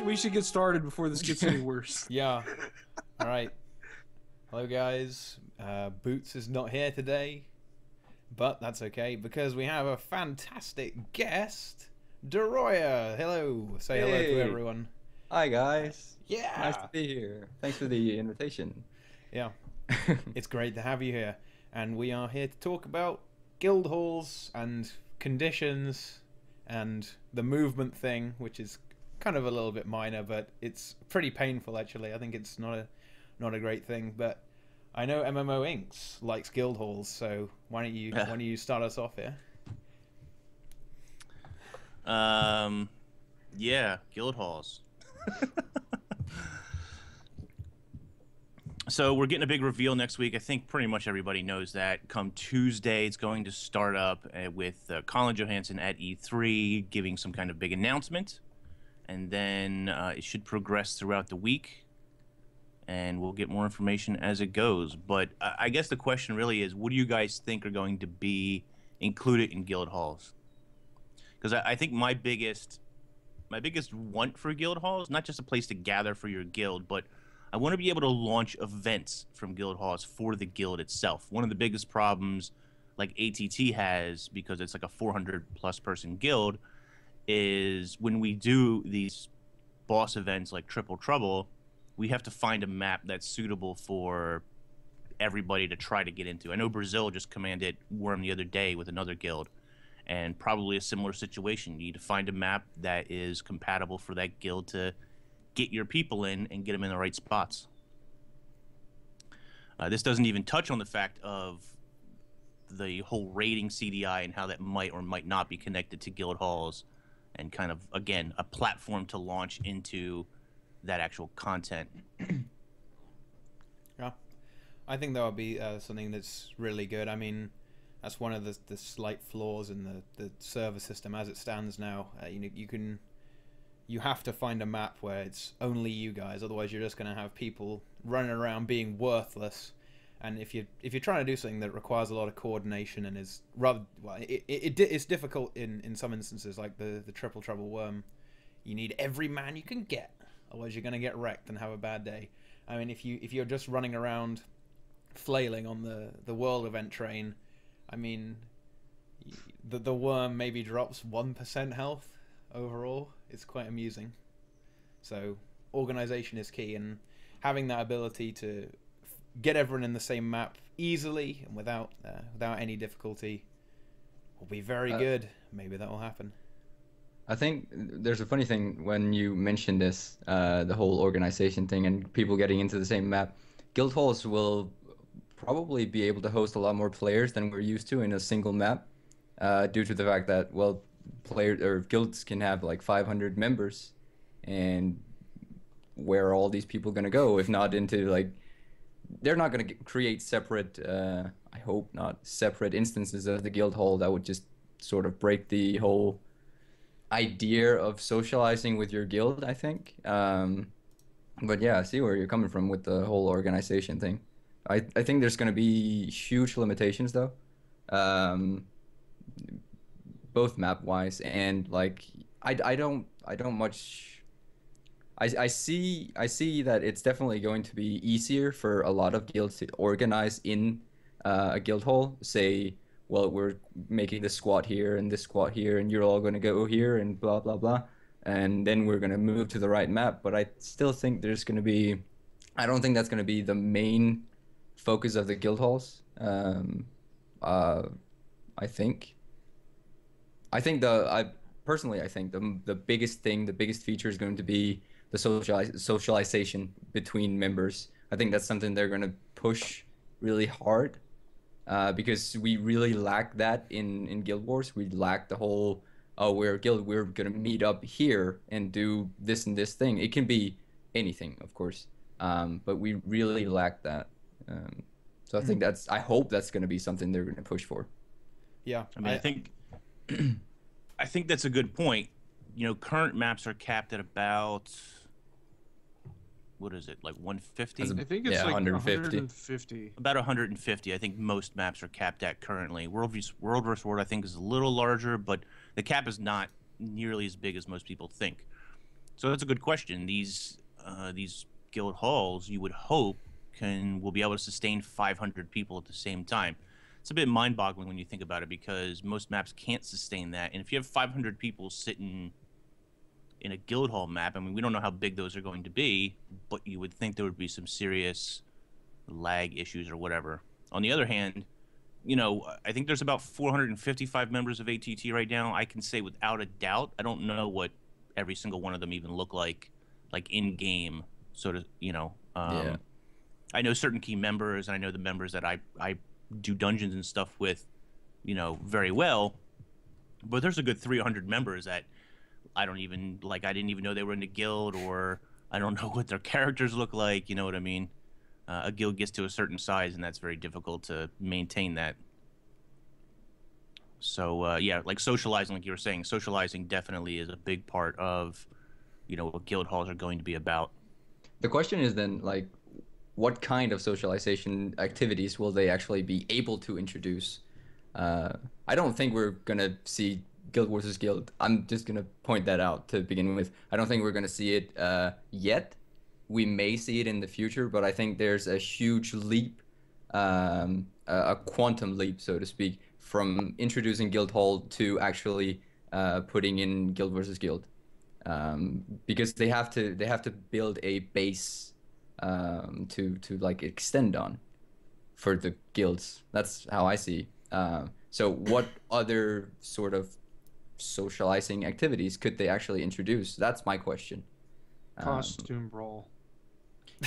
we should get started before this gets any worse. Yeah. All right. Hello, guys. Boots is not here today, but that's okay because we have a fantastic guest, Deroir. Hello. Say hello to everyone. Hi, guys. Yeah. Nice to be here. Thanks for the invitation. Yeah. It's great to have you here, and we are here to talk about guild halls and conditions and the movement thing, which is kind of a little bit minor, but it's pretty painful actually. I think it's not a great thing, but I know MMO Inks likes guild halls, so why don't you start us off here? Yeah, guild halls. So we're getting a big reveal next week. I think pretty much everybody knows that. Come Tuesday, it's going to start up with Colin Johansson at E3 giving some kind of big announcement. And then it should progress throughout the week. And we'll get more information as it goes. But I guess the question really is, what do you guys think are going to be included in guild halls? Because I think my biggest want for guild halls, not just a place to gather for your guild, but I want to be able to launch events from guild halls for the guild itself. One of the biggest problems like ATT has, because it's like a 400+ person guild, is when we do these boss events like Triple Trouble, we have to find a map that's suitable for everybody to try to get into. I know Brazil just commanded Worm the other day with another guild, and probably a similar situation. You need to find a map that is compatible for that guild to get your people in and get them in the right spots. This doesn't even touch on the fact of the whole rating CDI and how that might or might not be connected to guild halls, and kind of, again, a platform to launch into that actual content. Yeah, I think that would be something that's really good. I mean, that's one of the slight flaws in the server system as it stands now. You have to find a map where it's only you guys, otherwise you're just going to have people running around being worthless. And if you're trying to do something that requires a lot of coordination and is rather, well, it's difficult in some instances, like the Triple Trouble Worm. You need every man you can get, otherwise you're going to get wrecked and have a bad day. I mean, if you're just running around flailing on the world event train, I mean, the worm maybe drops 1% health overall. It's quite amusing. So organization is key, and having that ability to get everyone in the same map easily and without any difficulty will be very good. Maybe that will happen. I think there's a funny thing when you mentioned this, the whole organization thing and people getting into the same map. Guild halls will probably be able to host a lot more players than we're used to in a single map, due to the fact that, well, players or guilds can have like 500 members, and where are all these people going to go if not into, like, they're not going to create separate, I hope not, separate instances of the guild hall. That would just sort of break the whole idea of socializing with your guild, I think. But yeah, I see where you're coming from with the whole organization thing. I think there's going to be huge limitations though, both map wise and like I don't much. I see that it's definitely going to be easier for a lot of guilds to organize in a guild hall. Say, well, we're making this squad here and this squad here, and you're all going to go here and blah blah blah, and then we're going to move to the right map. But I still think there's going to be, I don't think that's going to be the main focus of the guild halls. I think personally I think the biggest thing, the biggest feature is going to be the socialization between members. I think that's something they're going to push really hard, because we really lack that in Guild Wars. We lack the whole, oh, we're a guild, we're going to meet up here and do this and this thing. It can be anything, of course, but we really lack that. So I think I hope that's going to be something they're going to push for. Yeah, I mean, I think that's a good point. You know, current maps are capped at about, what is it, like 150? I think it's like 150. About 150. I think most maps are capped at currently. World vs. World, I think, is a little larger, but the cap is not nearly as big as most people think. So that's a good question. These guild halls, you would hope, will be able to sustain 500 people at the same time. It's a bit mind-boggling when you think about it, because most maps can't sustain that. And if you have 500 people sitting in a guild hall map, I mean, we don't know how big those are going to be, but you would think there would be some serious lag issues or whatever. On the other hand, you know, I think there's about 455 members of ATT right now. I can say without a doubt, I don't know what every single one of them even look like in game, sort of, you know. Yeah. I know certain key members, and I know the members that I do dungeons and stuff with, you know, very well. But there's a good 300 members that I don't even, like, I didn't even know they were in the guild, or I don't know what their characters look like, you know what I mean? A guild gets to a certain size, and that's very difficult to maintain that. So, yeah, like socializing, like you were saying, socializing definitely is a big part of, you know, what guild halls are going to be about. The question is then, like, what kind of socialization activities will they actually be able to introduce? I don't think we're going to see Guild versus Guild. I'm just going to point that out to begin with. I don't think we're going to see it yet. We may see it in the future, but I think there's a huge leap, a quantum leap, so to speak, from introducing Guild Hall to actually putting in Guild versus Guild. Because they have to build a base to like extend on for the guilds. That's how I see. So what other sort of socializing activities could they actually introduce? That's my question. Costume brawl.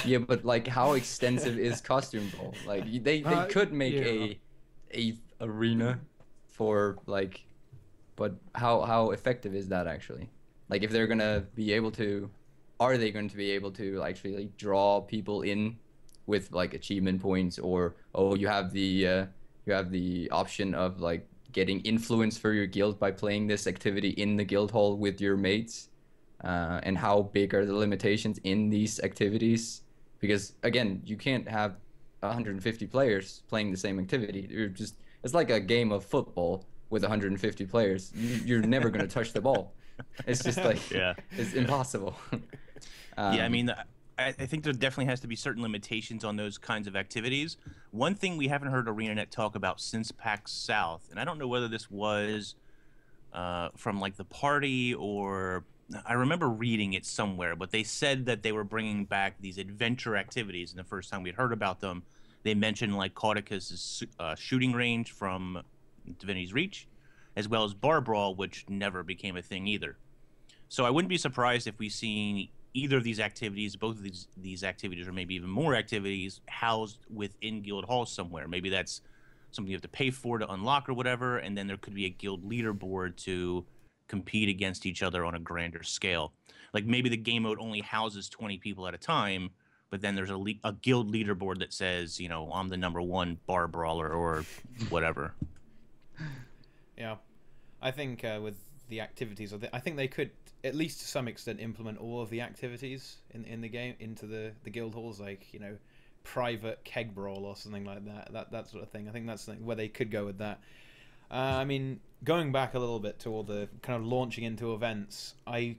Yeah, but like, how extensive is costume brawl? Like, they could make a arena for like, but how effective is that actually? Like, if they're gonna be able to, are they going to be able to actually like draw people in with like achievement points, or you have the option of like getting influence for your guild by playing this activity in the guild hall with your mates, and how big are the limitations in these activities? Because again, you can't have 150 players playing the same activity. It's like a game of football with 150 players. You're never going to touch the ball. It's just like, yeah, it's impossible. Yeah, I mean, I think there definitely has to be certain limitations on those kinds of activities. One thing we haven't heard ArenaNet talk about since PAX South, and I don't know whether this was from like the party, or I remember reading it somewhere, but they said that they were bringing back these adventure activities, and the first time we'd heard about them, they mentioned like Caudicus's shooting range from Divinity's Reach, as well as Bar Brawl, which never became a thing either. So I wouldn't be surprised if we see either of these activities, both of these activities, or maybe even more activities, housed within guild halls somewhere. Maybe that's something you have to pay for to unlock or whatever, and then there could be a guild leaderboard to compete against each other on a grander scale. Like maybe the game mode only houses 20 people at a time, but then there's a guild leaderboard that says, you know, I'm the #1 bar brawler or whatever. Yeah, I think with the activities, I think they could, at least to some extent, implement all of the activities in the game into the guild halls, like, you know, private keg brawl or something like that sort of thing. I think that's where they could go with that. I mean, going back a little bit to all the kind of launching into events, I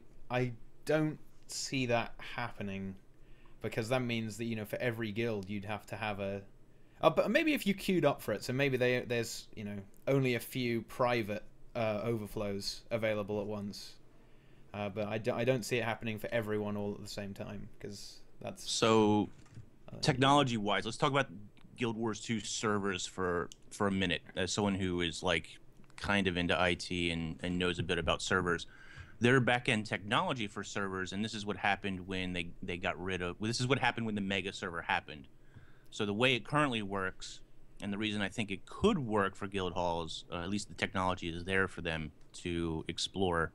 don't see that happening, because that means that, you know, for every guild you'd have to have a but maybe if you queued up for it, so maybe there's, you know, only a few private overflows available at once. But I don't see it happening for everyone all at the same time, because that's... So, technology-wise, let's talk about Guild Wars 2 servers for a minute, as someone who is, like, kind of into IT and knows a bit about servers. Their back-end technology for servers, and this is what happened when they got rid of... Well, this is what happened when the mega server happened. So the way it currently works, and the reason I think it could work for guild halls, at least the technology is there for them to explore,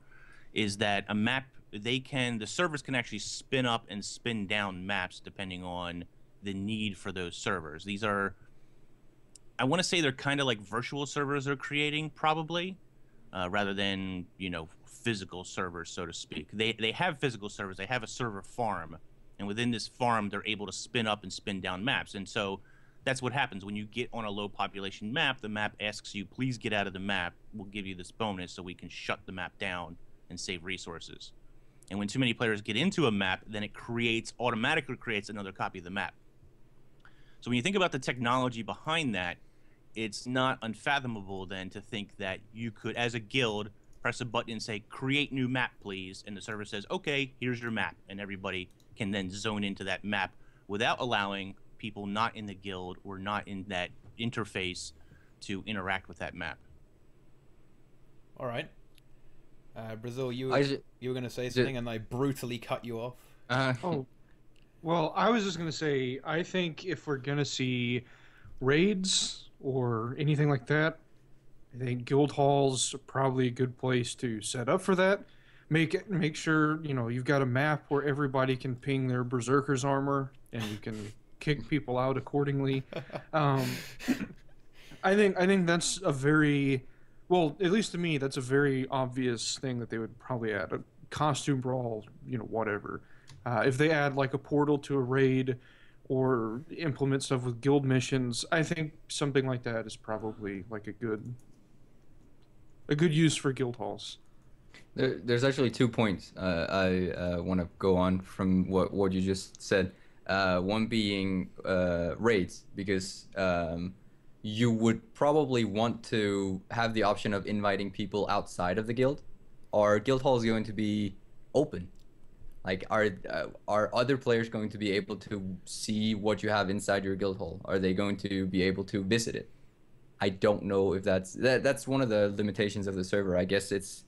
is that a map, the servers can actually spin up and spin down maps depending on the need for those servers. These are, I want to say they're kind of like virtual servers they're creating, probably, rather than, you know, physical servers, so to speak. They have physical servers. They have a server farm, and within this farm, they're able to spin up and spin down maps. And so that's what happens when you get on a low population map. The map asks you, please get out of the map. We'll give you this bonus so we can shut the map down and save resources. And when too many players get into a map, then it automatically creates another copy of the map. So when you think about the technology behind that, it's not unfathomable then to think that you could, as a guild, press a button and say, create new map, please. And the server says, okay, here's your map. And everybody can then zone into that map without allowing people not in the guild or not in that interface to interact with that map. All right. Brazil, you were going to say something and I brutally cut you off. Oh, well, I was just going to say, I think if we're going to see raids or anything like that, I think guild halls are probably a good place to set up for that. Make sure, you know, you've got a map where everybody can ping their berserker's armor and you can kick people out accordingly. I think that's a very, well, at least to me, that's a very obvious thing that they would probably add. A costume brawl, you know, whatever. If they add like a portal to a raid or implement stuff with guild missions, I think something like that is probably like a good use for guild halls. There's actually 2 points I want to go on from what you just said. One being raids, because you would probably want to have the option of inviting people outside of the guild. Are guild halls going to be open? Like, are other players going to be able to see what you have inside your guild hall? Are they going to be able to visit it? I don't know if that's one of the limitations of the server. I guess it's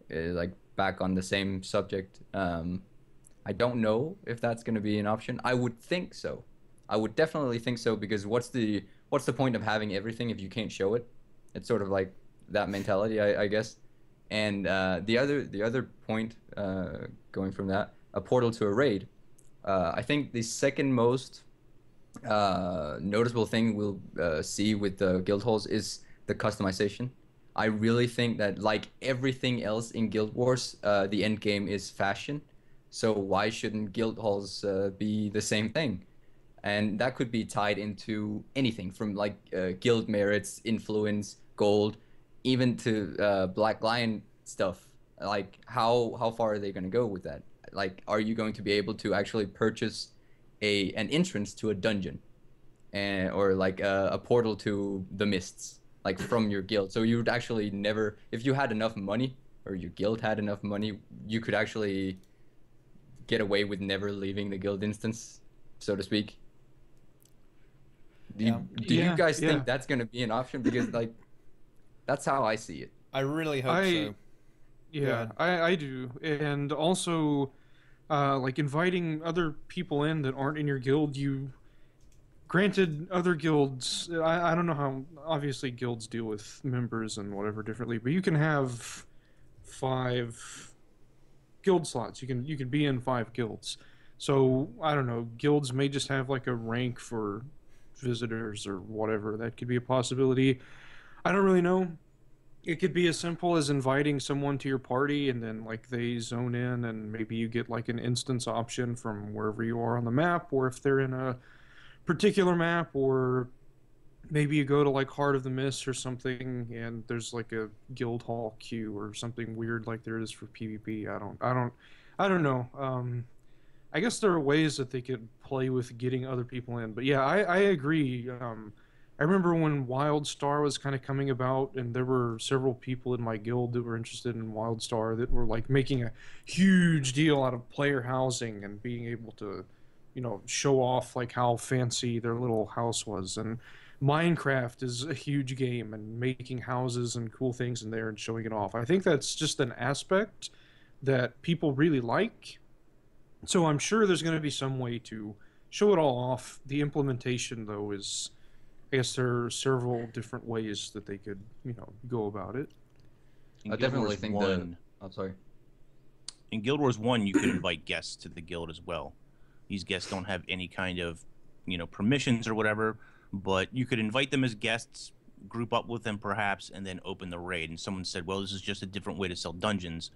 like back on the same subject. I don't know if that's going to be an option. I would think so. I would definitely think so, because what's the point of having everything if you can't show it? It's sort of like that mentality, I guess. And the other point, going from that, a portal to a raid. I think the second most noticeable thing we'll see with the guild halls is the customization. I really think that, like everything else in Guild Wars, the end game is fashion. So why shouldn't guild halls be the same thing? And that could be tied into anything from like guild merits, influence, gold, even to Black Lion stuff. Like how far are they going to go with that? Like, are you going to be able to actually purchase an entrance to a dungeon, or like a portal to the mists, like from your guild? So you would actually never, if you had enough money, or your guild had enough money, you could actually get away with never leaving the guild instance, so to speak. Do you guys think that's going to be an option? Because like, that's how I see it. I really hope so. Yeah, I do. And also, like inviting other people in that aren't in your guild, granted, other guilds, I don't know how, obviously guilds deal with members and whatever differently, but you can have 5 guild slots. You can be in 5 guilds. So, I don't know, guilds may just have like a rank for visitors or whatever. That could be a possibility. I don't really know. It could be as simple as inviting someone to your party and then like they zone in and maybe you get like an instance option from wherever you are on the map, or if they're in a particular map, or maybe you go to like Heart of the Mist or something and there's like a guild hall queue or something weird like there is for PvP. I don't know. I guess there are ways that they could play with getting other people in, but yeah, I agree. I remember when WildStar was kind of coming about, and there were several people in my guild that were interested in WildStar that were like making a huge deal out of player housing and being able to, you know, show off like how fancy their little house was. And Minecraft is a huge game, and making houses and cool things in there and showing it off. I think that's just an aspect that people really like. So I'm sure there's going to be some way to show it all off. The implementation, though, is, I guess there are several different ways that they could, you know, go about it. I definitely think that. I'm sorry. In Guild Wars 1, you could invite guests to the guild as well. These guests don't have any kind of, you know, permissions or whatever, but you could invite them as guests, group up with them perhaps, and then open the raid. And someone said, well, this is just a different way to sell dungeons.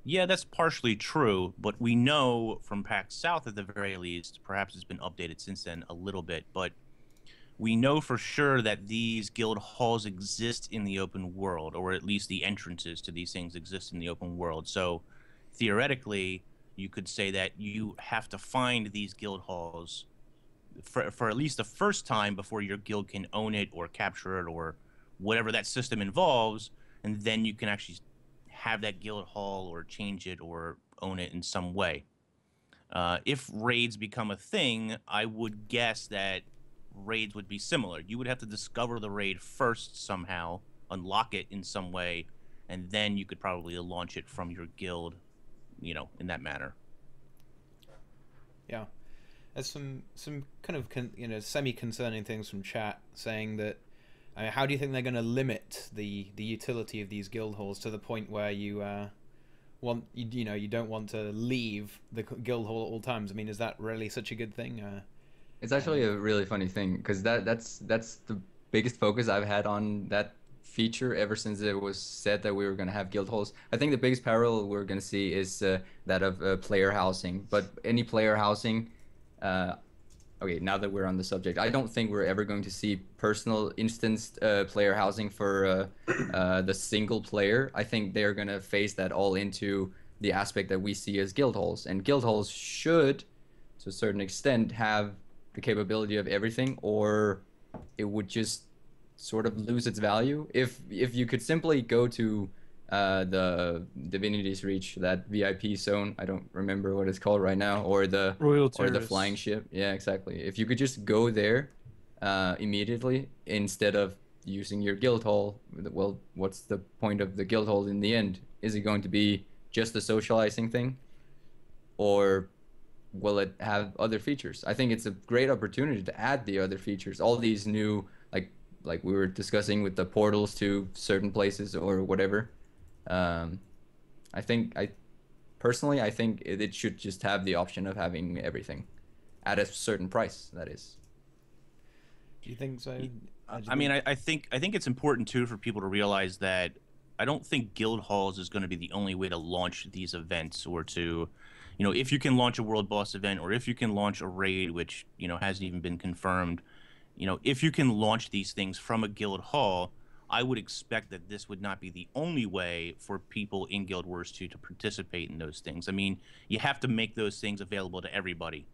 Yeah, that's partially true, but we know from PAX South at the very least, perhaps it's been updated since then a little bit, but we know for sure that these guild halls exist in the open world, or at least the entrances to these things exist in the open world. So theoretically, you could say that you have to find these guild halls for at least the first time before your guild can own it or capture it or whatever that system involves, and then you can actually have that guild hall or change it or own it in some way. If raids become a thing, I would guess that raids would be similar. You would have to discover the raid first somehow, unlock it in some way, and then you could probably launch it from your guild, you know, in that manner. Yeah. There's some kind of semi-concerning things from chat saying that how do you think they're going to limit the utility of these guild halls to the point where you you don't want to leave the guild hall at all times? I mean, is that really such a good thing? It's actually a really funny thing because that's the biggest focus I've had on that feature ever since it was said that we were going to have guild halls. I think the biggest parallel we're going to see is that of player housing, but any player housing. Okay, now that we're on the subject, I don't think we're ever going to see personal instanced player housing for the single player. I think they're going to phase that all into the aspect that we see as guild halls. And guild halls should, to a certain extent, have the capability of everything, or it would just sort of lose its value. If you could simply go to the Divinity's Reach, that VIP zone, I don't remember what it's called right now, or the flying ship. Yeah, exactly. If you could just go there immediately instead of using your guild hall, well, what's the point of the guild hall in the end? Is it going to be just a socializing thing, or will it have other features? I think it's a great opportunity to add the other features, all these new, like we were discussing with the portals to certain places or whatever. Personally, I think it should just have the option of having everything at a certain price, that is. Do you think so? I think it's important too for people to realize that I don't think guild halls is going to be the only way to launch these events, or to, you know, if you can launch a world boss event, or if you can launch a raid, which, you know, hasn't even been confirmed. You know, if you can launch these things from a guild hall, I would expect that this would not be the only way for people in Guild Wars 2 to participate in those things. I mean, you have to make those things available to everybody.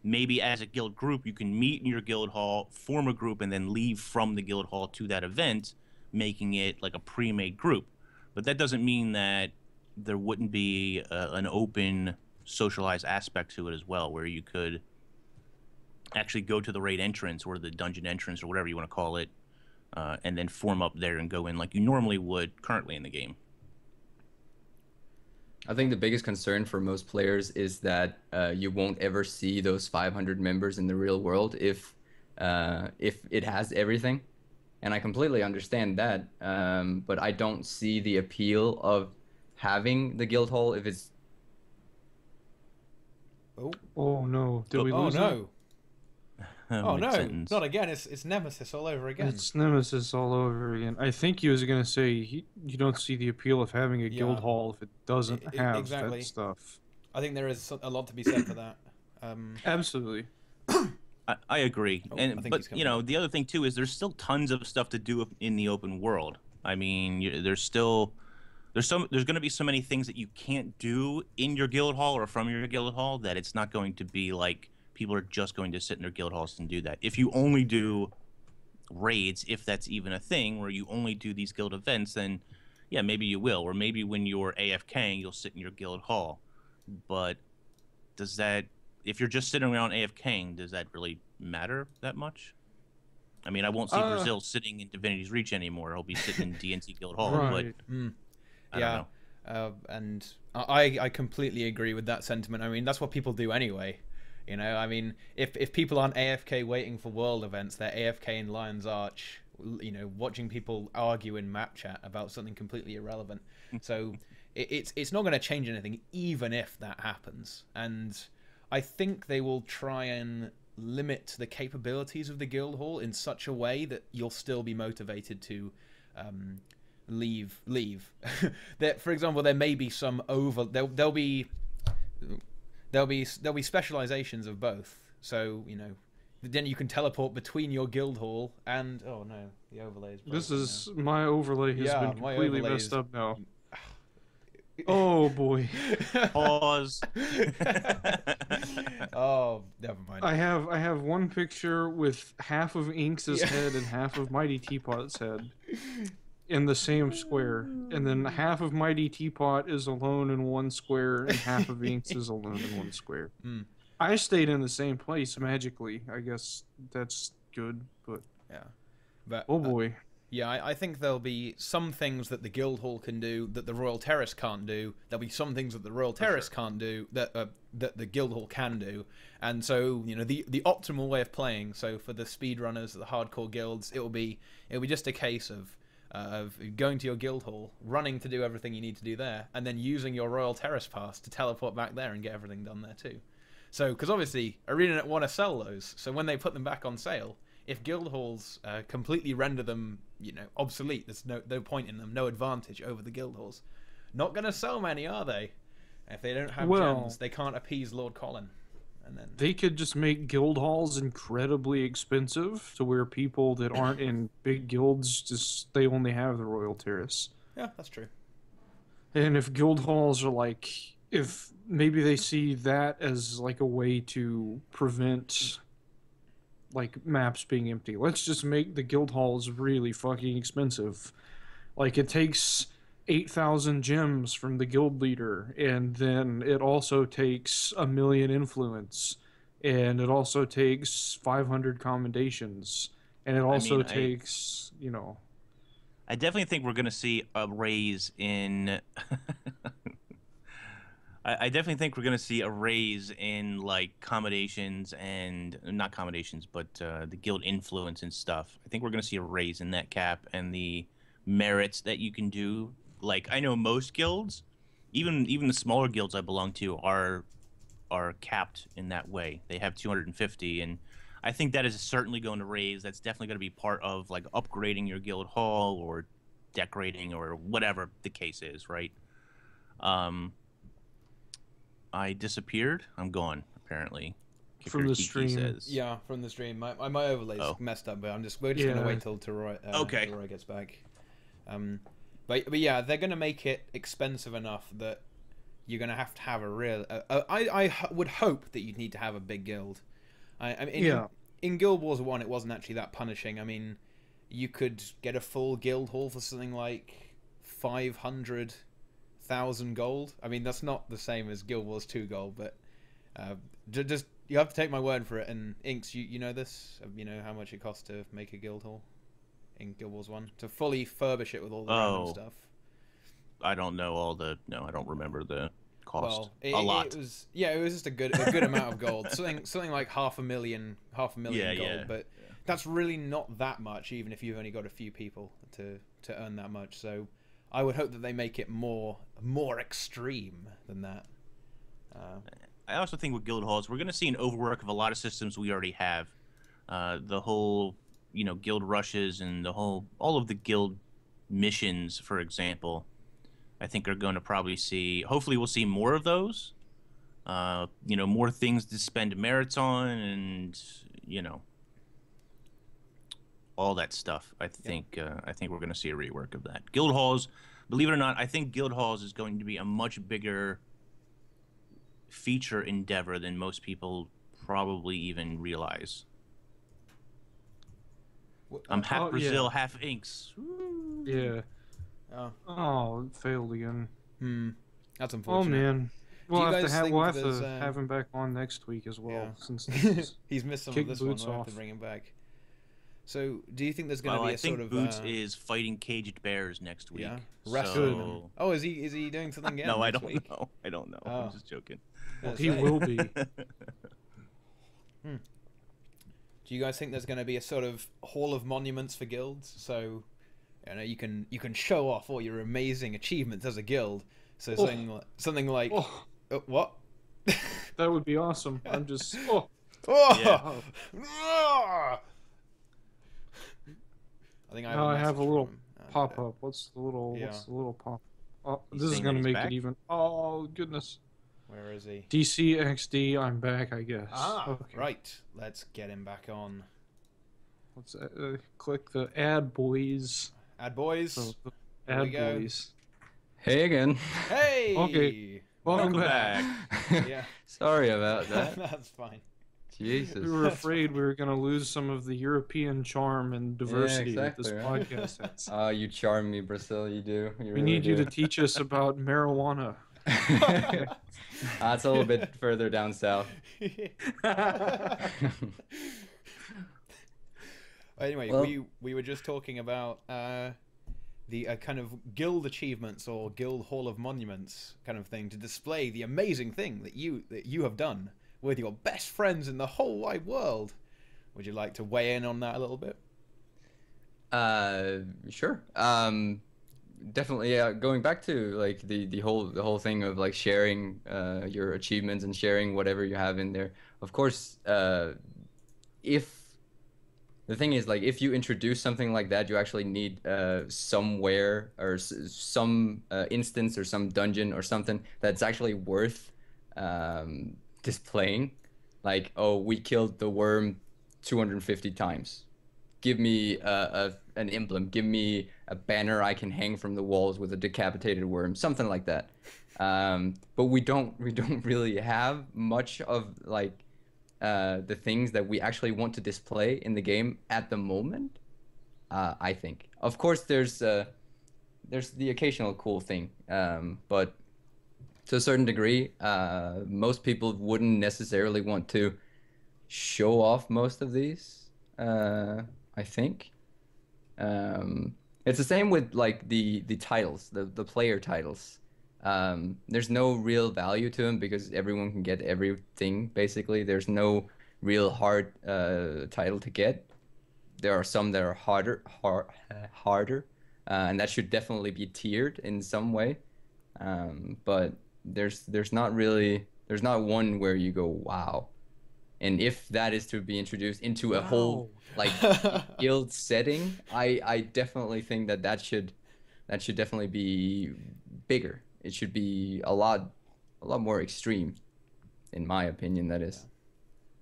Maybe as a guild group, you can meet in your guild hall, form a group, and then leave from the guild hall to that event, making it like a pre-made group. But that doesn't mean that there wouldn't be an open, socialized aspect to it as well, where you could actually go to the raid entrance or the dungeon entrance or whatever you want to call it, and then form up there and go in like you normally would currently in the game. I think the biggest concern for most players is that you won't ever see those 500 members in the real world if it has everything, and I completely understand that. But I don't see the appeal of having the guild hall if it's. Oh no! Did we lose no! it? Oh no! Not again! It's Nemesis all over again. It's Nemesis all over again. I think he was gonna say you don't see the appeal of having a guild hall if it doesn't have that stuff. I think there is a lot to be said for that. Absolutely. I agree, but you know, the other thing too is there's still tons of stuff to do in the open world. I mean, there's going to be so many things that you can't do in your guild hall or from your guild hall that it's not going to be like people are just going to sit in their guild halls and do that. If you only do raids, if that's even a thing, where you only do these guild events, then yeah, maybe you will, or maybe when you're AFKing, you'll sit in your guild hall. But does that, if you're just sitting around AFKing, does that really matter that much? I mean, I won't see Brazil sitting in Divinity's Reach anymore. He'll be sitting in DNC Guild Hall. Right. But I don't know. And I completely agree with that sentiment. I mean, that's what people do anyway. You know, I mean, if people aren't AFK waiting for world events, they're AFK in Lion's Arch, you know, watching people argue in map chat about something completely irrelevant. So it's not going to change anything, even if that happens. And I think they will try and limit the capabilities of the guild hall in such a way that you'll still be motivated to leave. That, for example, there may be some there'll be specializations of both. So, you know, then you can teleport between your guild hall and oh no, the overlay is broken. My overlay has been completely messed up now. Oh boy. Pause. Oh, never mind. I have one picture with half of Inks' Yeah. head and half of Mighty Teapot's head in the same square, and then half of Mighty Teapot is alone in one square, and half of Inks is alone in one square. Mm. I stayed in the same place magically. I guess that's good, but Yeah. But, oh boy. yeah, I think there'll be some things that the Guildhall can do that the Royal Terrace can't do. There'll be some things that the Royal Terrace can't do that that the Guildhall can do. And so, you know, the optimal way of playing. So for the speedrunners, the hardcore guilds, it'll be just a case of going to your Guildhall, running to do everything you need to do there, and then using your Royal Terrace pass to teleport back there and get everything done there too. So, because obviously ArenaNet want to sell those, so when they put them back on sale, if Guildhalls completely render them, you know, obsolete, there's no point in them, no advantage over the Guildhalls. Not going to sell many, are they? If they don't have gems, they can't appease Lord Colin. And then they could just make guild halls incredibly expensive to where people that aren't in big guilds they only have the Royal Terrace. Yeah, that's true. And if guild halls are like, if maybe they see that as like a way to prevent like maps being empty. Let's just make the guild halls really fucking expensive. Like it takes 8,000 gems from the guild leader, and then it also takes 1,000,000 influence, and it also takes 500 commendations, and it also takes, you know. I definitely think we're going to see a raise in. I definitely think we're going to see a raise in like accommodations and not accommodations, but the guild influence and stuff. I think we're going to see a raise in that cap and the merits that you can do. Like I know most guilds, even the smaller guilds I belong to are capped in that way. They have 250, and I think that is certainly going to raise. That's definitely going to be part of like upgrading your guild hall or decorating or whatever the case is, right? I disappeared. I'm gone, apparently. From the stream. Says. Yeah, from the stream. My overlay's messed up, but we're just gonna wait till Deroir gets back. But yeah, they're gonna make it expensive enough that you're gonna have to have a real. I would hope that you'd need to have a big guild. I mean, in Guild Wars 1, it wasn't actually that punishing. I mean, you could get a full guild hall for something like 500,000 gold. I mean, that's not the same as Guild Wars 2 gold, but just you have to take my word for it. And Inks, you know this? You know how much it costs to make a guild hall in Guild Wars 1 to fully furbish it with all the random stuff. I don't know all the. No, I don't remember the cost. Well, a lot. It was just a good amount of gold. Something like half a million gold. But that's really not that much, even if you've only got a few people to earn that much. So I would hope that they make it more extreme than that. I also think with guild halls, we're going to see an overwork of a lot of systems we already have. The whole, guild rushes and all of the guild missions, for example, I think are going to probably see. Hopefully, we'll see more of those. More things to spend merits on, and all that stuff. I think we're going to see a rework of that. Guild halls, believe it or not, I think guild halls is going to be a much bigger feature endeavor than most people probably even realize. I'm half Brazil, half Inks. Woo. Yeah. Oh, it failed again. That's unfortunate. Oh man. We'll have to have him back on next week as well. Yeah. Since he's missed some of this one. We'll have to bring him back. So, do you think there's going to be a sort of? I think Boots is fighting caged bears next week. Yeah. So... Oh, is he doing something again? No, I don't know. I don't know. I'm just joking. Well, he will be. Do you guys think there's going to be a sort of hall of monuments for guilds? So, you can show off all your amazing achievements as a guild. So something like what? That would be awesome. I'm just Yeah. I think I have a little pop up. What's the little pop? Oh, this is gonna make it even. Oh goodness. Where is he? DCXD, I'm back, I guess. Right. Let's get him back on. Let's click the ad boys. Ad boys. So, ad boys. Hey again. Hey. Okay. Welcome back. Yeah. Sorry about that. That's fine. Jesus. We were afraid we were going to lose some of the European charm and diversity that exactly, this right? podcast has. You charm me, Brazil. You do. You We really need you do. to teach us about marijuana. It's a little bit further down south. Anyway, Well- we were just talking about the kind of guild achievements or guild hall of monuments kind of thing to display the amazing thing that you have done with your best friends in the whole wide world. Would you like to weigh in on that a little bit? Sure. Definitely. Yeah. Going back to like the whole thing of like sharing your achievements and sharing whatever you have in there. Of course, if the thing is, like, if you introduce something like that, you actually need somewhere or some instance or some dungeon or something that's actually worth displaying. Like, oh, we killed the worm 250 times. Give me an emblem. Give me a banner I can hang from the walls with a decapitated worm, something like that. But we don't really have much of like the things that we actually want to display in the game at the moment. I think, of course, there's the occasional cool thing, but to a certain degree, most people wouldn't necessarily want to show off most of these. I think. It's the same with like the titles, the player titles. There's no real value to them because everyone can get everything basically. There's no real hard title to get. There are some that are harder, and that should definitely be tiered in some way. But there's not one where you go wow. And if that is to be introduced into a whole like guild setting, I definitely think that should definitely be bigger. It should be a lot more extreme, in my opinion. That is.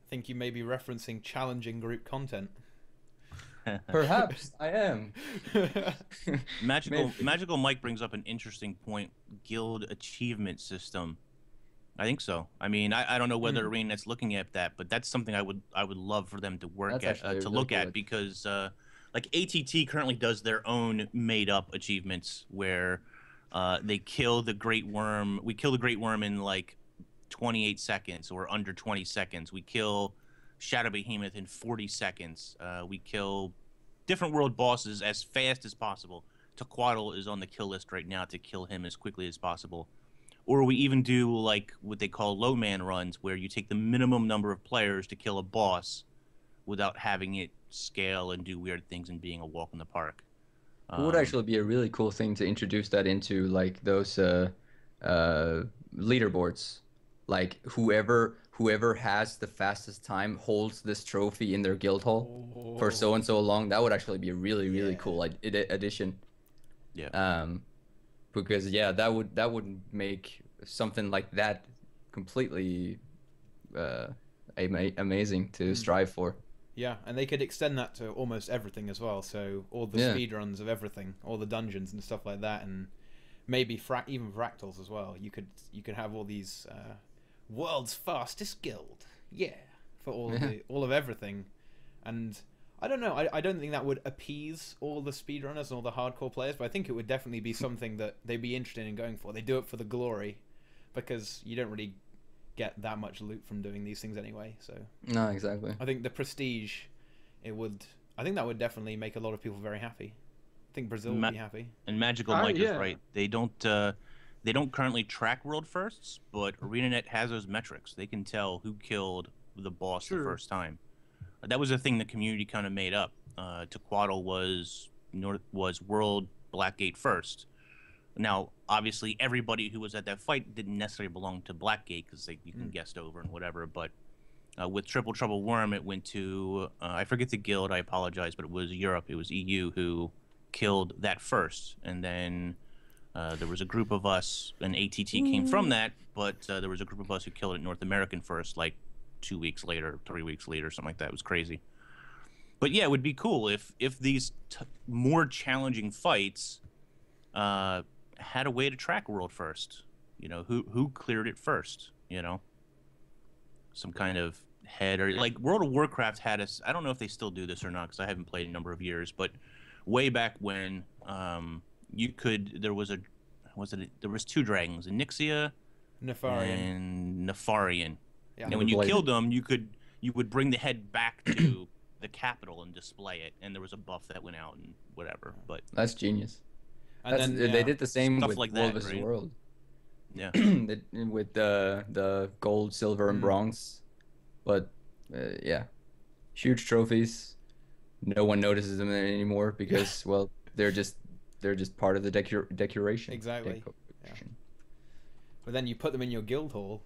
I think you may be referencing challenging group content. Perhaps I am. Magical Mike brings up an interesting point. Guild achievement system. I think so. I mean, I don't know whether ArenaNet's looking at that, but that's something I would love for them to work That's at, to really look cool. at, because like ATT currently does their own made up achievements where they kill the Great Worm. We kill the Great Worm in like 28 seconds or under 20 seconds. We kill Shadow Behemoth in 40 seconds. We kill different world bosses as fast as possible. Tequatl is on the kill list right now to kill him as quickly as possible. Or we even do like what they call low man runs, where you take the minimum number of players to kill a boss without having it scale and do weird things and being a walk in the park. It would actually be a really cool thing to introduce that into like those leaderboards. Like whoever has the fastest time holds this trophy in their guild hall for so and so long. That would actually be a really cool addition. Yeah. Because yeah, that would make something like that completely amazing to strive for. Yeah, and they could extend that to almost everything as well. So all the speedruns of everything, all the dungeons and stuff like that, and maybe even fractals as well. You could have all these world's fastest guild, for all of everything. And I don't know. I don't think that would appease all the speedrunners and all the hardcore players, but I think it would definitely be something that they'd be interested in going for. They do it for the glory, because you don't really get that much loot from doing these things anyway. So no, exactly. I think the prestige, I think that would definitely make a lot of people very happy. I think Brazil would be happy. And Magical Mike is right. They don't currently track world firsts, but ArenaNet has those metrics. They can tell who killed the boss the first time. That was a thing the community kind of made up. Tequatl was World Blackgate first. Now, obviously, everybody who was at that fight didn't necessarily belong to Blackgate, because you can guest over and whatever. But with Triple Trouble Worm, it went to I forget the guild. I apologize, but it was Europe. It was EU who killed that first, and then there was a group of us. And ATT came from that, but there was a group of us who killed it North American first, like 2 weeks later, 3 weeks later, something like that. It was crazy. But yeah, it would be cool if these more challenging fights had a way to track world first. You know, who cleared it first? You know, some kind of head, or like World of Warcraft had us. I don't know if they still do this or not because I haven't played in a number of years, but way back when, you could. There was there was two dragons, Nyxia Nefarian. and Nefarian. Yeah. And when you killed them, you would bring the head back to the capital and display it, and there was a buff that went out and whatever. But That's genius. And That's, then they did the same Stuff with like World that, vs. right? World. yeah, With the gold, silver, and bronze. But yeah, huge trophies. No one notices them anymore because well, they're just part of the decoration. Exactly. Decoration. But then you put them in your guild hall,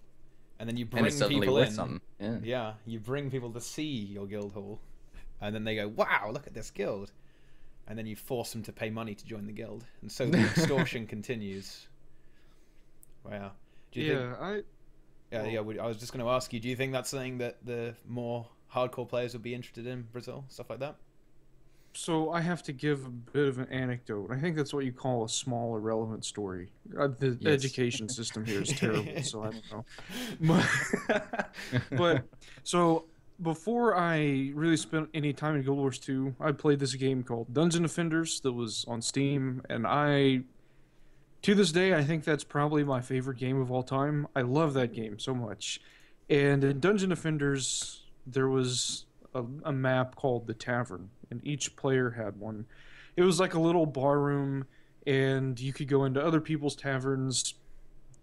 and then you And bring it's suddenly people worth in. something. Yeah. Yeah, you bring people to see your guild hall, and then they go, "Wow, look at this guild," and then you force them to pay money to join the guild, and so the extortion continues. Wow. Do you think? I was just going to ask you. Do you think that's something that the more hardcore players would be interested in Brazil, stuff like that? So I have to give a bit of an anecdote. I think that's what you call a small irrelevant story. The Yes. education system here is terrible, so I don't know. But so before I really spent any time in Guild Wars 2, I played this game called Dungeon Defenders that was on Steam, and to this day, I think that's probably my favorite game of all time. I love that game so much. And in Dungeon Defenders, there was a map called the Tavern, and each player had one. It was like a little bar room, and you could go into other people's taverns,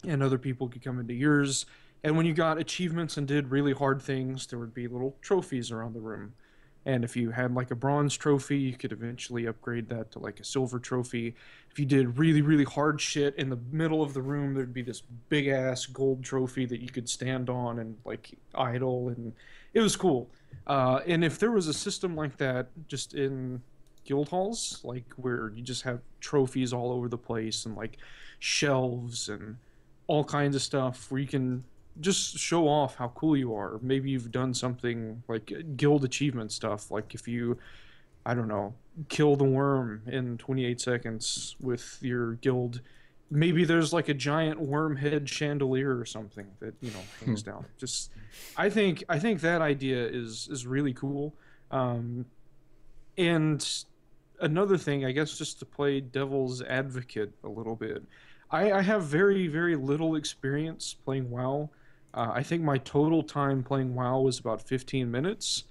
and other people could come into yours. And when you got achievements and did really hard things, there would be little trophies around the room. And if you had like a bronze trophy, you could eventually upgrade that to like a silver trophy. If you did really, really hard shit in the middle of the room, there'd be this big ass gold trophy that you could stand on and like idle, and it was cool. And if there was a system like that just in guild halls, like where you just have trophies all over the place and like shelves and all kinds of stuff where you can just show off how cool you are. Maybe you've done something like guild achievement stuff, like if you, I don't know, kill the worm in 28 seconds with your guild. Maybe there's like a giant worm head chandelier or something that, you know, hangs down. Just, I think that idea is really cool. And another thing, I guess, just to play devil's advocate a little bit, I have very, very little experience playing WoW. I think my total time playing WoW was about 15 minutes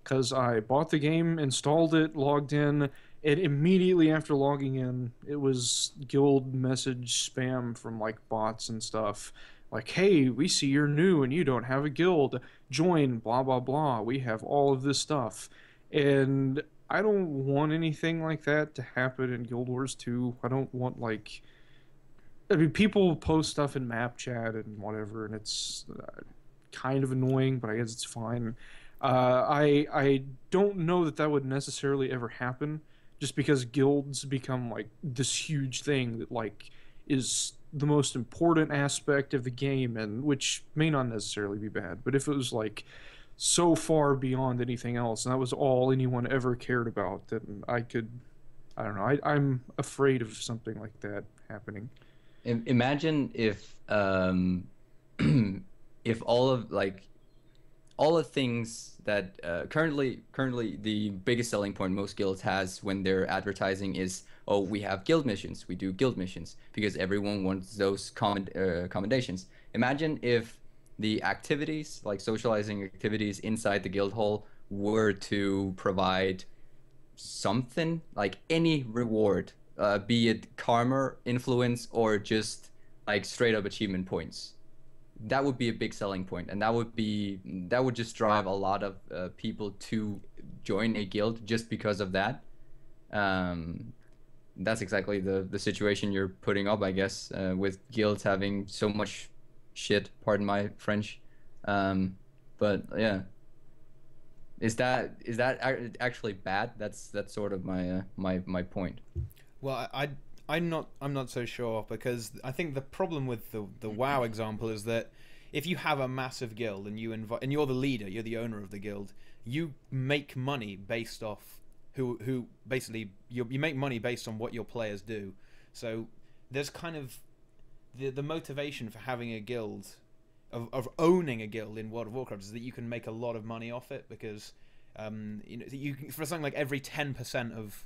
because I bought the game, installed it, logged in, and immediately after logging in, it was guild message spam from like bots and stuff. Like, hey, we see you're new and you don't have a guild. Join, blah, blah, blah. We have all of this stuff. And I don't want anything like that to happen in Guild Wars 2. I don't want like... I mean, people post stuff in map chat and whatever, and it's kind of annoying, but I guess it's fine. I don't know that would necessarily ever happen, just because guilds become like this huge thing that like is the most important aspect of the game, and which may not necessarily be bad. But if it was like so far beyond anything else, and that was all anyone ever cared about, then I don't know. I'm afraid of something like that happening. Imagine if if all the things that currently the biggest selling point most guilds has when they're advertising is, oh, we have guild missions, we do guild missions because everyone wants those commendations. Imagine if the activities, like socializing activities inside the guild hall, were to provide something like any reward, be it karma, influence, or just like straight up achievement points. That would be a big selling point, and that would just drive a lot of people to join a guild just because of that. That's exactly the situation you're putting up, I guess, with guilds having so much shit, pardon my French. But yeah, is that actually bad? That's sort of my point. Well, I'm not so sure, because I think the problem with the WoW example is that if you have a massive guild and and you're the leader, you're the owner of the guild, you make money based off who basically you make money based on what your players do. So there's kind of the motivation for having a guild, of owning a guild in World of Warcraft, is that you can make a lot of money off it, because you can, for something like every 10% of,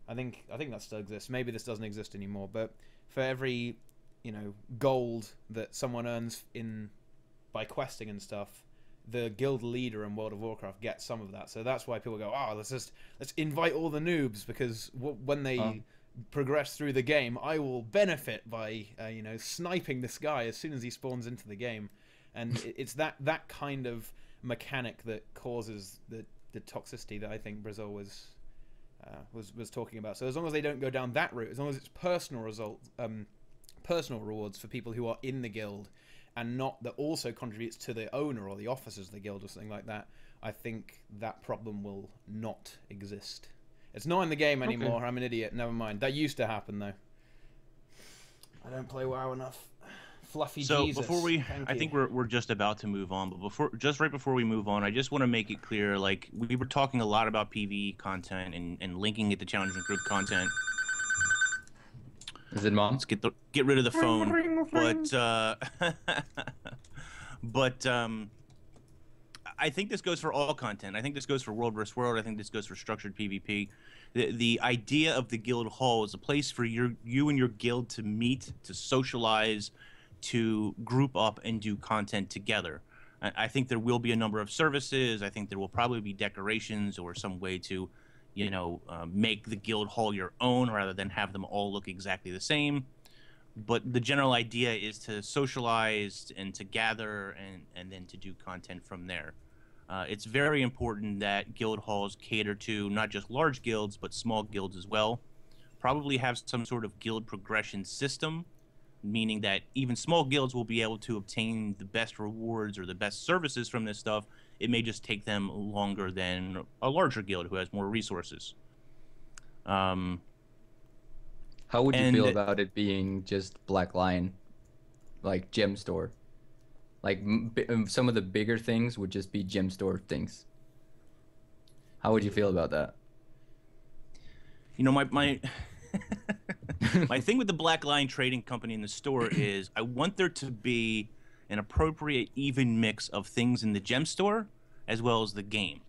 I think that still exists. Maybe this doesn't exist anymore, but for every gold that someone earns by questing and stuff, the guild leader in World of Warcraft gets some of that. So that's why people go, let's invite all the noobs, because when they progress through the game, I will benefit by sniping this guy as soon as he spawns into the game. And it's that kind of mechanic that causes the toxicity that I think Brazil was talking about. So as long as they don't go down that route, as long as it's personal rewards for people who are in the guild, and not that also contributes to the owner or the officers of the guild or something like that, I think that problem will not exist. It's not in the game anymore. Okay. I'm an idiot. Never mind. That used to happen though. I don't play WoW enough. Fluffy Jesus. So before I think we're just about to move on, but right before we move on, I just want to make it clear, like, we were talking a lot about PvE content and linking it to challenging group content. Is it Mom? Let's get rid of the phone. But I think this goes for all content. I think this goes for World vs. World. I think this goes for structured PvP. The idea of the guild hall is a place for you and your guild to meet, to socialize, to group up and do content together. I think there will be a number of services. I think there will probably be decorations or some way to make the guild hall your own rather than have them all look exactly the same. But the general idea is to socialize and to gather and then to do content from there. It's very important that guild halls cater to not just large guilds, but small guilds as well. Probably have some sort of guild progression system, meaning that even small guilds will be able to obtain the best rewards or the best services from this stuff. It may just take them longer than a larger guild who has more resources. How would you feel about it being just Black Lion, like gem store? Like some of the bigger things would just be gem store things. How would you feel about that? My my thing with the Black Lion Trading Company in the store is I want there to be an appropriate, even mix of things in the gem store as well as the game.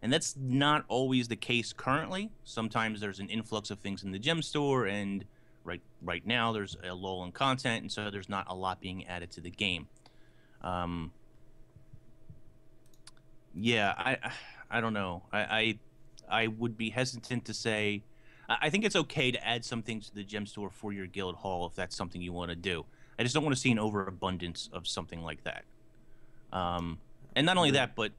And that's not always the case currently. Sometimes there's an influx of things in the gem store, and right now there's a lull in content, and so there's not a lot being added to the game. Yeah, I don't know. I would be hesitant to say. I think it's okay to add some things to the gem store for your guild hall if that's something you want to do. I just don't want to see an overabundance of something like that. And not only that, but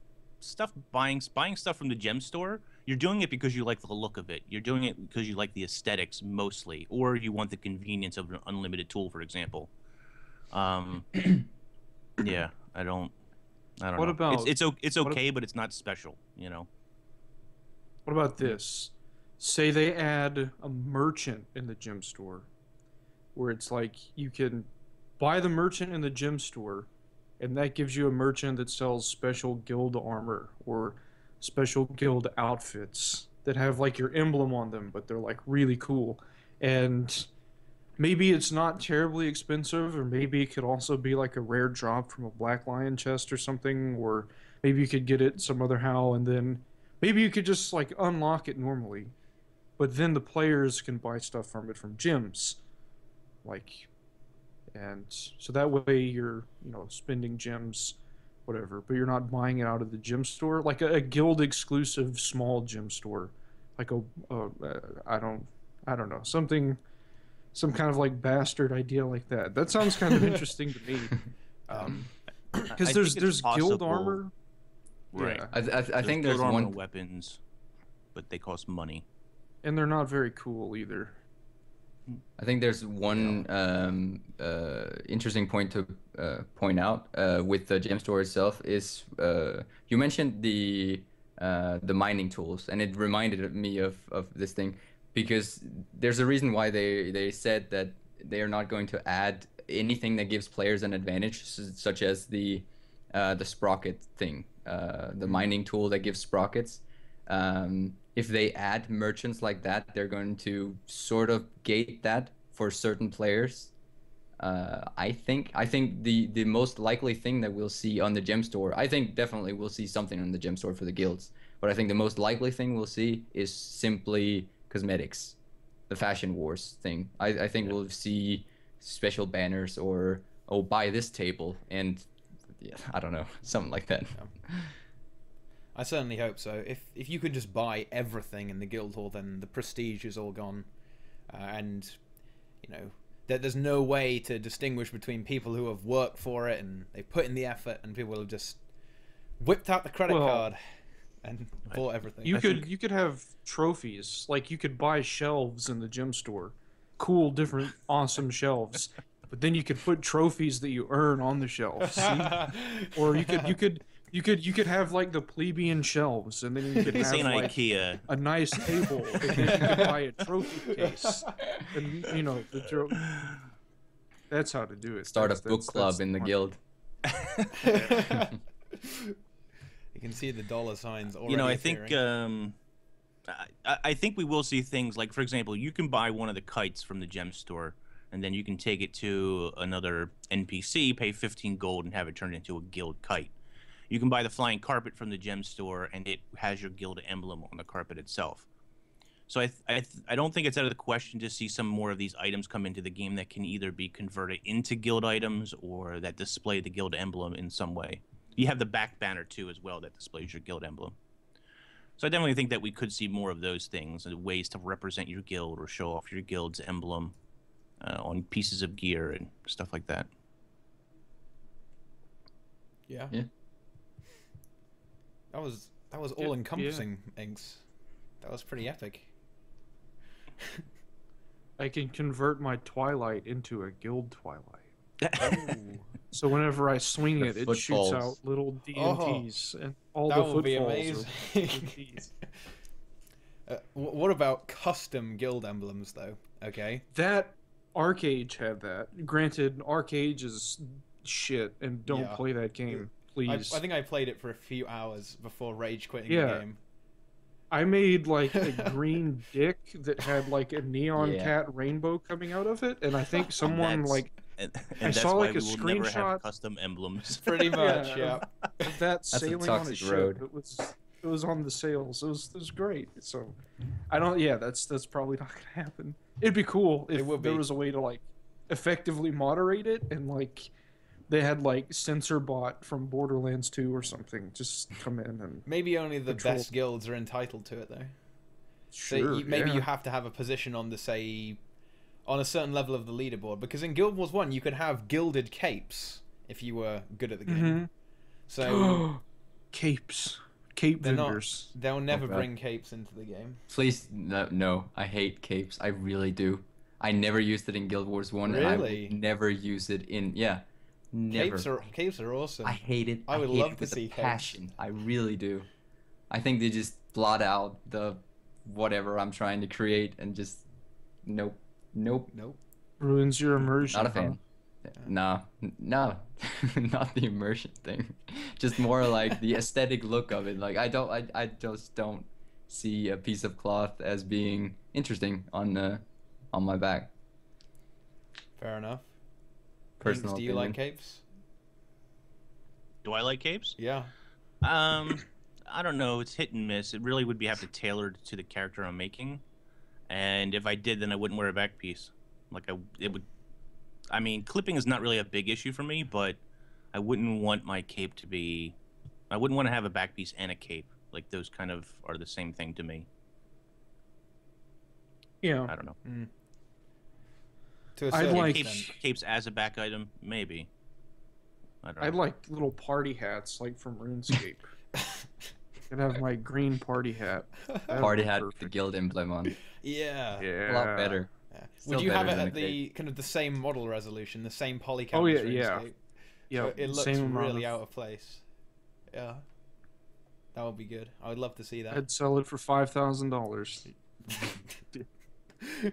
buying stuff from the gem store, you're doing it because you like the look of it. You're doing it because you like the aesthetics mostly, or you want the convenience of an unlimited tool, for example. Yeah, I don't What know. about It's okay, but it's not special, What about this? Say they add a merchant in the gem store, where it's like you can buy the merchant in the gem store, and that gives you a merchant that sells special guild armor or special guild outfits that have like your emblem on them, but they're like really cool. And maybe it's not terribly expensive, or maybe it could also be like a rare drop from a Black Lion chest or something, or maybe you could get it some other how, and then maybe you could just like unlock it normally, but then the players can buy stuff from it from gems, and so that way you're spending gems, whatever, but you're not buying it out of the gem store, like a guild exclusive small gem store, like I don't know, some kind of like bastard idea like that. That sounds kind of interesting to me, because there's guild armor, right? Yeah. I think there's one weapons, but they cost money, and they're not very cool either. I think there's one interesting point to point out with the gem store itself is you mentioned the mining tools, and it reminded me of this thing, because there's a reason why they said that they are not going to add anything that gives players an advantage, such as the sprocket thing, the mining tool that gives sprockets. If they add merchants like that, they're going to sort of gate that for certain players. I think the most likely thing that we'll see on the gem store, I think definitely we'll see something on the gem store for the guilds, but I think the most likely thing we'll see is simply cosmetics, the fashion wars thing. I think we'll see special banners or, oh, buy this table, and yeah, I don't know, something like that. I certainly hope so. If you could just buy everything in the guild hall, then the prestige is all gone, and you know there's no way to distinguish between people who have worked for it and they put in the effort and people who have just whipped out the credit card and bought everything. You could have trophies, like you could buy shelves in the gem store, cool, different, awesome shelves. But then you could put trophies that you earn on the shelves, or you could have like the plebeian shelves, and then you could have like IKEA. a nice table, and then you could buy a trophy case, and you know that's how to do it. Start a book club in the guild. You can see the dollar signs already. You know, I think I think we will see things like, for example, you can buy one of the kites from the gem store, and then you can take it to another NPC, pay 15 gold, and have it turned into a guild kite. You can buy the flying carpet from the gem store, and it has your guild emblem on the carpet itself. So I don't think it's out of the question to see some more of these items come into the game that can either be converted into guild items or that display the guild emblem in some way. You have the back banner too as well that displays your guild emblem. So I definitely think that we could see more of those things, ways to represent your guild or show off your guild's emblem on pieces of gear and stuff like that. Yeah. That was all encompassing, Inks. That was pretty epic. I can convert my Twilight into a guild Twilight. Ooh. So whenever I swing it, it shoots footballs. out little DNTs, and all That the would be footballs are amazing. DNTs. What about custom guild emblems, though? Okay. That Arcage had that. Granted, Arcage is shit, and don't play that game, please. I think I played it for a few hours before rage quitting the game. I made like a green dick that had like a neon cat rainbow coming out of it, and I think someone like and I that's saw why like a we will never screenshot have custom emblems. Pretty much, yeah. of that a sailing on a toxic ship. road. It was on the sails. It was great. So I don't. Yeah, that's probably not gonna happen. It'd be cool if there was a way to like effectively moderate it, and like they had like Censor Bot from Borderlands 2 or something just come in and maybe only the control. Best guilds are entitled to it, though. Sure, So maybe you have to have a position on the, say, on a certain level of the leaderboard, because in Guild Wars 1 you could have gilded capes if you were good at the game. So capes, cape vendors. They'll never bring capes into the game. Please, no, I hate capes. I really do. I never used it in Guild Wars 1. Really? And I would never use it in, never. Capes are awesome. I hate it. I would hate love it to with see a capes. passion. I really do. I think they just blot out the whatever I'm trying to create and just nope. Ruins your immersion. Not a fan. No, not the immersion thing. Just more like the aesthetic look of it. Like I just don't see a piece of cloth as being interesting on my back. Fair enough. Personal Inks, do you opinion. like capes? Do I like capes? Yeah. I don't know. It's hit and miss. It really would have to tailor to the character I'm making, and if I did, then I wouldn't wear a back piece. Like it would. I mean, clipping is not really a big issue for me, but I wouldn't want my cape to be. I wouldn't want to have a back piece and a cape. Like those kind of are the same thing to me. Yeah. I don't know. To a I'd certain like extent. Capes as a back item, maybe. I don't know. I'd like little party hats, like from RuneScape. I'd have my green party hat. That'd Party be hat with the perfect. guild emblem on. Yeah. Yeah. A lot better. Yeah. Still Would you have better it than at a the kind of the same model resolution, the same poly Oh, count yeah, as yeah. RuneScape? Yeah, So it looks same amount really of- out of place. Yeah. That would be good. I would love to see that. I'd sell it for $5,000.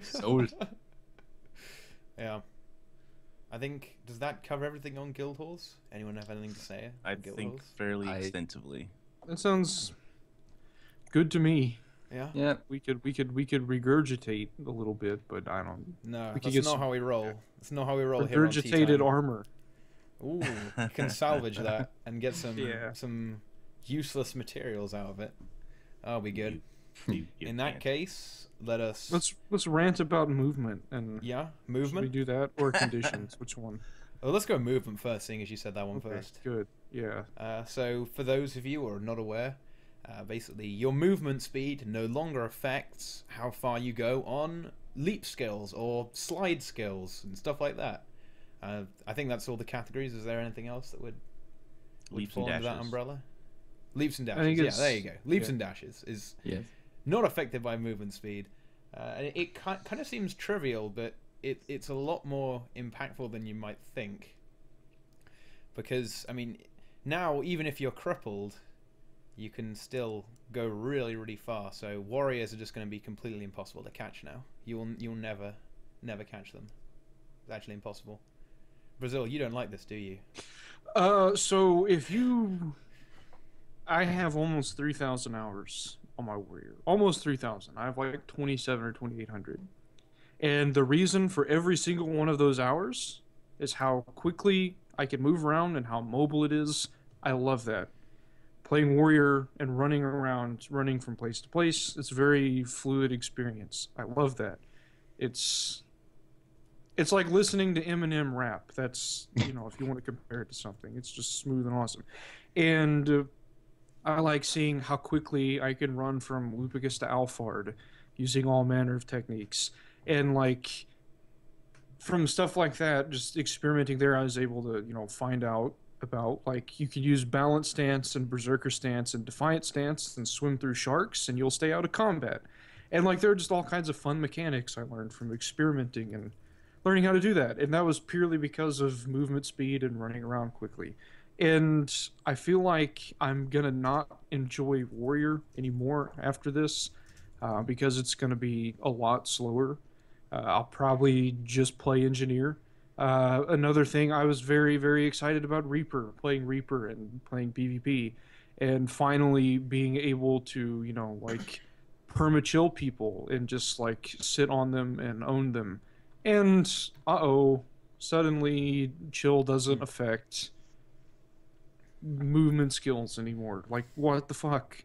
Sold. Yeah. I think, does that cover everything on Guild Halls? Anyone have anything to say? I on Guild think Halls? fairly extensively. That sounds good to me. Yeah. Yeah. We could regurgitate a little bit, but I don't. No, We could that's get not some how we roll. That's not how we roll here on Tea regurgitated Time. armor. Ooh, you can salvage that and get some Yeah. some useless materials out of it. That'll be good. You In that can't. case, let us. Let's rant about movement and Yeah, should we movement. do that or conditions? Which one? Well, let's go movement first, seeing as you said that one Okay, first. good. Yeah. So, for those of you who are not aware, basically your movement speed no longer affects how far you go on leap skills or slide skills and stuff like that. I think that's all the categories. Is there anything else that would Leaps fall and under that dashes. umbrella? Leaps and I dashes. think Yeah, it's- there you go. Leaps yeah. and dashes is Yes. not affected by movement speed. And it kind of seems trivial, but it's a lot more impactful than you might think. Because, I mean, now, even if you're crippled, you can still go really, really far. So warriors are just going to be completely impossible to catch now. You'll never catch them. It's actually impossible. Brazil, you don't like this, do you? So if you, I have almost 3,000 hours on my warrior. Almost 3,000. I have like 27 or 2,800. And the reason for every single one of those hours is how quickly I can move around and how mobile it is. I love that. Playing warrior and running around, running from place to place, it's a very fluid experience. I love that. It's like listening to Eminem rap. That's, if you want to compare it to something, it's just smooth and awesome. And I like seeing how quickly I can run from Lupicus to Alphard using all manner of techniques. And like from stuff like that, just experimenting there, I was able to, find out about like you could use balance stance and berserker stance and defiant stance and swim through sharks and you'll stay out of combat. And like there are just all kinds of fun mechanics I learned from experimenting and learning how to do that. And that was purely because of movement speed and running around quickly. And I feel like I'm gonna not enjoy warrior anymore after this because it's gonna be a lot slower. I'll probably just play engineer. Another thing, I was very, very excited about playing Reaper and playing PvP, and finally being able to, like perma-chill people and just like sit on them and own them. And, suddenly chill doesn't affect movement skills anymore. Like, what the fuck?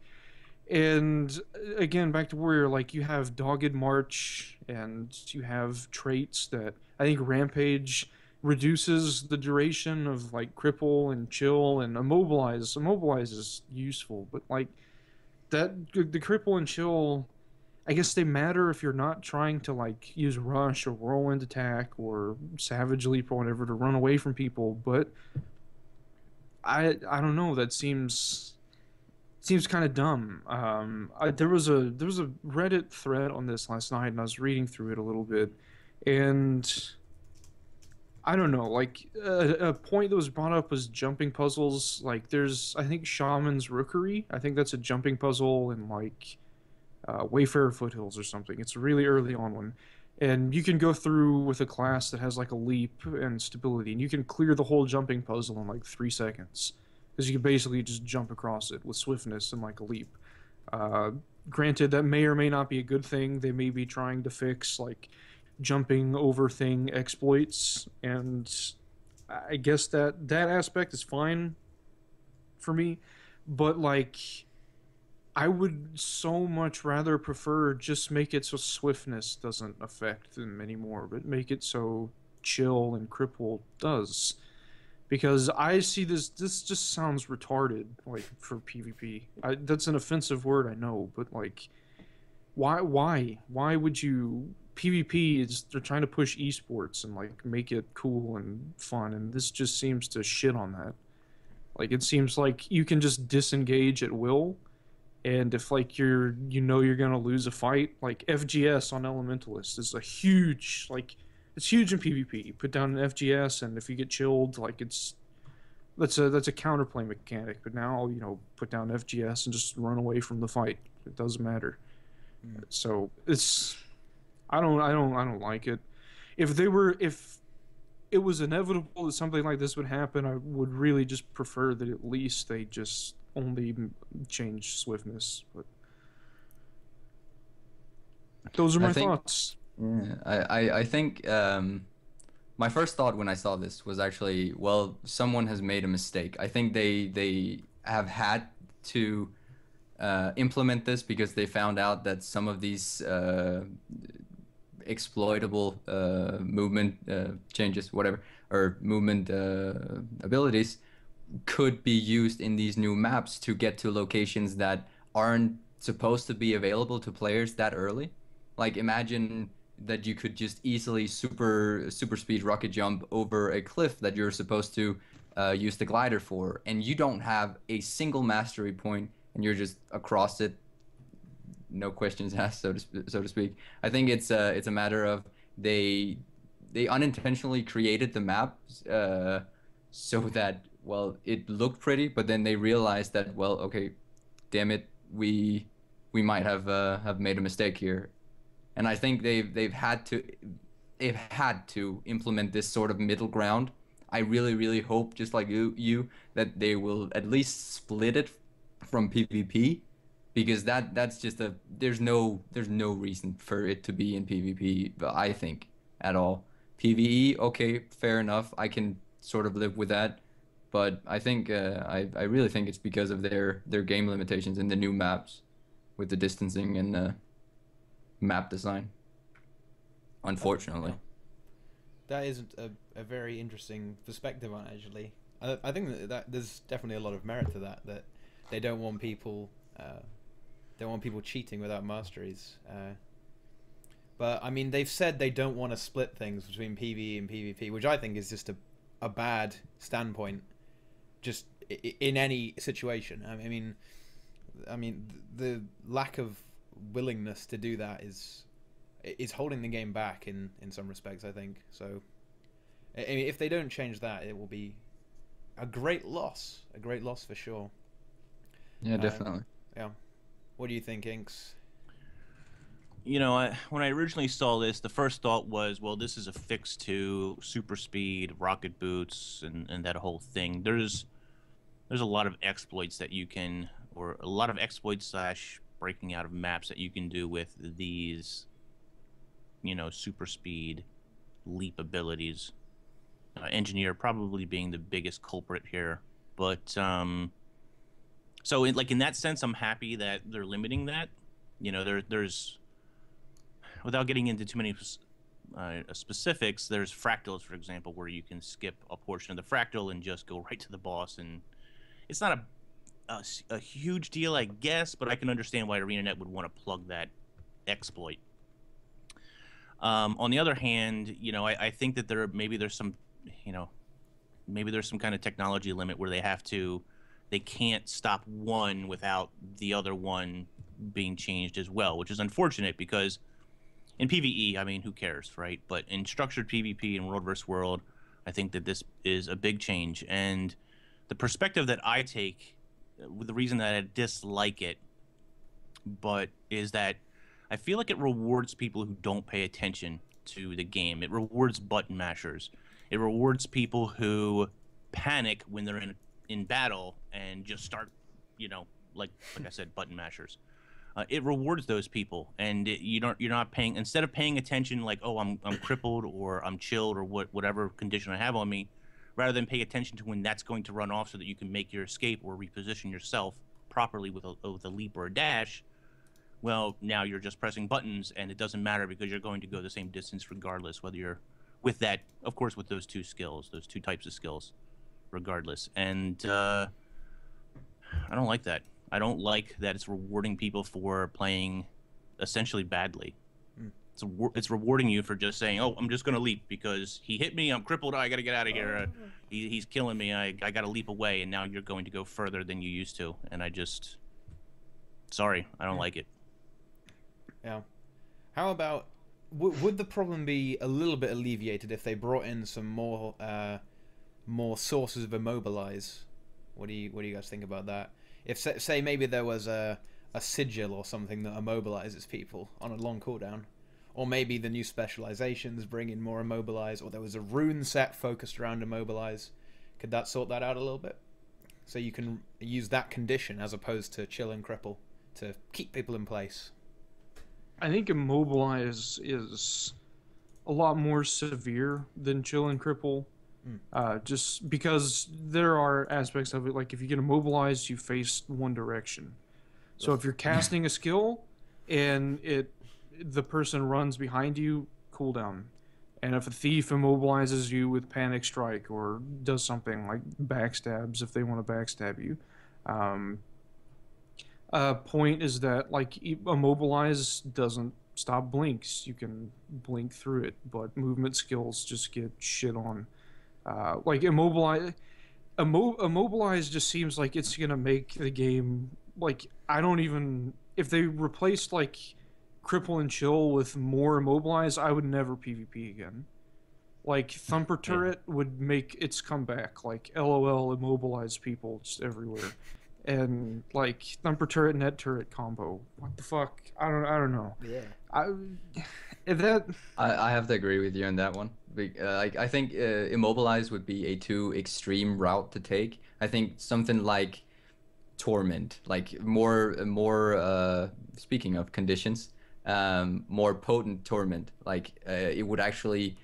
And again, back to warrior, like you have dogged march and you have traits that I think rampage reduces the duration of like cripple and chill and immobilize. Immobilize is useful, but like that the cripple and chill, I guess they matter if you're not trying to like use rush or whirlwind attack or savage leap or whatever to run away from people, but I don't know, that seems kind of dumb. There was a Reddit thread on this last night, and I was reading through it a little bit, and I don't know. Like a point that was brought up was jumping puzzles. Like there's, I think Shaman's Rookery. I think that's a jumping puzzle in like Wayfarer Foothills or something. It's a really early on one, and you can go through with a class that has like a leap and stability, and you can clear the whole jumping puzzle in like 3 seconds. Because you can basically just jump across it with swiftness and like a leap. Granted, that may or may not be a good thing. They may be trying to fix like jumping over thing exploits, and I guess that aspect is fine for me. But like, I would so much rather prefer just make it so swiftness doesn't affect them anymore, but make it so chill and cripple does. Because I see this just sounds retarded, like, for PvP. That's an offensive word, I know, but, like, why would you... PvP is, they're trying to push esports and, like, make it cool and fun, and this just seems to shit on that. Like, it seems like you can just disengage at will, and if, like, you're gonna lose a fight, like, FGS on Elementalist is a huge, like... It's huge in PvP. You put down an FGS, and if you get chilled, like that's a counterplay mechanic. But now, put down FGS and just run away from the fight. It doesn't matter. So it's I don't like it. If it was inevitable that something like this would happen, I would really just prefer that at least they just only change swiftness. But Those are I my think thoughts. yeah, I think my first thought when I saw this was actually, well, someone has made a mistake. I think they have had to implement this because they found out that some of these exploitable movement changes, whatever, or movement abilities could be used in these new maps to get to locations that aren't supposed to be available to players that early. Like imagine that you could just easily super speed rocket jump over a cliff that you're supposed to use the glider for, and you don't have a single mastery point, and you're just across it, no questions asked, so to speak. I think it's a matter of they they unintentionally created the map so that, well, it looked pretty, but then they realized that, well, okay, damn it, we might have made a mistake here. And I think they've had to implement this sort of middle ground. I really hope, just like you that they will at least split it from PvP, because that's just a there's no reason for it to be in PvP, I think, at all. PvE, okay, fair enough. I can sort of live with that, but I think I really think it's because of their game limitations in the new maps with the distancing and map design. Unfortunately. Yeah. That is a very interesting perspective on it, actually. I think that there's definitely a lot of merit to that. That they don't want people cheating without masteries. But I mean, they've said they don't want to split things between PvE and PvP, which I think is just a bad standpoint, just in any situation. I mean, the lack of willingness to do that is holding the game back in some respects, I think. So, I mean, if they don't change that, it will be a great loss for sure. Yeah, definitely. Yeah. What do you think, Inks? You know, when I originally saw this, the first thought was, well, this is a fix to super speed, rocket boots, and that whole thing. There's a lot of exploits that you can, or a lot of exploits slash breaking out of maps that you can do with these, super speed leap abilities. Engineer probably being the biggest culprit here, but so in that sense, I'm happy that they're limiting that. There's without getting into too many specifics, there's fractals, for example, where you can skip a portion of the fractal and just go right to the boss, and it's not a huge deal, I guess, but I can understand why ArenaNet would want to plug that exploit. On the other hand, I think that there's some, maybe there's some kind of technology limit where they can't stop one without the other one being changed as well, which is unfortunate because in PvE, I mean, who cares, right? But in structured PvP and world versus world, I think that this is a big change. And the perspective that I take, the reason that I dislike it, but is that I feel like it rewards people who don't pay attention to the game. It rewards button mashers. It rewards people who panic when they're in battle and just start, like I said, button mashers. It rewards those people, and you're not paying, instead of paying attention like, oh, I'm crippled or I'm chilled or whatever condition I have on me, rather than pay attention to when that's going to run off so that you can make your escape or reposition yourself properly with a leap or a dash. Well, now you're just pressing buttons, and it doesn't matter because you're going to go the same distance regardless, whether you're with that, of course, with those two types of skills, regardless. And I don't like that. I don't like that it's rewarding people for playing essentially badly. It's rewarding you for just saying, oh, I'm just going to leap because he hit me, I'm crippled, I got to get out of here. He's killing me, I got to leap away, and now you're going to go further than you used to. And sorry, I don't like it. Yeah. How about, would the problem be a little bit alleviated if they brought in some more sources of immobilize? What do you guys think about that? If say maybe there was a sigil or something that immobilizes people on a long cooldown, or maybe the new specializations bring in more immobilize, or there was a rune set focused around immobilize, could that sort that out a little bit? So you can use that condition as opposed to chill and cripple to keep people in place. I think immobilize is a lot more severe than chill and cripple. Just because there are aspects of it, like if you get immobilized, you face one direction. So if you're casting a skill and the person runs behind you, cooldown. And if a thief immobilizes you with panic strike or does something like backstabs if they want to backstab you, um, point is that like immobilize doesn't stop blinks. You can blink through it, but movement skills just get shit on. Like immobilize just seems like it's gonna make the game like I don't even if they replaced like cripple and chill with more immobilize, I would never PvP again. Like Thumper Turret would make its comeback. Like LOL immobilize people just everywhere, and like Thumper Turret Net Turret combo. What the fuck? I don't know. Yeah. I if that I have to agree with you on that one. I think immobilize would be a too extreme route to take. I think something like torment, like more speaking of conditions, more potent torment, like it would actually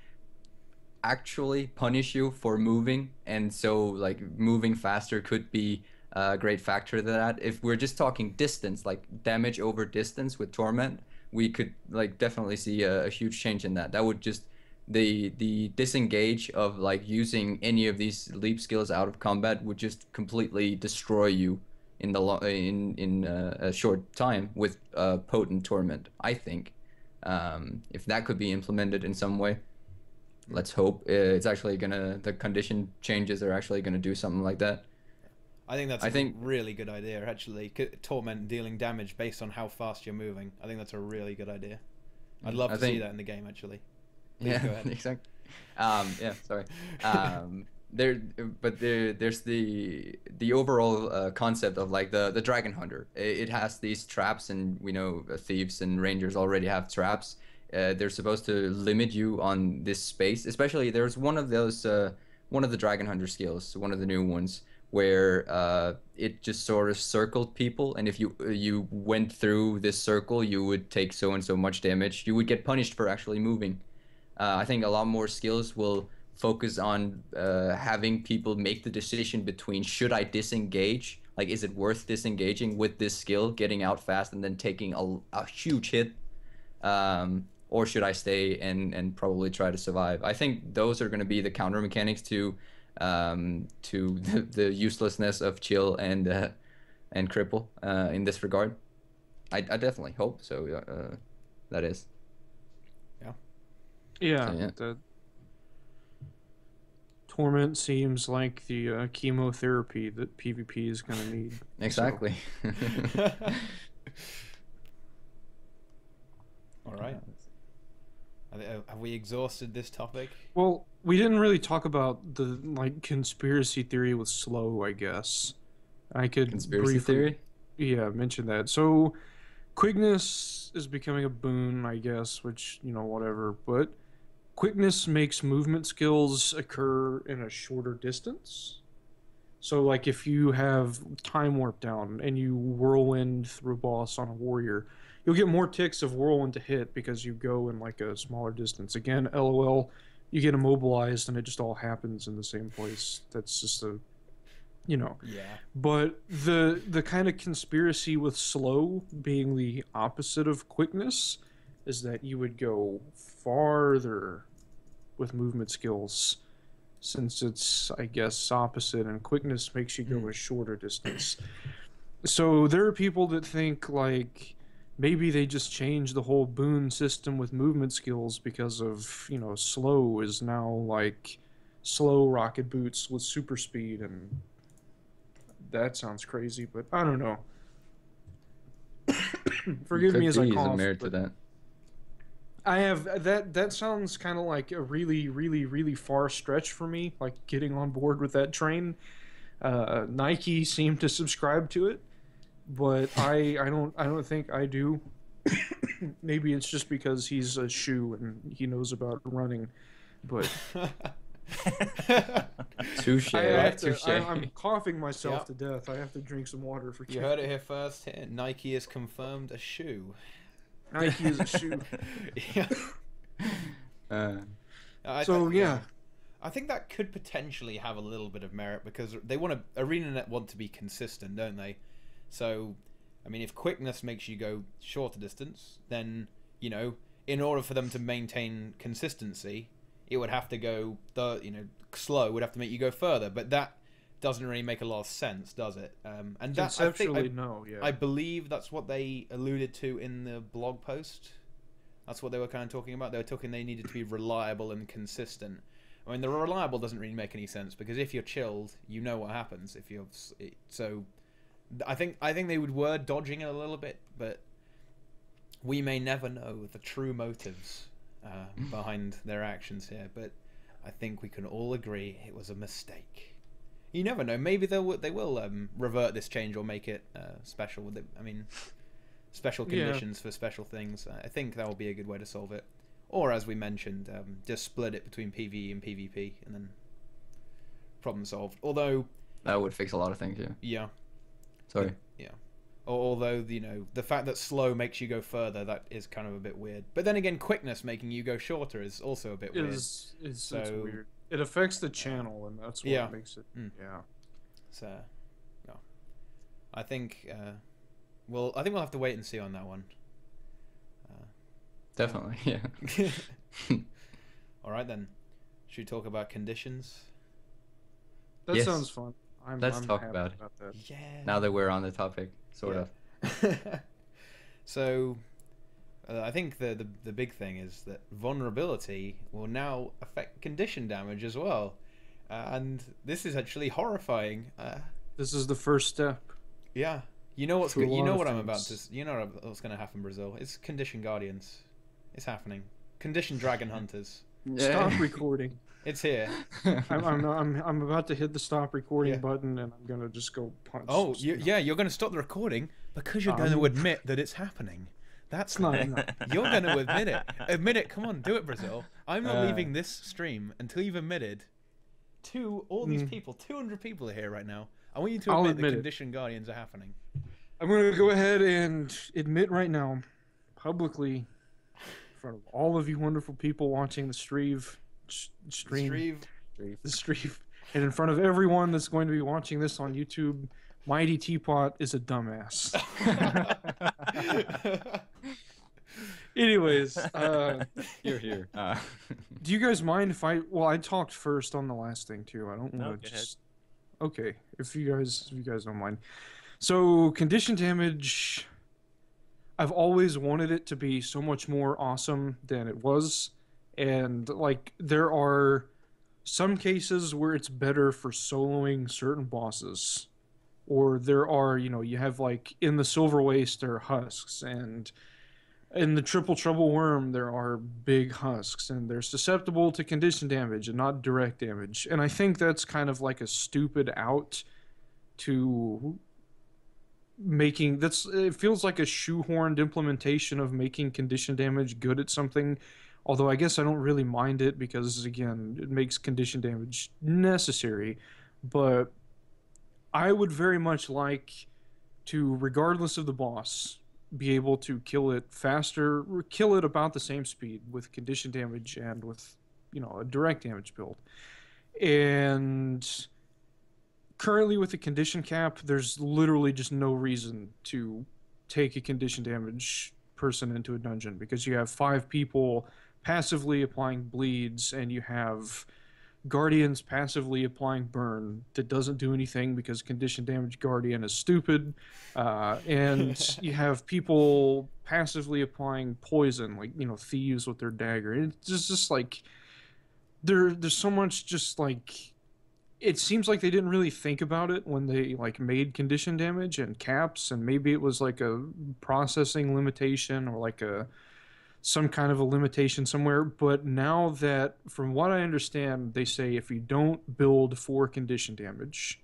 punish you for moving, and so like moving faster could be a great factor to that. If we're just talking distance, like damage over distance with torment, we could like definitely see a huge change in that. That would just the disengage of like using any of these leap skills out of combat would just completely destroy you in the in a short time with potent torment. I think if that could be implemented in some way, let's hope it's actually gonna the condition changes are actually gonna do something like that. I think that's a really good idea, actually. Torment dealing damage based on how fast you're moving. I think that's a really good idea. I'd love to see that in the game, actually. Please go ahead. Exactly. Yeah, sorry. There's the overall concept of like the dragon hunter. It has these traps, and we know thieves and rangers already have traps. They're supposed to limit you on this space. Especially there's one of those one of the dragon hunter skills, one of the new ones, where it just sort of circled people, and if you went through this circle, you would take so and so much damage. You would get punished for actually moving. I think a lot more skills will focus on having people make the decision between should I disengage, like is it worth disengaging with this skill, getting out fast and then taking a huge hit, or should I stay and probably try to survive. I think those are going to be the counter mechanics to the uselessness of chill and cripple in this regard. I definitely hope so. That is. Yeah, So, yeah. the torment seems like the chemotherapy that PvP is going to need. Exactly. All right. Have we exhausted this topic? Well, we didn't really talk about the like conspiracy theory with slow, I guess. I could Conspiracy briefly, theory? yeah, mention that. So, quickness is becoming a boon, I guess, which, whatever. But quickness makes movement skills occur in a shorter distance. So, like, if you have time warp down and you whirlwind through a boss on a warrior, you'll get more ticks of whirlwind to hit because you go in, like, a smaller distance. Again, LOL, you get immobilized and it just all happens in the same place. That's just Yeah. But the kind of conspiracy with slow being the opposite of quickness is that you would go farther with movement skills, since it's, I guess, opposite, and quickness makes you go a shorter distance. So there are people that think like maybe they just changed the whole boon system with movement skills because of, slow is now like slow rocket boots with super speed, and that sounds crazy, but I don't know. Forgive me as I cough. Merit to that. I have that sounds kind of like a really, really, really far stretch for me, like getting on board with that train. Nike seemed to subscribe to it, but I don't think I do. Maybe it's just because he's a shoe and he knows about running, but Touche. I'm coughing myself to death. I have to drink some water for You heard it here first. Nike has confirmed a shoe. Nike is a shoe. Yeah. So yeah. I think that could potentially have a little bit of merit because ArenaNet want to be consistent, don't they? So, I mean, if quickness makes you go shorter distance, then, you know, in order for them to maintain consistency, it would have to go, slow would have to make you go further. But that doesn't really make a lot of sense, does it? And that, Conceptually, no, yeah. I believe that's what they alluded to in the blog post. That's what they were kind of talking about. They were talking they needed to be reliable and consistent. I mean, the reliable doesn't really make any sense because if you're chilled, you know what happens. So, I think they were dodging it a little bit, but we may never know the true motives behind their actions here. But I think we can all agree it was a mistake. You never know. Maybe they will revert this change or make it special. Special conditions for special things. I think that will be a good way to solve it. Or, as we mentioned, just split it between PvE and PvP, and then problem solved. Although that would fix a lot of things. Yeah. Yeah. Sorry. Yeah. Although the fact that slow makes you go further, that is kind of a bit weird. But then again, quickness making you go shorter is also a bit weird. It's weird. It affects the channel, and that's what makes it. Yeah. So, no. I think we'll have to wait and see on that one. Definitely, yeah. All right then. Should we talk about conditions? That Yes. sounds fun. Let's I'm talk happy about it. that. Yeah. Now that we're on the topic, sort of. So, I think the big thing is that vulnerability will now affect condition damage as well, and this is actually horrifying. This is the first step. Yeah, you know what's To a you lot know of what I'm about things. to. You know what's going to happen, Brazil. It's condition guardians. It's happening. Condition dragon hunters. Stop recording. It's here. I'm about to hit the stop recording Yeah. button, and I'm gonna just go punch. Oh, you're going to stop the recording because you're going to admit that it's happening. That's not. You're going to admit it. Admit it. Come on, do it, Brazil. I'm not leaving this stream until you've admitted to all these people. 200 people are here right now. I want you to I'll admit admit the it. condition guardians are happening. I'm gonna go ahead and admit right now, publicly, in front of all of you wonderful people watching the stream, and in front of everyone that's going to be watching this on YouTube, MightyTeapot is a dumbass. Anyways, You're here. do you guys mind if I talked first on the last thing too. I don't No, want go to just. Okay, if you guys don't mind. So condition damage, I've always wanted it to be so much more awesome than it was, and like there are some cases where it's better for soloing certain bosses, or there are you have like in the Silver Waste there are husks, and in the Triple Trouble Worm there are big husks, and they're susceptible to condition damage and not direct damage, and I think that's kind of like a stupid out to making it feels like a shoehorned implementation of making condition damage good at something, although I guess I don't really mind it because again it makes condition damage necessary. But I would very much like to, regardless of the boss, be able to kill it faster, or kill it about the same speed with condition damage and with a direct damage build. And currently with the condition cap, there's literally just no reason to take a condition damage person into a dungeon because you have 5 people passively applying bleeds, and you have guardians passively applying burn that doesn't do anything because condition damage guardian is stupid, and you have people passively applying poison, like thieves with their dagger. It's just like there's so much, just like, it seems like they didn't really think about it when they like made condition damage and caps, and maybe it was like a processing limitation or like some kind of a limitation somewhere. But now that, from what I understand, they say if you don't build for condition damage,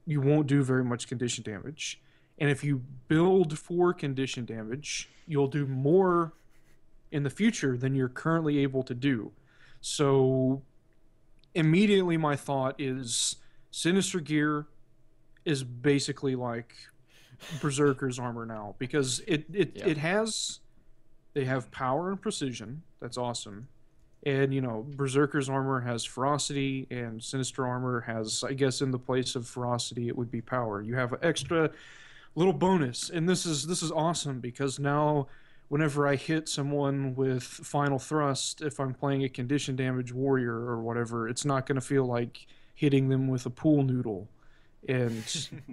you won't do very much condition damage. And if you build for condition damage, you'll do more in the future than you're currently able to do. So immediately my thought is Sinister Gear is basically like Berserker's armor now, because it has They have power and precision. That's awesome. And you know, Berserker's armor has ferocity, and Sinister armor has, I guess, in the place of ferocity, it would be power. You have an extra little bonus, and this is awesome because now, whenever I hit someone with final thrust, if I'm playing a condition damage warrior or whatever, it's not going to feel like hitting them with a pool noodle. And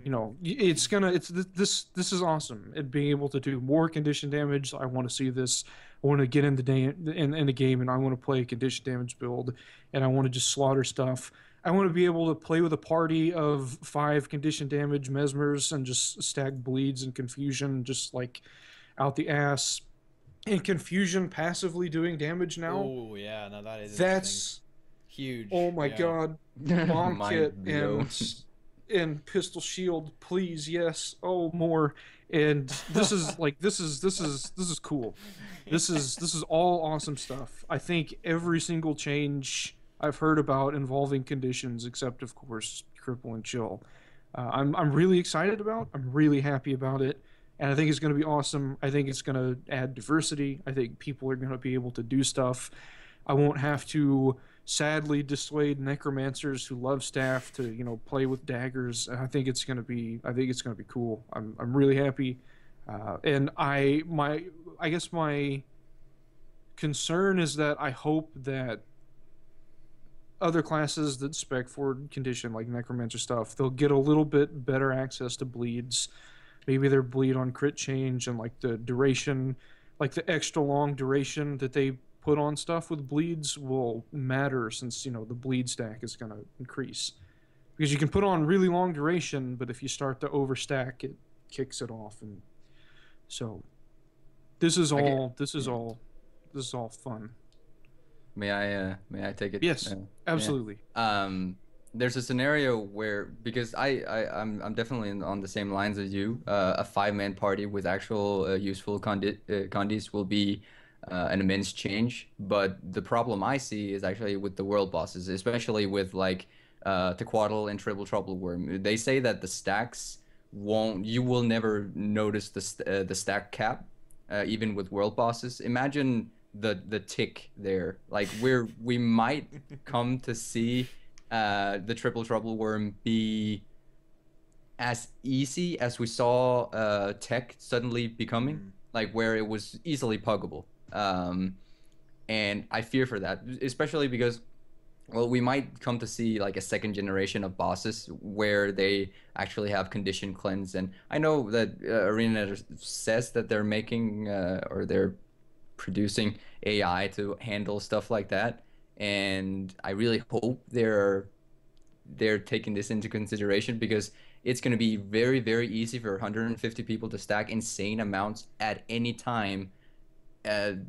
you know, it's this is awesome. And being able to do more condition damage, I want to see this. I want to get in the game, and I want to play a condition damage build, and I want to just slaughter stuff. I want to be able to play with a party of 5 condition damage mesmers and just stack bleeds and confusion just like out the ass. And confusion passively doing damage now. Oh yeah, no, that is That's huge. oh my yeah. god. Bomb kit Mind blown. and pistol shield, please, yes. Oh, more. And this is like this is cool. This is all awesome stuff. I think every single change I've heard about involving conditions, except of course cripple and chill, I'm really excited about. I'm really happy about it, and I think it's going to be awesome. I think it's going to add diversity. I think people are going to be able to do stuff. I won't have to sadly dissuade necromancers who love staff to, you know, play with daggers. I think it's going to be cool. I'm really happy. And I guess my concern is that I hope that other classes that spec for condition like necromancer stuff, they'll get a little bit better access to bleeds. Maybe their bleed on crit change and like the duration, like the extra long duration that they put on stuff with bleeds will matter, since you know the bleed stack is going to increase, because you can put on really long duration, but if you start to overstack, it kicks it off. And so this is all fun. May I take it? Yes, absolutely. Yeah. There's a scenario where, because I'm definitely on the same lines as you. A 5-man party with actual useful condis will be an immense change. But the problem I see is actually with the world bosses, especially with like Tequatl and Triple Trouble Worm. They say that the stacks you will never notice the stack cap, even with world bosses. Imagine the tick there. Like we might come to see the Triple Trouble Worm be as easy as we saw Tech suddenly becoming, like where it was easily puggable. And I fear for that, especially because, well, we might come to see like a second generation of bosses where they actually have condition cleanse. And I know that ArenaNet says that they're making or they're producing AI to handle stuff like that. And I really hope they're taking this into consideration, because it's going to be very, very easy for 150 people to stack insane amounts at any time,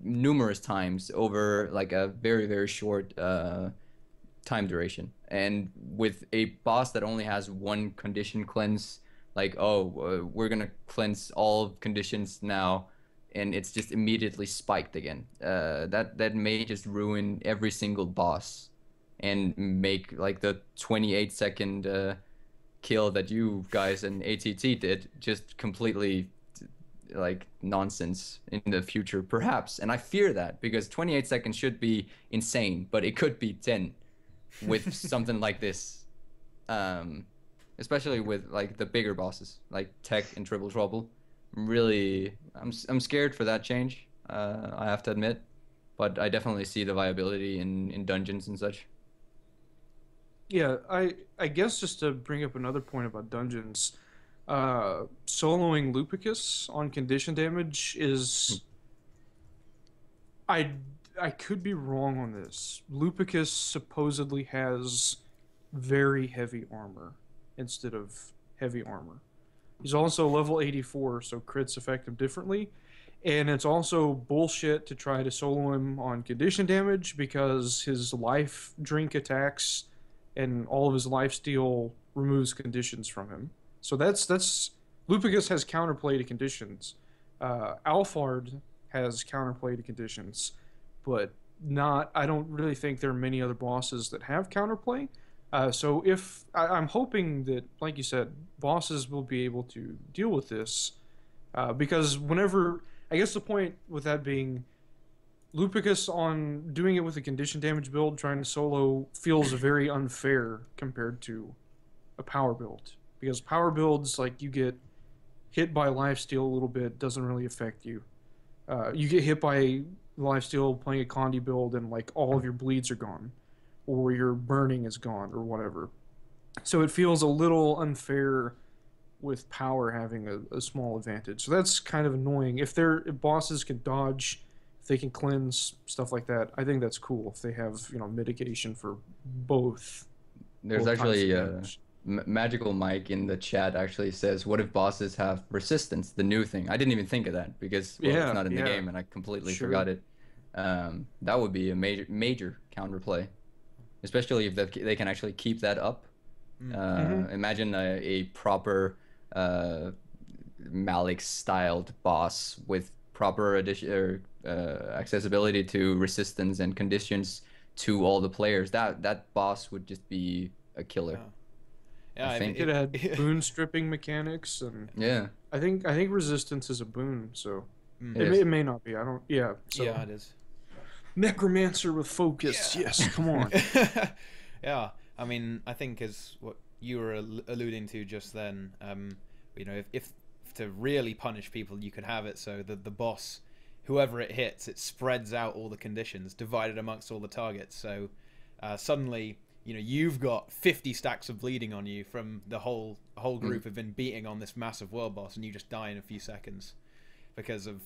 numerous times over like a very, very short time duration. And with a boss that only has one condition cleanse, like, we're going to cleanse all conditions now, and it's just immediately spiked again. That may just ruin every single boss and make like the 28-second kill that you guys and ATT did just completely like nonsense in the future, perhaps. And I fear that, because 28 seconds should be insane, but it could be 10 with something like this. Especially with like the bigger bosses like Tech and Triple Trouble. I'm scared for that change, I have to admit, but I definitely see the viability in dungeons and such. Yeah, I guess just to bring up another point about dungeons, soloing Lupicus on condition damage is, I could be wrong on this. Lupicus supposedly has very heavy armor instead of heavy armor. He's also level 84, so crits affect him differently. And it's also bullshit to try to solo him on condition damage, because his life drink attacks and all of his lifesteal removes conditions from him. So that's Lupicus has counterplay to conditions. Alphard has counterplay to conditions, but I don't really think there are many other bosses that have counterplay. So if I'm hoping that, like you said, bosses will be able to deal with this, because whenever I guess the point with that being, Lupicus on doing it with a condition damage build, trying to solo, feels very unfair compared to a power build. Because power builds, like, you get hit by lifesteal a little bit, doesn't really affect you. You get hit by lifesteal playing a Condi build, and like all of your bleeds are gone, or your burning is gone, or whatever. So it feels a little unfair with power having a small advantage. So that's kind of annoying. If bosses can dodge, if they can cleanse, stuff like that, I think that's cool. If they have, mitigation for both. There's both types actually of damage. Magical Mike in the chat actually says, "What if bosses have resistance? The new thing." I didn't even think of that because it's Yeah, not in the yeah. game, and I completely Sure. forgot it. That would be a major counterplay, especially if they can actually keep that up. Imagine a proper Malik-styled boss with proper accessibility to resistance and conditions to all the players. That boss would just be a killer. Yeah, I think It had boon stripping mechanics, and yeah, I think resistance is a boon, so it it is. may not be. I don't. Yeah. So yeah, it is. necromancer with focus. Yeah. Yes. Come on. Yeah, I mean, I think as what you were alluding to just then, if to really punish people, you could have it so that the boss, whoever it hits, it spreads out all the conditions, divided amongst all the targets. So suddenly, you've got 50 stacks of bleeding on you from the whole group have been beating on this massive world boss, and you just die in a few seconds because of,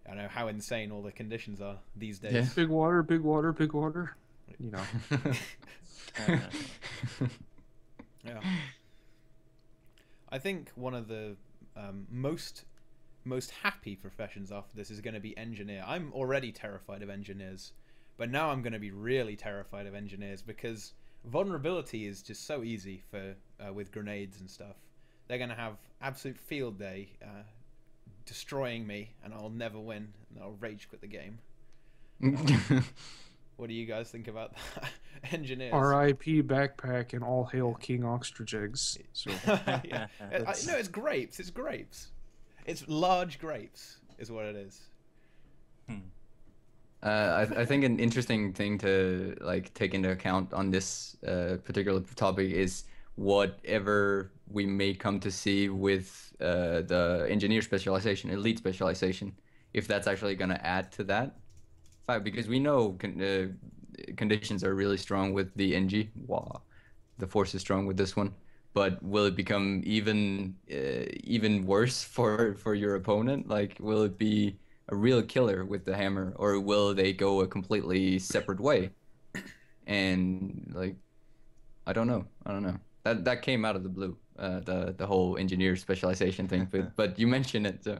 I don't know how insane all the conditions are these days. Yeah. Big water. Big water. Big water. Yeah. I think one of the most happy professions after this is going to be engineer. I'm already terrified of engineers, but now I'm going to be really terrified of engineers because vulnerability is just so easy for with grenades and stuff. They're going to have absolute field day destroying me, and I'll never win, and I'll rage quit the game. What do you guys think about that? Engineers. R.I.P. backpack and all hail King Ostrich eggs. So Yeah. No, it's grapes. It's grapes. It's large grapes, is what it is. I think an interesting thing to take into account on this particular topic is whatever we may come to see with the engineer specialization, elite specialization, if that's actually going to add to that. Because we know conditions are really strong with the NG. Wow, the force is strong with this one. But will it become even worse for your opponent? Will it be a real killer with the hammer, or will they go a completely separate way? And I don't know. That came out of the blue. The whole engineer specialization thing. But you mentioned it, so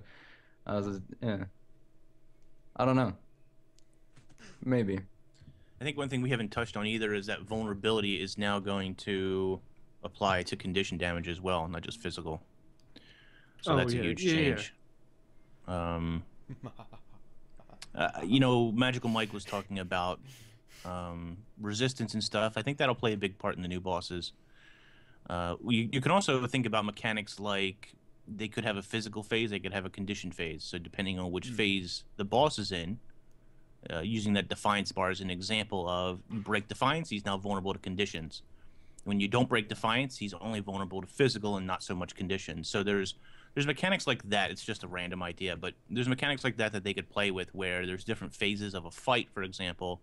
I was I don't know. Maybe. I think one thing we haven't touched on either is that vulnerability is now going to apply to condition damage as well, not just physical. So that's a huge change. Magical Mike was talking about resistance and stuff. I think that'll play a big part in the new bosses. You can also think about mechanics like they could have a physical phase, they could have a condition phase. So depending on which phase the boss is in, using that Defiance bar as an example of you break Defiance, he's now vulnerable to conditions. When you don't break Defiance, he's only vulnerable to physical and not so much conditions. So there's mechanics like that. It's just a random idea, but there's mechanics like that they could play with where there's different phases of a fight, for example,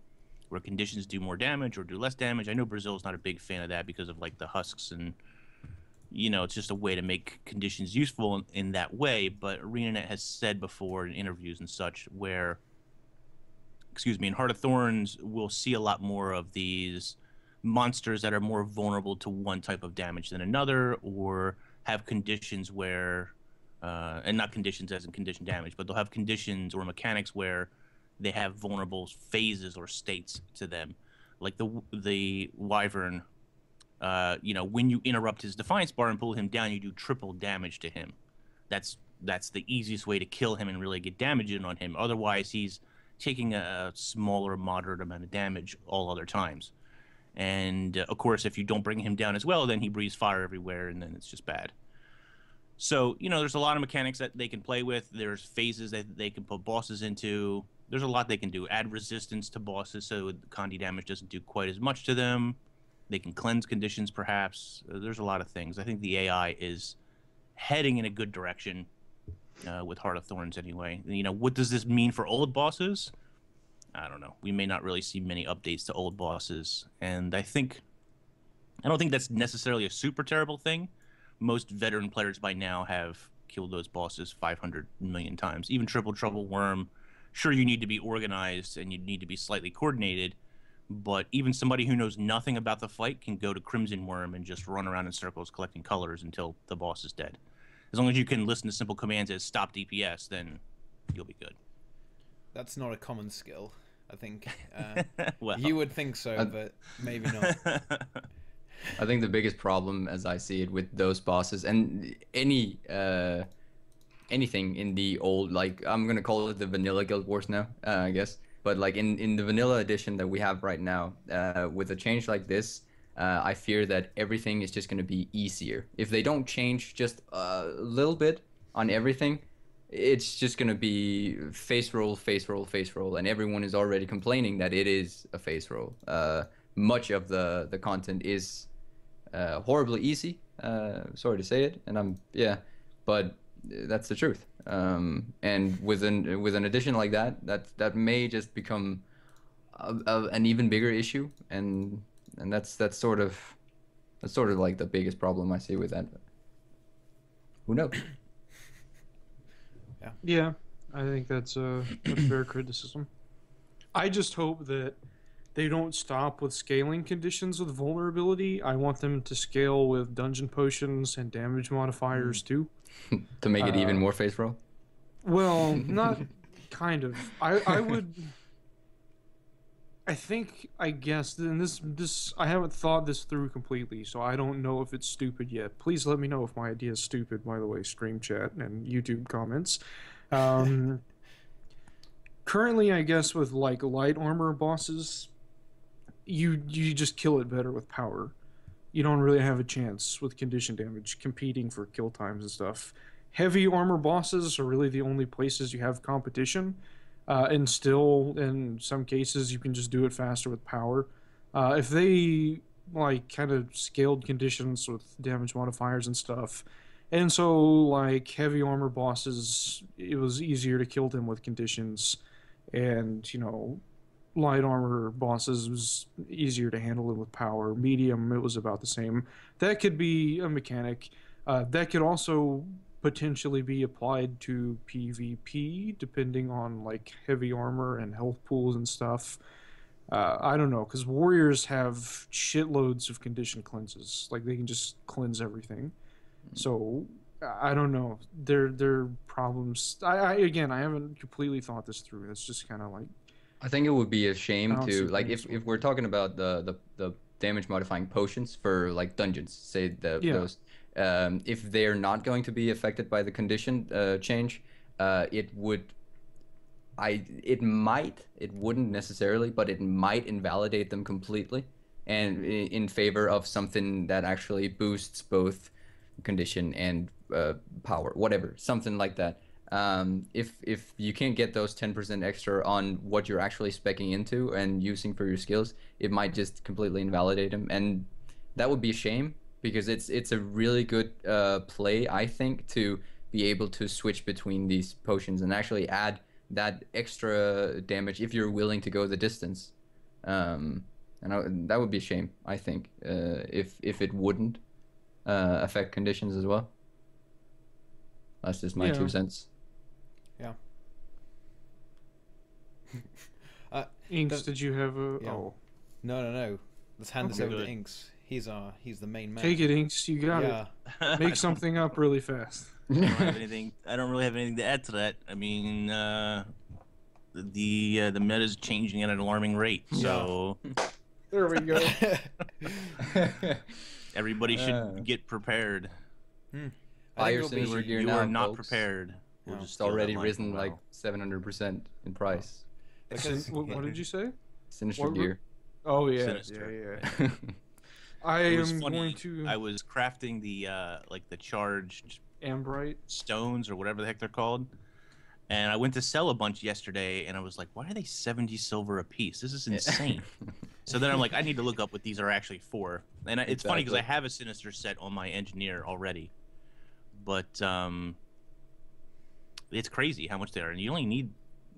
where conditions do more damage or do less damage. I know Brazil's not a big fan of that because of the husks and it's just a way to make conditions useful in that way. But ArenaNet has said before in interviews and such where, in Heart of Thorns, we'll see a lot more of these monsters that are more vulnerable to one type of damage than another, or have conditions where, and not conditions as in condition damage, but they'll have conditions or mechanics where they have vulnerable phases or states to them. Like the Wyvern, when you interrupt his Defiance bar and pull him down, you do triple damage to him. That's the easiest way to kill him and really get damage in on him. Otherwise, he's taking a smaller, moderate amount of damage all other times. And of course, if you don't bring him down as well, then he breathes fire everywhere, and then it's just bad. So, there's a lot of mechanics that they can play with. There's phases that they can put bosses into. There's a lot they can do. Add resistance to bosses so Condi damage doesn't do quite as much to them. They can cleanse conditions, perhaps. There's a lot of things. I think the AI is heading in a good direction with Heart of Thorns anyway. What does this mean for old bosses? I don't know. We may not really see many updates to old bosses. And I don't think that's necessarily a super terrible thing. Most veteran players by now have killed those bosses 500 million times. Even Triple Trouble Worm, sure, you need to be organized and you need to be slightly coordinated, but even somebody who knows nothing about the fight can go to Crimson Worm and just run around in circles collecting colors until the boss is dead. As long as you can listen to simple commands as stop DPS, then you'll be good. That's not a common skill, I think. Well, you would think so, but maybe not. I think the biggest problem, as I see it, with those bosses and anything in the old, like, I'm gonna call it the vanilla Guild Wars now, I guess. But like in the vanilla edition that we have right now, with a change like this, I fear that everything is just gonna be easier. If they don't change just a little bit on everything, it's just gonna be face roll, face roll, face roll, and everyone is already complaining that it is a face roll. Much of the content is horribly easy. Sorry to say it, and but that's the truth. And with an addition like that may just become an even bigger issue, and that's sort of like the biggest problem I see with that. Who knows? Yeah, I think that's a fair criticism. I just hope that they don't stop with scaling conditions with vulnerability. I want them to scale with dungeon potions and damage modifiers too. To make it even more face roll? Well, not kind of. I would. I guess, and this I haven't thought this through completely, so I don't know if it's stupid yet. Please let me know if my idea is stupid, by the way, stream chat and YouTube comments. Currently, I guess with like light armor bosses, you just kill it better with power. You don't really have a chance with condition damage competing for kill times and stuff. Heavy armor bosses are really the only places you have competition. And still, in some cases, you can just do it faster with power. If they like kind of scaled conditions with damage modifiers and stuff, and so like heavy armor bosses, it was easier to kill them with conditions, and light armor bosses was easier to handle them with power. Medium, it was about the same. That could be a mechanic. That could also potentially be applied to PvP, depending on like heavy armor and health pools and stuff. I don't know, because warriors have shitloads of condition cleanses. Like they can just cleanse everything. So I don't know. They're problems. I haven't completely thought this through. It's just kind of like. I think it would be a shame to like if we're talking about the damage modifying potions for like dungeons, say those. If they're not going to be affected by the condition change, it wouldn't necessarily, but it might invalidate them completely, and in favor of something that actually boosts both condition and power, whatever, something like that. If you can't get those 10% extra on what you're actually speccing into and using for your skills, it might just completely invalidate them, and that would be a shame. Because it's a really good play, I think, to be able to switch between these potions and actually add that extra damage if you're willing to go the distance. That would be a shame, I think, if it wouldn't affect conditions as well. That's just my 2 cents. Yeah. Inks, did you have a... Yeah. Oh. No. Let's hand this over to Inks. He's the main man. Take it, Inks. You got it. Make something up really fast. I don't really have anything to add to that. I mean, the meta is changing at an alarming rate. So there we go. Everybody should get prepared. Buy You are not prepared. We're just already risen like 700% in price. What did you say? Sinister gear. Oh yeah, Sinister. Yeah. I It was am funny. going to. I was crafting the the charged Ambrite. stones or whatever the heck they're called. And I went to sell a bunch yesterday, and I was like, why are they 70 silver a piece? This is insane. So then I'm like, I need to look up what these are actually for. And it's funny because I have a Sinister set on my Engineer already. But it's crazy how much they are. And you only need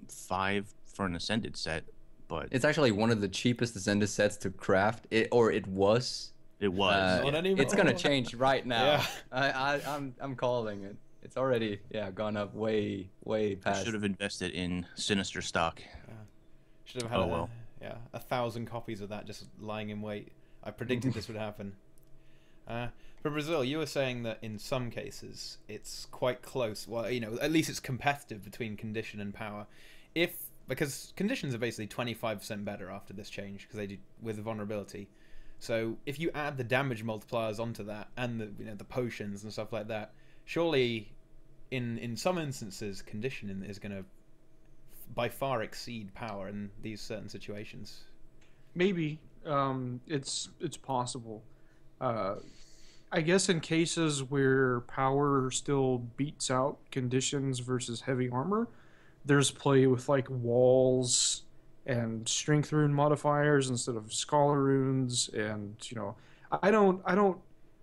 5 for an Ascended set. But It's actually one of the cheapest Ascended sets to craft. It was. It was. Not anymore. It's gonna change right now. Yeah. I'm calling it. It's already gone up way past. I should have invested in Sinister stock. Should have had 1,000 copies of that just lying in wait. I predicted this would happen. For Brazil, you were saying that in some cases it's quite close. Well, at least it's competitive between condition and power. Because conditions are basically 25% better after this change because they do with the vulnerability. So if you add the damage multipliers onto that and the potions and stuff like that, surely in some instances conditioning is going to by far exceed power in these certain situations. Maybe it's possible. I guess in cases where power still beats out conditions versus heavy armor, there's play with like walls and strength rune modifiers instead of scholar runes, and I don't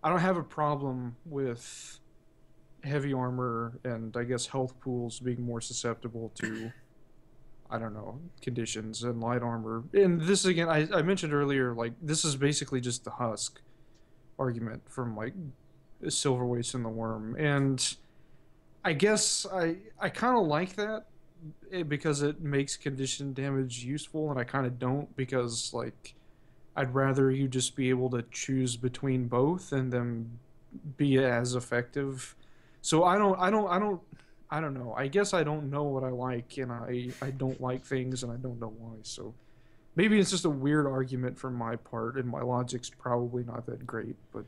have a problem with heavy armor and I guess health pools being more susceptible to conditions and light armor. And this again, I mentioned earlier, like this is basically just the husk argument from like Silver Waste and the Worm, and I guess I kind of like that because it makes condition damage useful, and I kind of don't because like I'd rather you just be able to choose between both and them be as effective. So I don't know. I guess I don't know what I like, and I don't like things, and I don't know why. So maybe it's just a weird argument from my part, and my logic's probably not that great. But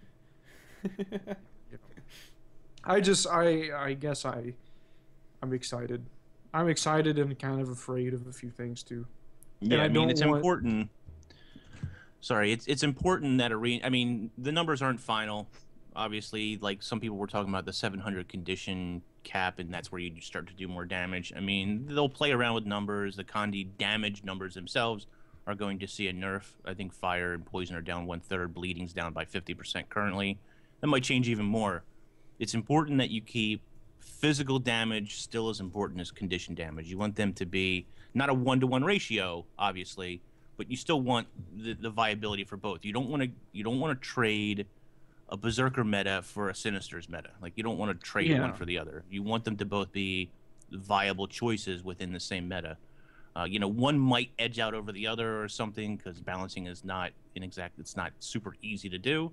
I guess I'm excited. I'm excited and kind of afraid of a few things too. Yeah, I mean, it's important. Sorry, it's important that I mean, the numbers aren't final. Obviously, like some people were talking about the 700 condition cap, and that's where you start to do more damage. I mean, they'll play around with numbers. The Condi damage numbers themselves are going to see a nerf. I think fire and poison are down 1/3. Bleeding's down by 50% currently. That might change even more. It's important that you keep physical damage still as important as condition damage. You want them to be not a 1-to-1 ratio, obviously, but you still want the viability for both. You don't want to trade a Berserker meta for a Sinister's meta. Like, you don't want to trade one for the other. You want them to both be viable choices within the same meta. One might edge out over the other or something because balancing is not it's not super easy to do.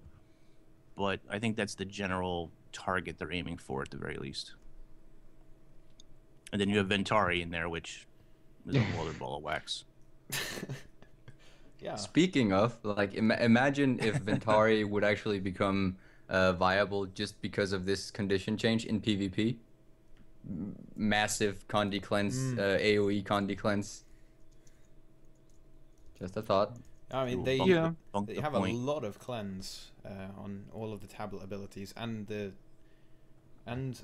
But I think that's the general target they're aiming for at the very least. And then you have Ventari in there, which is a other ball of wax. Yeah. Speaking of, like, imagine if Ventari would actually become viable just because of this condition change in PvP. Massive Condi cleanse, AoE Condi cleanse. Just a thought. I mean, they have a lot of cleanse on all of the tablet abilities and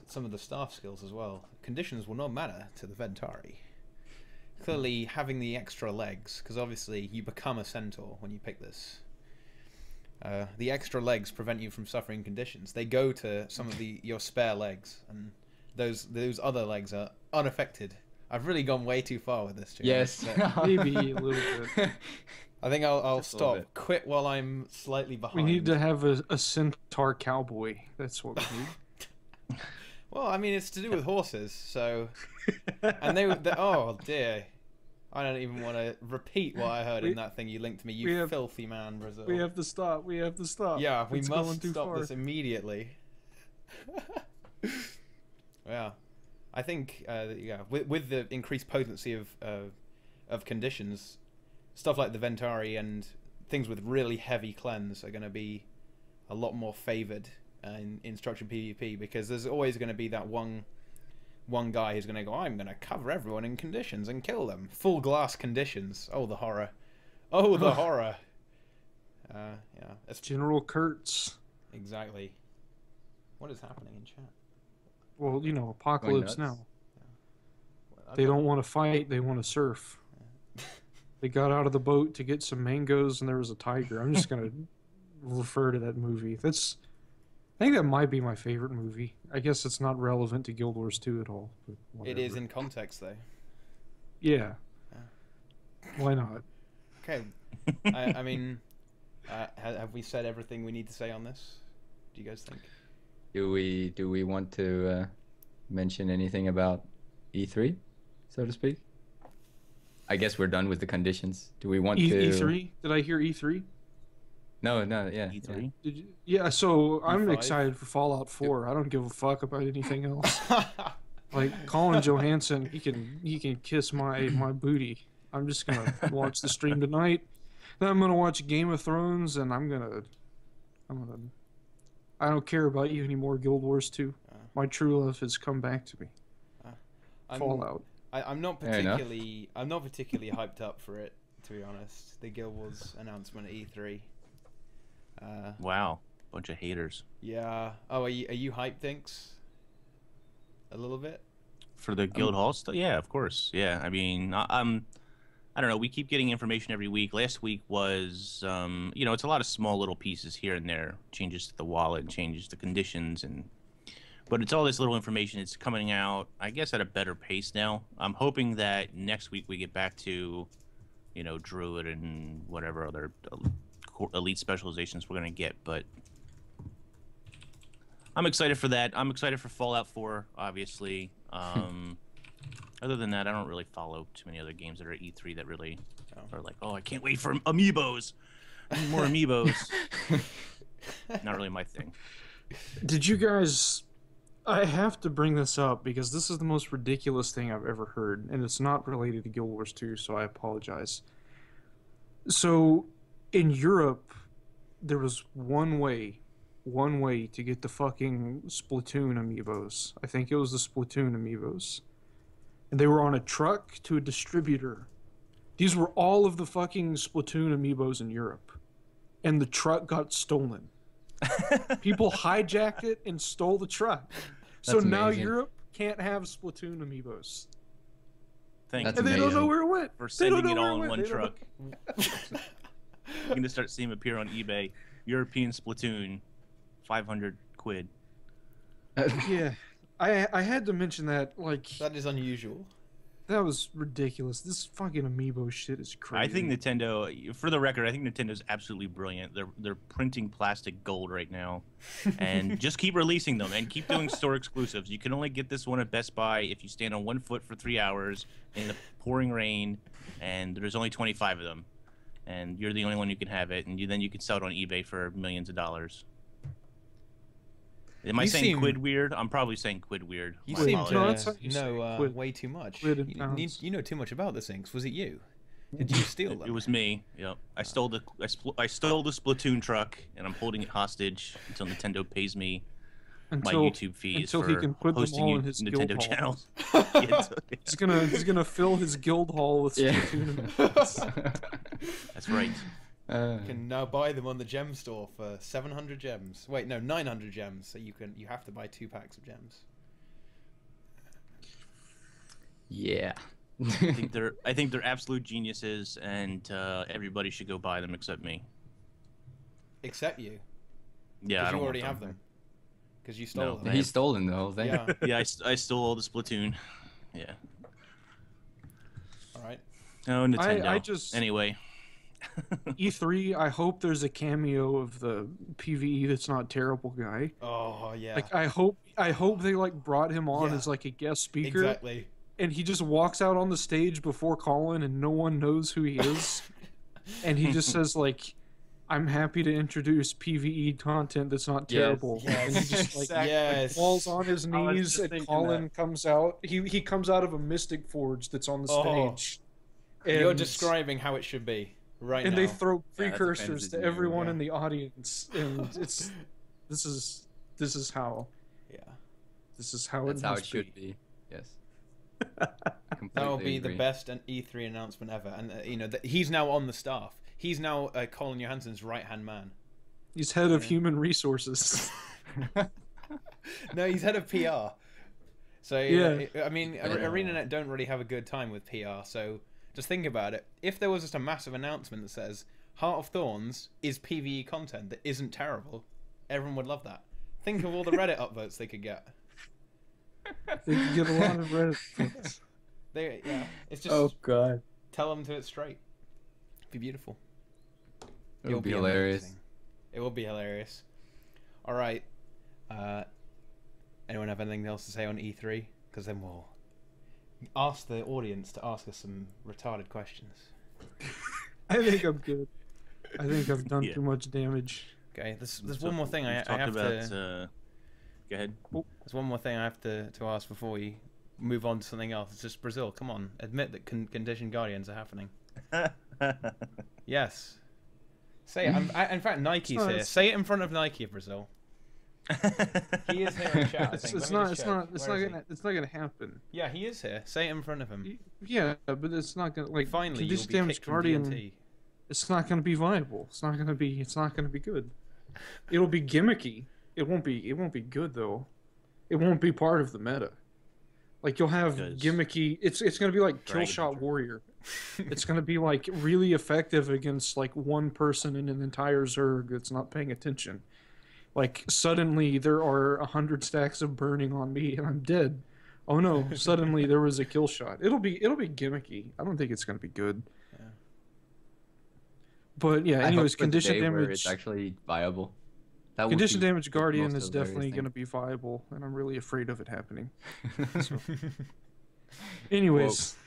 some of the staff skills as well. Conditions will not matter to the Ventari. Clearly, having the extra legs, because obviously you become a centaur when you pick this. The extra legs prevent you from suffering conditions. They go to some of your spare legs, and those other legs are unaffected. I've really gone way too far with this. Yes, maybe a little bit. I think I'll stop. Quit while I'm slightly behind. We need to have a centaur cowboy. That's what we need. Well, I mean, it's to do with horses, so... And they oh, dear. I don't even want to repeat what I heard in that thing you linked to me, you filthy man, Brazil. We have to stop. Yeah, we must stop this immediately. Yeah. I think, with the increased potency of conditions, stuff like the Ventari and things with really heavy cleanse are going to be a lot more favored in structured PvP, because there's always going to be that one guy who's going to go, I'm going to cover everyone in conditions and kill them. Full glass conditions. Oh, the horror. Oh, the horror. Yeah. General Kurtz. Exactly. What is happening in chat? Well, you know, Going Apocalypse nuts. Now. Well, They don't want to fight, they want to surf. They got out of the boat to get some mangoes and there was a tiger. I'm just going to refer to that movie. I think that might be my favorite movie. I guess it's not relevant to Guild Wars 2 at all. But It is whatever. in context, though. Yeah. Why not? Okay. I mean, have we said everything we need to say on this? Do you guys think? Do we want to mention anything about E3, so to speak? I guess we're done with the conditions. Do we want to? E3? Did I hear E3? No, yeah. E3. Did you? Yeah, so I'm E5? excited for Fallout 4. I don't give a fuck about anything else. Like Colin Johansson, he can kiss my booty. I'm just gonna watch the stream tonight. Then I'm gonna watch Game of Thrones, and I'm gonna. I don't care about you anymore, Guild Wars 2. My true love has come back to me. Fallout. I'm not Fair enough. particularly hyped up for it, to be honest. The Guild Wars announcement at E3. Wow, bunch of haters Yeah. Oh, are you hyped, Dinks? A little bit. for the guild hall stuff. Yeah, of course. Yeah, I mean, I don't know. We keep getting information every week. Last week was, you know, it's a lot of small little pieces here and there, changes to the wallet, changes to conditions, but it's all this little information. It's coming out, I guess, at a better pace now. I'm hoping that next week we get back to, you know, Druid and whatever other elite specializations we're gonna get. But I'm excited for that. I'm excited for Fallout 4, obviously. Other than that, I don't really follow too many other games that are E3 that really are like, oh, I can't wait for amiibos. I need more amiibos. Not really my thing. Did you guys? I have to bring this up because this is the most ridiculous thing I've ever heard, and it's not related to Guild Wars 2, so I apologize. So, in Europe, there was one way to get the fucking Splatoon amiibos. I think it was the Splatoon amiibos. And they were on a truck to a distributor. These were all of the fucking Splatoon amiibos in Europe. And the truck got stolen. People hijacked it and stole the truck. So That's now amazing. Europe can't have Splatoon amiibos. Thank That's you And they don't know amazing. where it went. for They don't sending know it where all in went. one They don't truck. You're gonna start seeing them appear on eBay. European Splatoon, 500 quid. Yeah. I had to mention that, like, That is unusual. that was ridiculous. This fucking amiibo shit is crazy. I think Nintendo, for the record, I think Nintendo's absolutely brilliant. They're printing plastic gold right now, and just keep releasing them and keep doing store exclusives. You can only get this one at Best Buy if you stand on 1 foot for 3 hours in the pouring rain, and there's only 25 of them, and you're the only one who can have it, and then you can sell it on eBay for millions of dollars. Am I You saying seem- quid weird? I'm probably saying quid weird. You My seem No, apologies. that's how to you say know quid. way too much. Quid in You, pounds. you know too much about the things. Was it you? Did you steal them? It was me. Yep. I stole the Splatoon truck, and I'm holding it hostage until Nintendo pays me my YouTube fees until for he can put them hosting all in his Nintendo guild hall. channels. Yeah, He's gonna fill his guild hall with Yeah. Splatoon amiibos. that's right. You can now buy them on the gem store for 700 gems. Wait, no, 900 gems. So you have to buy 2 packs of gems. Yeah. I think they're absolute geniuses, and everybody should go buy them except me. Except you. Yeah, I Because don't you already want have them. Because you stole No. them. He's stolen the whole thing. Yeah. Yeah, I stole all the Splatoon. Yeah. All right. Oh, Nintendo. I just Anyway. E3. I hope there's a cameo of the PVE that's not terrible guy. Oh yeah. Like I hope they like brought him on Yeah. as like a guest speaker, Exactly. and he just walks out on the stage before Colin, and no one knows who he is, and he just says like, "I'm happy to introduce PVE content that's not Yes. terrible," Yes. and he just like Yes. falls on his I was knees, just and thinking Colin comes out. He comes out of a Mystic Forge that's on the Oh. stage. You're And- describing how it should be right and now. they throw Yeah, that's a precursors fantasy to view, everyone yeah. in the audience, and it's this is how Yeah. That's it how must it should be. Yes. That will be the best E3 announcement ever, and you know he's now on the staff. He's now Colin Johansson's right-hand man. He's head of Yeah. human resources. No, he's head of PR. So Yeah. I mean, ArenaNet don't really have a good time with PR. So just think about it. If there was just a massive announcement that says Heart of Thorns is PvE content that isn't terrible, everyone would love that. Think of all the Reddit upvotes they could get. They could get a lot of Reddit votes. It's just Oh god. tell them to it straight. It'd be beautiful. It would be hilarious. Amazing. It will be hilarious. All right. Anyone have anything else to say on E3? Because then we'll ask the audience to ask us some retarded questions. I think I'm good. I think I've done too much damage. Okay, there's one more thing I have to... Go ahead. There's one more thing I have to ask before we move on to something else. It's just Brazil. Come on, admit that Condition Guardians are happening. Yes. Say it. In fact, Nike's here. Say it in front of Nike, Brazil. He is here in chat. I think. It's not gonna happen. Yeah, he is here. Say it in front of him. Yeah, but it's not gonna like. Finally, Condition Damage Guardian. It's not gonna be viable. It's not gonna be good. It'll be gimmicky. It won't be good though. It won't be part of the meta. Like you'll have gimmicky. It's gonna be like Killshot Warrior. It's gonna be like really effective against like one person in an entire Zerg that's not paying attention. Like suddenly there are 100 stacks of burning on me and I'm dead. Oh no! Suddenly there was a kill shot. It'll be gimmicky. I don't think it's gonna be good. Yeah. But yeah, anyways, condition damage. It's actually viable. Condition damage Guardian is definitely going to be viable, and I'm really afraid of it happening. So. Anyways,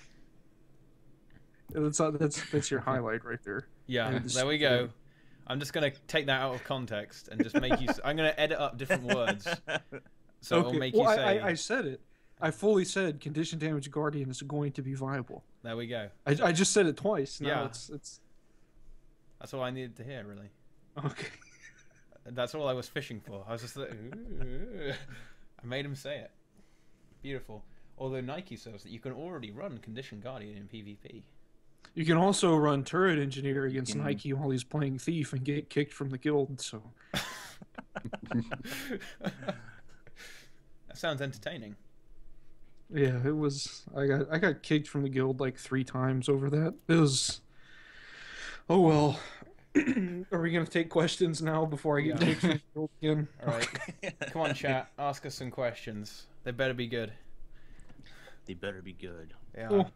that's your highlight right there. Yeah, there we go. I'm just going to take that out of context and just make you... I'm going to edit up different words. So it'll make you say... I said it. I fully said Condition Damage Guardian is going to be viable. There we go. I just said it twice. Now it's... That's all I needed to hear, really. Okay. That's all I was fishing for. I was just like... I made him say it. Beautiful. Although Nike says that you can already run Condition Guardian in PvP. You can also run Turret Engineer against Nike while he's playing Thief and get kicked from the guild, so... That sounds entertaining. Yeah, it was... I got kicked from the guild like 3 times over that. It was... Oh well. Are we going to take questions now before I get kicked from the guild again? Alright. Come on, chat. Ask us some questions. They better be good. They better be good. Yeah. Cool.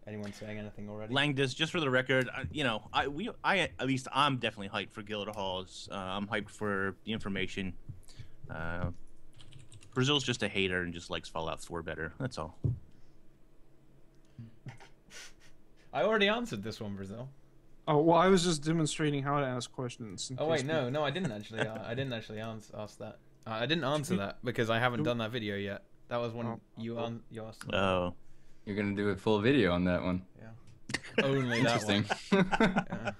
Anyone saying anything already? Langdis, just for the record, at least I'm definitely hyped for Guild Halls. I'm hyped for the information. Brazil's just a hater and just likes Fallout 4 better. That's all. I already answered this one, Brazil. Oh well, I was just demonstrating how to ask questions. Oh wait, no, I didn't actually. I didn't actually ask that. I didn't answer that because I haven't done that video yet. That was one you asked. Oh. You're gonna do a full video on that one. Yeah. Only that one. Yeah.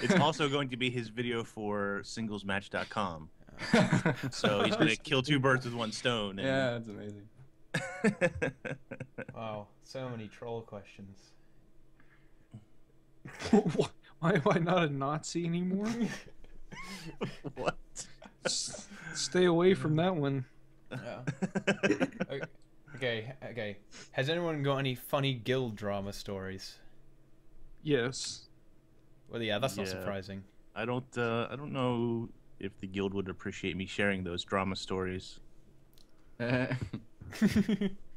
It's also going to be his video for singlesmatch.com. So he's going to kill 2 birds with 1 stone. And... Yeah, that's amazing. Wow, so many troll questions. Why not a Nazi anymore? What? Stay away from that one. Yeah. Okay. Has anyone got any funny guild drama stories? Yes. Well, yeah, that's not surprising. I don't know if the guild would appreciate me sharing those drama stories.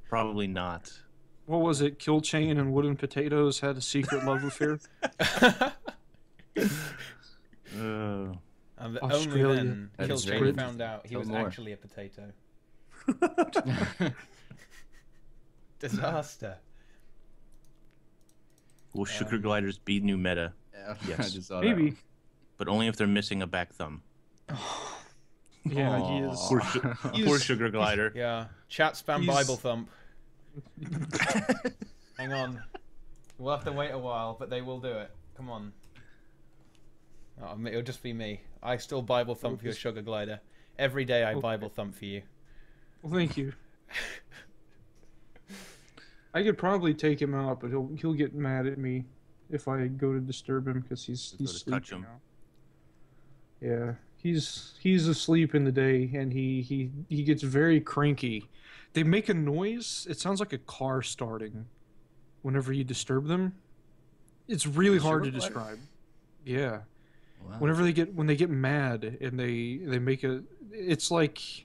Probably not. What was it? Kill Chain and Wooden Potatoes had a secret love affair. And only then Kill Chain found out he was actually a potato. Disaster. Will sugar gliders be new meta? Yeah, yes. I just saw Maybe. that But only if they're missing a back thumb. Yeah, he is. Poor sugar glider. Yeah. Chat spam Bible thump. Hang on. We'll have to wait a while, but they will do it. Come on. Oh, it'll just be me. I still Bible thump for your sugar glider. Every day I Bible thump for you. Well, thank you. I could probably take him out, but he'll get mad at me if I go to disturb him because he's sleeping now. Yeah, He's asleep in the day, and he gets very cranky. They make a noise. It sounds like a car starting whenever you disturb them. It's really The hard sugar to glider? describe. Yeah. Wow. When they get mad and they make a it's like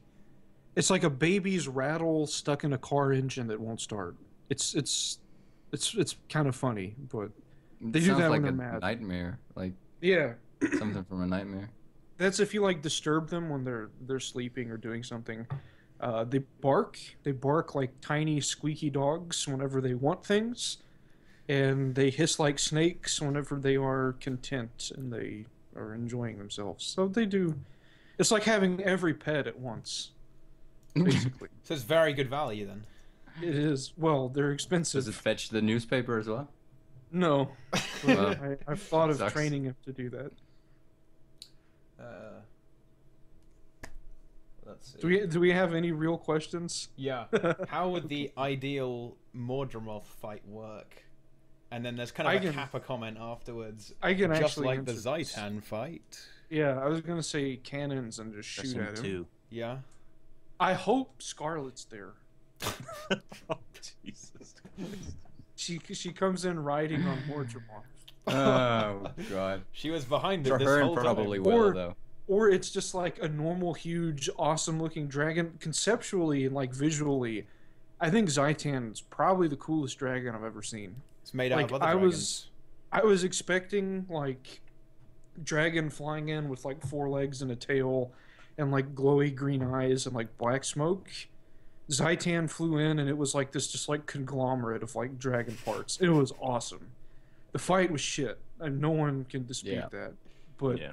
a baby's rattle stuck in a car engine that won't start. It's kind of funny, but It they do sounds that when like they're a mad. nightmare, like Yeah. something from a nightmare. That's if you like disturb them when they're sleeping or doing something. They bark. They bark like tiny squeaky dogs whenever they want things, and they hiss like snakes whenever they are content and they are enjoying themselves. So they do. It's like having every pet at once, basically. So it's very good value then. It is. Well, they're Does it expensive. fetch the newspaper as well? No, Well, but I've thought of sucks. training him to do that. Let's see. Do we have any real questions? Yeah. How would the ideal Mordramoth fight work? And then there's kind I of a can- Kappa comment afterwards. I can Just actually like the answer this. Zaitan fight. Yeah, I was gonna say cannons and just shoot Wrestling at him. 2. Yeah. I hope Scarlet's there. Oh, Jesus Christ. She comes in riding on Mordramoth. Oh god. She was behind it For this her, whole probably time. will Or- though. Or it's just like a normal, huge, awesome-looking dragon. Conceptually and like visually, I think Zaitan's probably the coolest dragon I've ever seen. It's made out Like of other I dragons. was expecting like dragon flying in with like 4 legs and a tail, and like glowy green eyes and like black smoke. Zaitan flew in and it was like this just like conglomerate of like dragon parts. It was awesome. The fight was shit, and no one can dispute Yeah. that. But Yeah,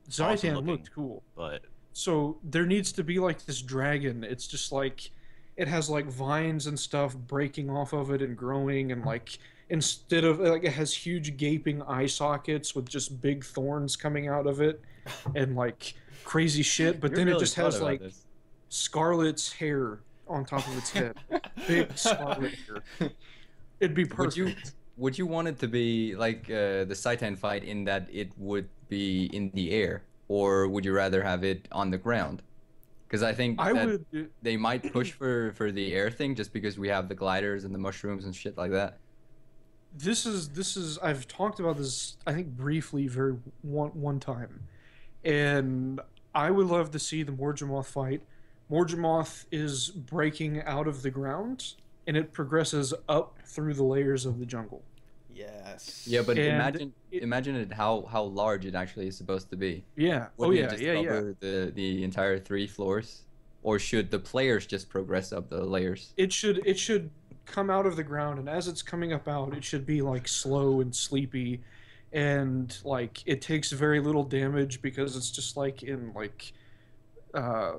Zaitan awesome looking. looked cool. but So there needs to be like this dragon. It's just like it has like vines and stuff breaking off of it and growing, and like instead of like it has huge gaping eye sockets with just big thorns coming out of it and like crazy shit. But You then it really just thought has about like this. Scarlet's hair on top of its head. Big scarlet hair. It'd be perfect. Would you want it to be like the Saitan fight in that it would be in the air, or would you rather have it on the ground? Because I think I that would. they might push for the air thing just because we have the gliders and the mushrooms and shit like that. This is I've talked about this I think briefly very one time, and I would love to see the Mordramoth fight. Mordramoth is breaking out of the ground, and it progresses up through the layers of the jungle. Yes. Yeah, but And imagine it how large it actually is supposed to be. Yeah. Wouldn't Oh it yeah. just Yeah. Yeah. cover the entire 3 floors, or should the players just progress up the layers? It should come out of the ground, and as it's coming up out, it should be like slow and sleepy, and like it takes very little damage because it's just like in like uh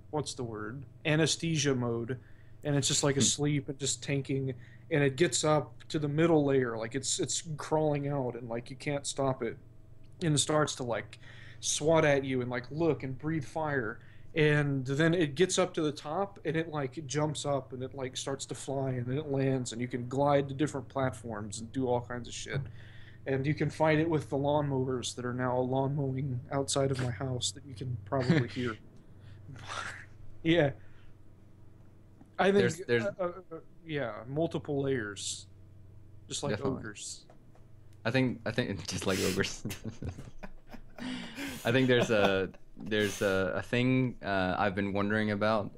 what's the word, anesthesia mode, and it's just like asleep and just tanking, and it gets up to the middle layer like it's crawling out, and like you can't stop it, and it starts to like swat at you and like look and breathe fire, and then it gets up to the top and it like jumps up and it like starts to fly, and then it lands and you can glide to different platforms and do all kinds of shit, and you can fight it with the lawnmowers that are now lawn mowing outside of my house that you can probably hear. Yeah, I think yeah, multiple layers, just like Definitely. ogres. I think just like ogres. I think there's a thing I've been wondering about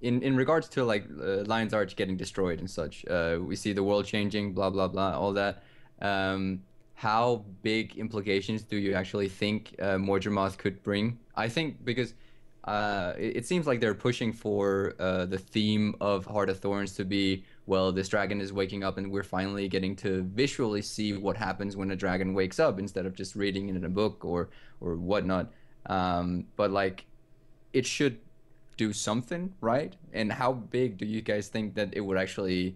in regards to like Lion's Arch getting destroyed and such. We see the world changing, blah blah blah, all that. How big implications do you actually think Mordramoth could bring? I think because it seems like they're pushing for the theme of Heart of Thorns to be, well, this dragon is waking up and we're finally getting to visually see what happens when a dragon wakes up instead of just reading it in a book or whatnot. But like, it should do something, right? And how big do you guys think that it would actually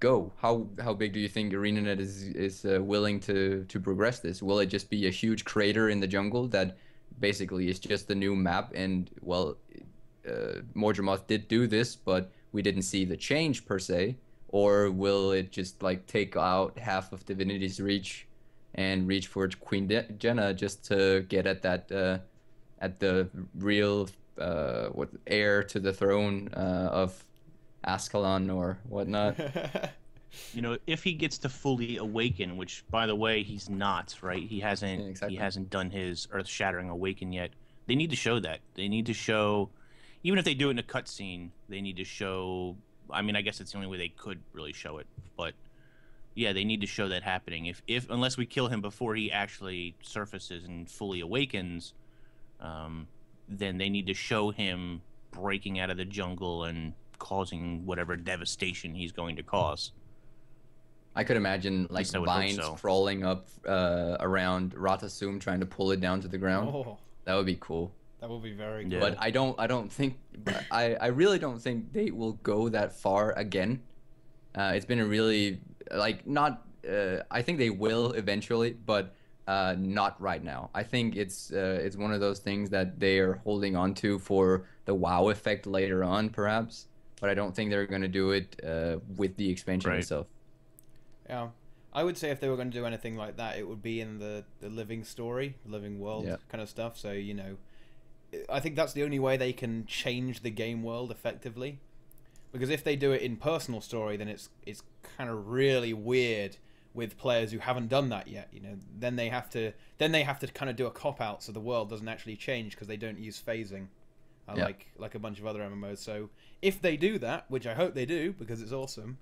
go? How big do you think ArenaNet is willing to progress this? Will it just be a huge crater in the jungle that basically is just the new map, and well, Mordramoth did do this, but we didn't see the change per se? Or will it just like take out half of Divinity's Reach and reach for Jenna just to get at that at the real what heir to the throne of Ascalon or whatnot. You know, if he gets to fully awaken, which by the way he's not, right? He hasn't Yeah, exactly. he hasn't done his earth-shattering awaken yet. They need to show that. They need to show, even if they do it in a cutscene, they need to show. I mean, I guess it's the only way they could really show it, but yeah, they need to show that happening. If unless we kill him before he actually surfaces and fully awakens, then they need to show him breaking out of the jungle and causing whatever devastation he's going to cause. I could imagine like least I would hope vines so. crawling up around Ratasum trying to pull it down to the ground. Oh, That would be cool. that would be very Yeah. good. But I don't think I really don't think they will go that far again. It's been a really like not I think they will eventually, but not right now. I think it's one of those things that they are holding on to for the wow effect later on perhaps, but I don't think they're going to do it with the expansion Right. itself. Yeah. I would say if they were going to do anything like that, it would be in the living story, living world Yeah. kind of stuff. So, you know, I think that's the only way they can change the game world effectively. Because if they do it in personal story, then it's kind of really weird with players who haven't done that yet. You know, then they have to kind of do a cop out so the world doesn't actually change because they don't use phasing, Yeah. like a bunch of other MMOs. So if they do that, which I hope they do because it's awesome,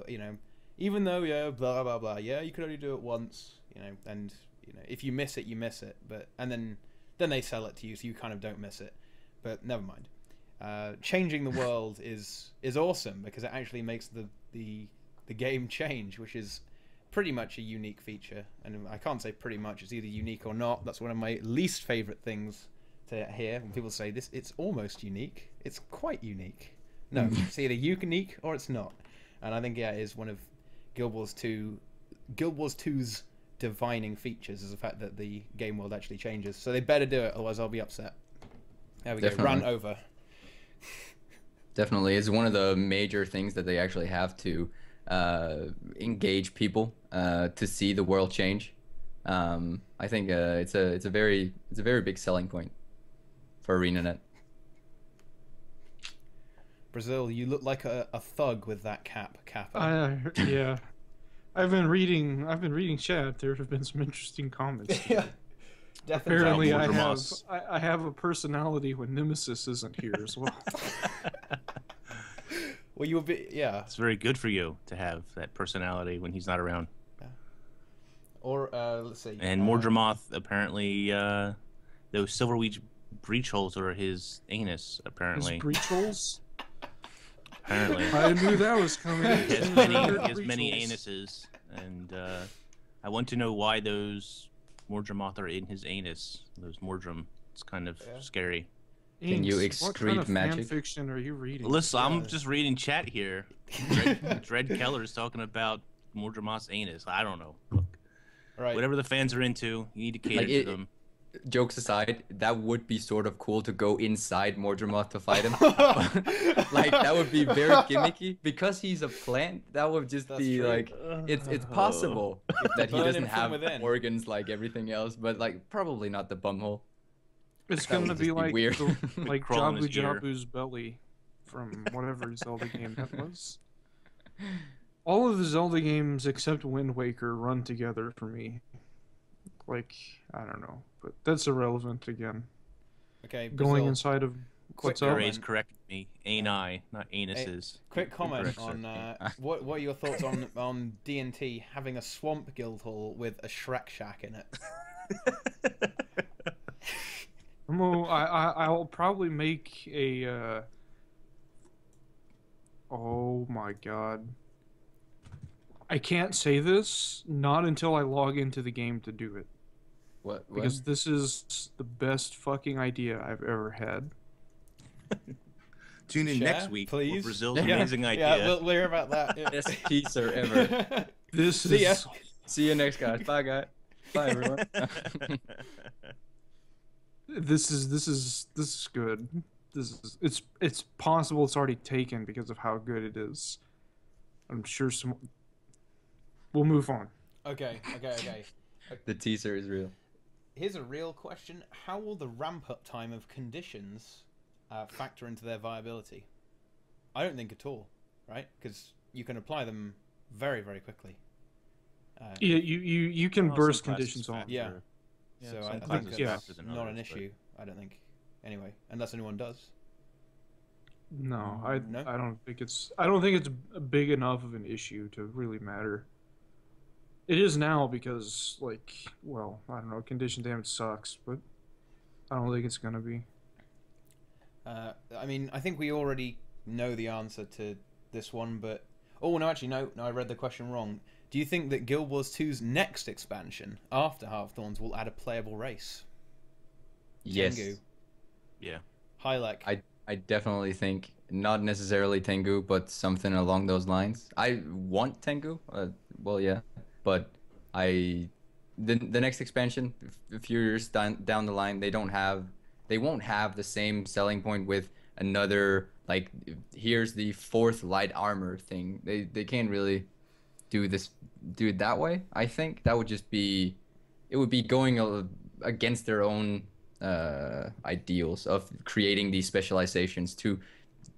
you know, even though blah blah blah, you could only do it once, you know, and you know if you miss it, you miss it. But and then they sell it to you, so you kind of don't miss it. But never mind. Changing the world is awesome because it actually makes the game change, which is pretty much a unique feature. And I can't say pretty much; it's either unique or not. That's one of my least favorite things to hear when people say this. It's almost unique. It's quite unique. No, it's either unique or it's not. And I think it is one of Guild Wars 2's defining features is the fact that the game world actually changes. So they better do it, otherwise I'll be upset. There we Definitely. go. Rant over. Definitely, it's one of the major things that they actually have to engage people to see the world change. I think it's a very big selling point for ArenaNet. Brazil, you look like a thug with that kappa. Yeah. I've been reading chat. There have been some interesting comments. Yeah, definitely. Apparently, More I have Dramas. I have a personality when Nemesis isn't here as well. Well, you were yeah. It's very good for you to have that personality when he's not around. Or let's see. And Mordramoth, apparently, those silver breach holes are his anus, His apparently. breach holes. Apparently. I knew that was coming. He has many anuses, and I want to know why those Mordramoth are in his anus. Those Mordram. It's kind of scary. Can you Inks, what kind excrete of magic? fan fiction are you reading? Listen, I'm just reading chat here. Dread Keller is talking about Mordramoth's anus. I don't know. Look, Right. whatever the fans are into, you need to cater Like to them. Jokes aside, that would be sort of cool to go inside Mordramoth to fight him. Like that would be very gimmicky because he's a plant. That would just That's be true. like it's possible that he Burn doesn't him from have within. organs like everything else, but like probably not the bumhole. It's That gonna would be just be like weird. like Crawl in his Jabu ear. Jabu's belly from whatever Zelda game that was. All of the Zelda games except Wind Waker run together for me. Like, I don't know, but that's irrelevant again. Okay. Going Brazil, inside of quick what's up? comment. Ray's corrected me. Ani, not anuses. Quick comment Correct, on sir. what are your thoughts on D&T having a swamp guild hall with a Shrek shack in it? I'll probably make a. Oh my god. I can't say this not until I log into the game to do it. What? Because this is the best fucking idea I've ever had. Tune in Share, next week please. for Brazil's Yeah. amazing Yeah, idea. we'll hear about that. Yeah. Best teaser ever. This See ya. is See you next guys. Bye guys. Bye everyone. this is good. It's possible it's already taken because of how good it is. I'm sure some. We'll move on. Okay. The teaser is real. Here's a real question: how will the ramp-up time of conditions factor into their viability? I don't think at all, right? Because you can apply them very, very quickly. Yeah, you can Oh, burst some classes conditions on. Yeah. Yeah, So some I think classes that's yeah. faster than not an others, but- issue. I don't think. Anyway, unless anyone does. No, No? I don't think it's big enough of an issue to really matter. It is now because like, well, I don't know, condition damage sucks, but I don't think it's gonna be. I mean, I think we already know the answer to this one, but oh no, actually no, I read the question wrong. Do you think that Guild Wars 2's next expansion after Hearththorns will add a playable race? Yes. Tengu. Yeah. Hylek. I definitely think not necessarily Tengu, but something along those lines. I want Tengu, well, yeah, but I the next expansion, a few years down the line, they won't have the same selling point with another like here's the fourth light armor thing. They can't really do it that way. I think that would just be it would be going against their own ideals of creating these specializations to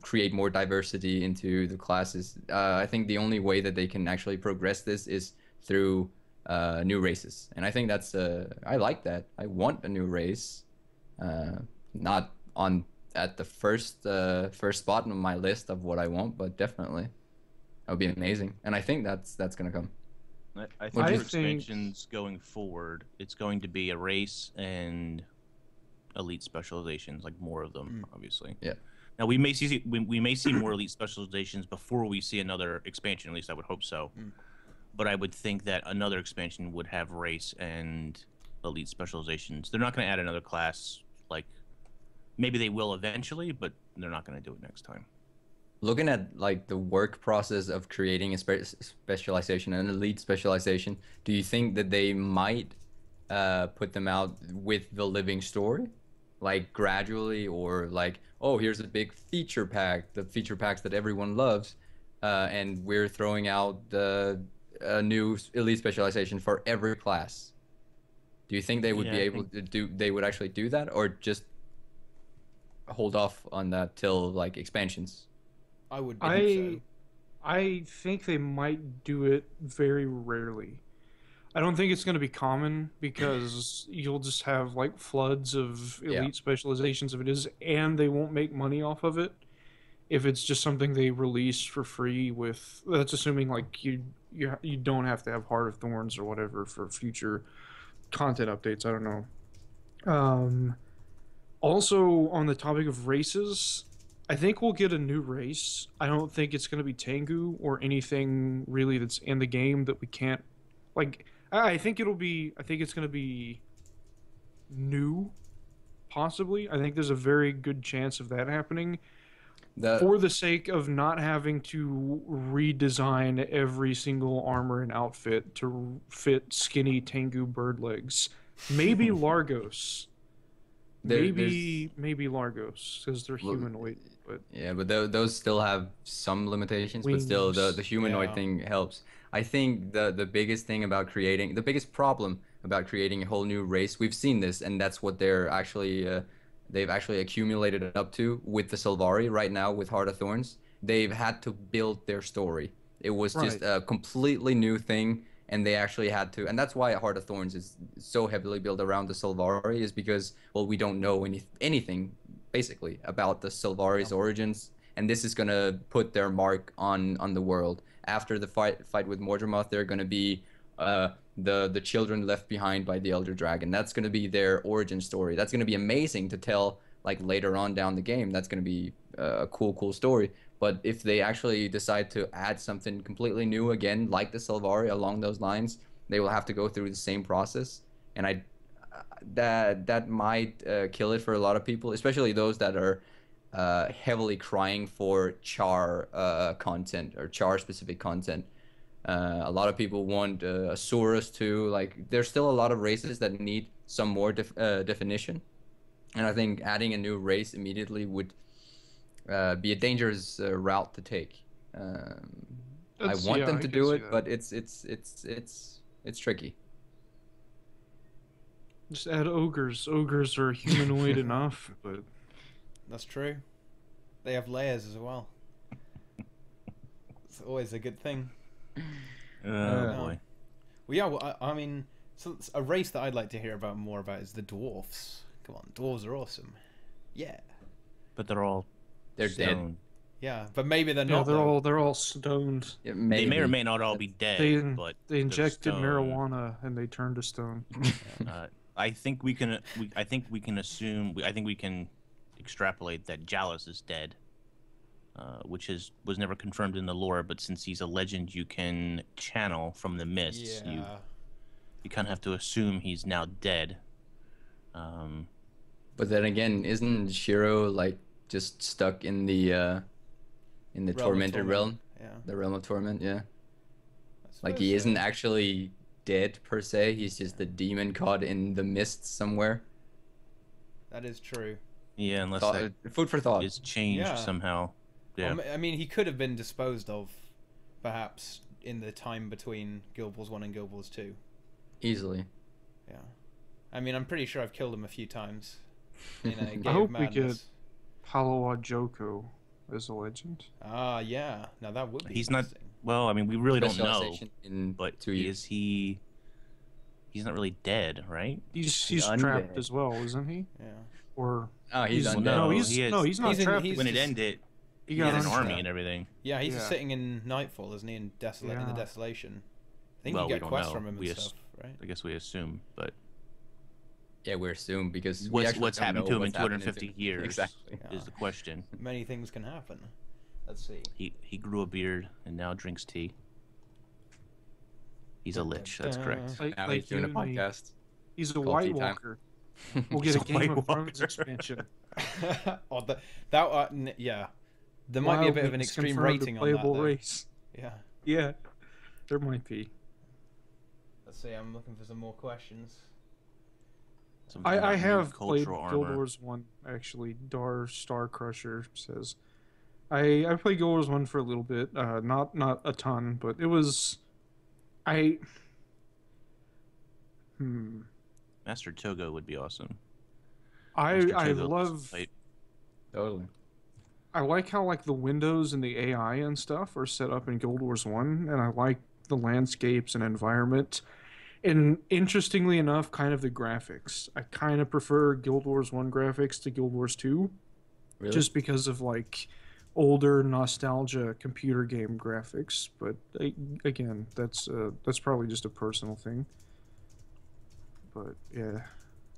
create more diversity into the classes. I think the only way that they can actually progress this is through new races, and I think that's I like that. I want a new race, not on at the first spot on my list of what I want, but definitely that would be amazing, and I think that's gonna come. I What think do for you- expansions going forward, it's going to be a race and elite specializations, like more of them, obviously. Yeah. Now we may see more elite specializations before we see another expansion. At least I would hope so. But I would think that another expansion would have race and elite specializations. They're not going to add another class. Like maybe they will eventually, but they're not going to do it next time. Looking at like the work process of creating a specialization, an elite specialization, do you think that they might put them out with the living story, like gradually, or like, oh, here's a big feature pack, the feature packs that everyone loves, and we're throwing out a new elite specialization for every class? Do you think they would Yeah, be I able think- to do? They would actually do that, or just hold off on that till like expansions? I would think so. I think they might do it very rarely. I don't think it's going to be common because you'll just have like floods of Yeah. elite specializations if it is, and they won't make money off of it. If it's just something they release for free with, that's assuming like you don't have to have Heart of Thorns or whatever for future content updates. I don't know. Also, on the topic of races, I think we'll get a new race. I don't think it's going to be Tengu or anything really that's in the game that we can't like. I think it'll be. I think it's going to be new, possibly. I think there's a very good chance of that happening for the sake of not having to redesign every single armor and outfit to fit skinny Tengu bird legs. Maybe Largos. Maybe Largos because they're Well, humanoid, but Yeah, but those still have some limitations, but still the wings. humanoid Yeah. thing helps. I think the biggest thing about creating the biggest problem about creating a whole new race, we've seen this, and that's what they've actually accumulated it up to with the Sylvari right now with Heart of Thorns. They've had to build their story. It was just Right. a completely new thing, and they actually had to, and that's why Heart of Thorns is so heavily built around the Sylvari, is because well, we don't know anything basically about the Sylvari's origins, and this is gonna put their mark on the world. After the fight with Mordramoth, they're gonna be the children left behind by the Elder Dragon. That's gonna be their origin story. That's gonna be amazing to tell like later on down the game. That's gonna be a cool story. But if they actually decide to add something completely new again, like the Sylvari along those lines, they will have to go through the same process, and that might kill it for a lot of people, especially those that are heavily crying for char content or char specific content. A lot of people want Asurus too. Like, there's still a lot of races that need some more definition, and I think adding a new race immediately would be a dangerous route to take. I want them I to can do see it, that. but it's tricky. Just add ogres. Ogres are humanoid enough, but That's true. They have layers as well. It's always a good thing. Oh boy. Well, yeah. Well, I mean, so a race that I'd like to hear about more about is the dwarfs. Come on, dwarves are awesome. Yeah. But they're all They're dead. stone. Yeah, but maybe they're yeah, not. though. they're all stoned. Yeah, They may or maybe. may not all be dead, They but they injected stone. marijuana and they turned to stone. I think we can. I think we can assume. I think we can extrapolate that Jalis is dead, which was never confirmed in the lore. But since he's a legend, you can channel from the mists. Yeah. You kind of have to assume he's now dead. But then again, isn't Shiro like just stuck in the tormented realm? Yeah. The realm of torment, yeah. I Like suppose he so. isn't actually dead per se. He's just a demon caught in the mists somewhere. That is true. Yeah, unless Thought, that food for thought. is changed Yeah. somehow. Yeah. I mean, he could have been disposed of, perhaps in the time between Guild Wars 1 and Guild Wars 2. Easily. Yeah. I mean, I'm pretty sure I've killed him a few times. In a game I hope of we get madness. Palawa Joko as a legend. Ah, yeah. Now that would be He's not. interesting. Well, I mean, we really don't know. Specialization in But 2 years. is he? He's not really dead, right? He's undead. trapped as well, isn't he? Yeah. Or Oh, he's he's undead. no, he he's is- no, he's not he's in- trapped. he's When it just- ended, he he had an got army untrapped. and everything. Yeah, he's Yeah. just sitting in Nightfall, isn't he? In in the Yeah. Desolation. I think Well, you we get don't quests know. from him and We stuff, right? I guess we assume, but Yeah, we're assumed because we what's actually what's don't happened know to him in what's happened 250 years Exactly. Yeah. is the question. Many things can happen. Let's see. He grew a beard and now drinks tea. He's a lich. That's correct. Like, Now like he's doing a you and me. podcast. He's a called White Tea Time. Walker. We'll He's get a a Game White of Thrones Walker. expansion. Oh, yeah. There might be a bit of an Wildlings extreme confirmed a rating on that. playable Though. race. Yeah. Yeah, there might be. Let's see. I'm looking for some more questions. Something I about new have played cultural Guild armor. Wars 1, actually. Star Crusher says. I played Guild Wars 1 for a little bit. Not a ton, but it was... Master Togo would be awesome. I Master Togo love... fight. Totally. I like how like the windows and the AI and stuff are set up in Guild Wars 1, and I like the landscapes and environment. And interestingly enough, kind of the graphics. I kind of prefer Guild Wars 1 graphics to Guild Wars 2, Really? just because of like older nostalgia computer game graphics. But again, that's probably just a personal thing. But yeah,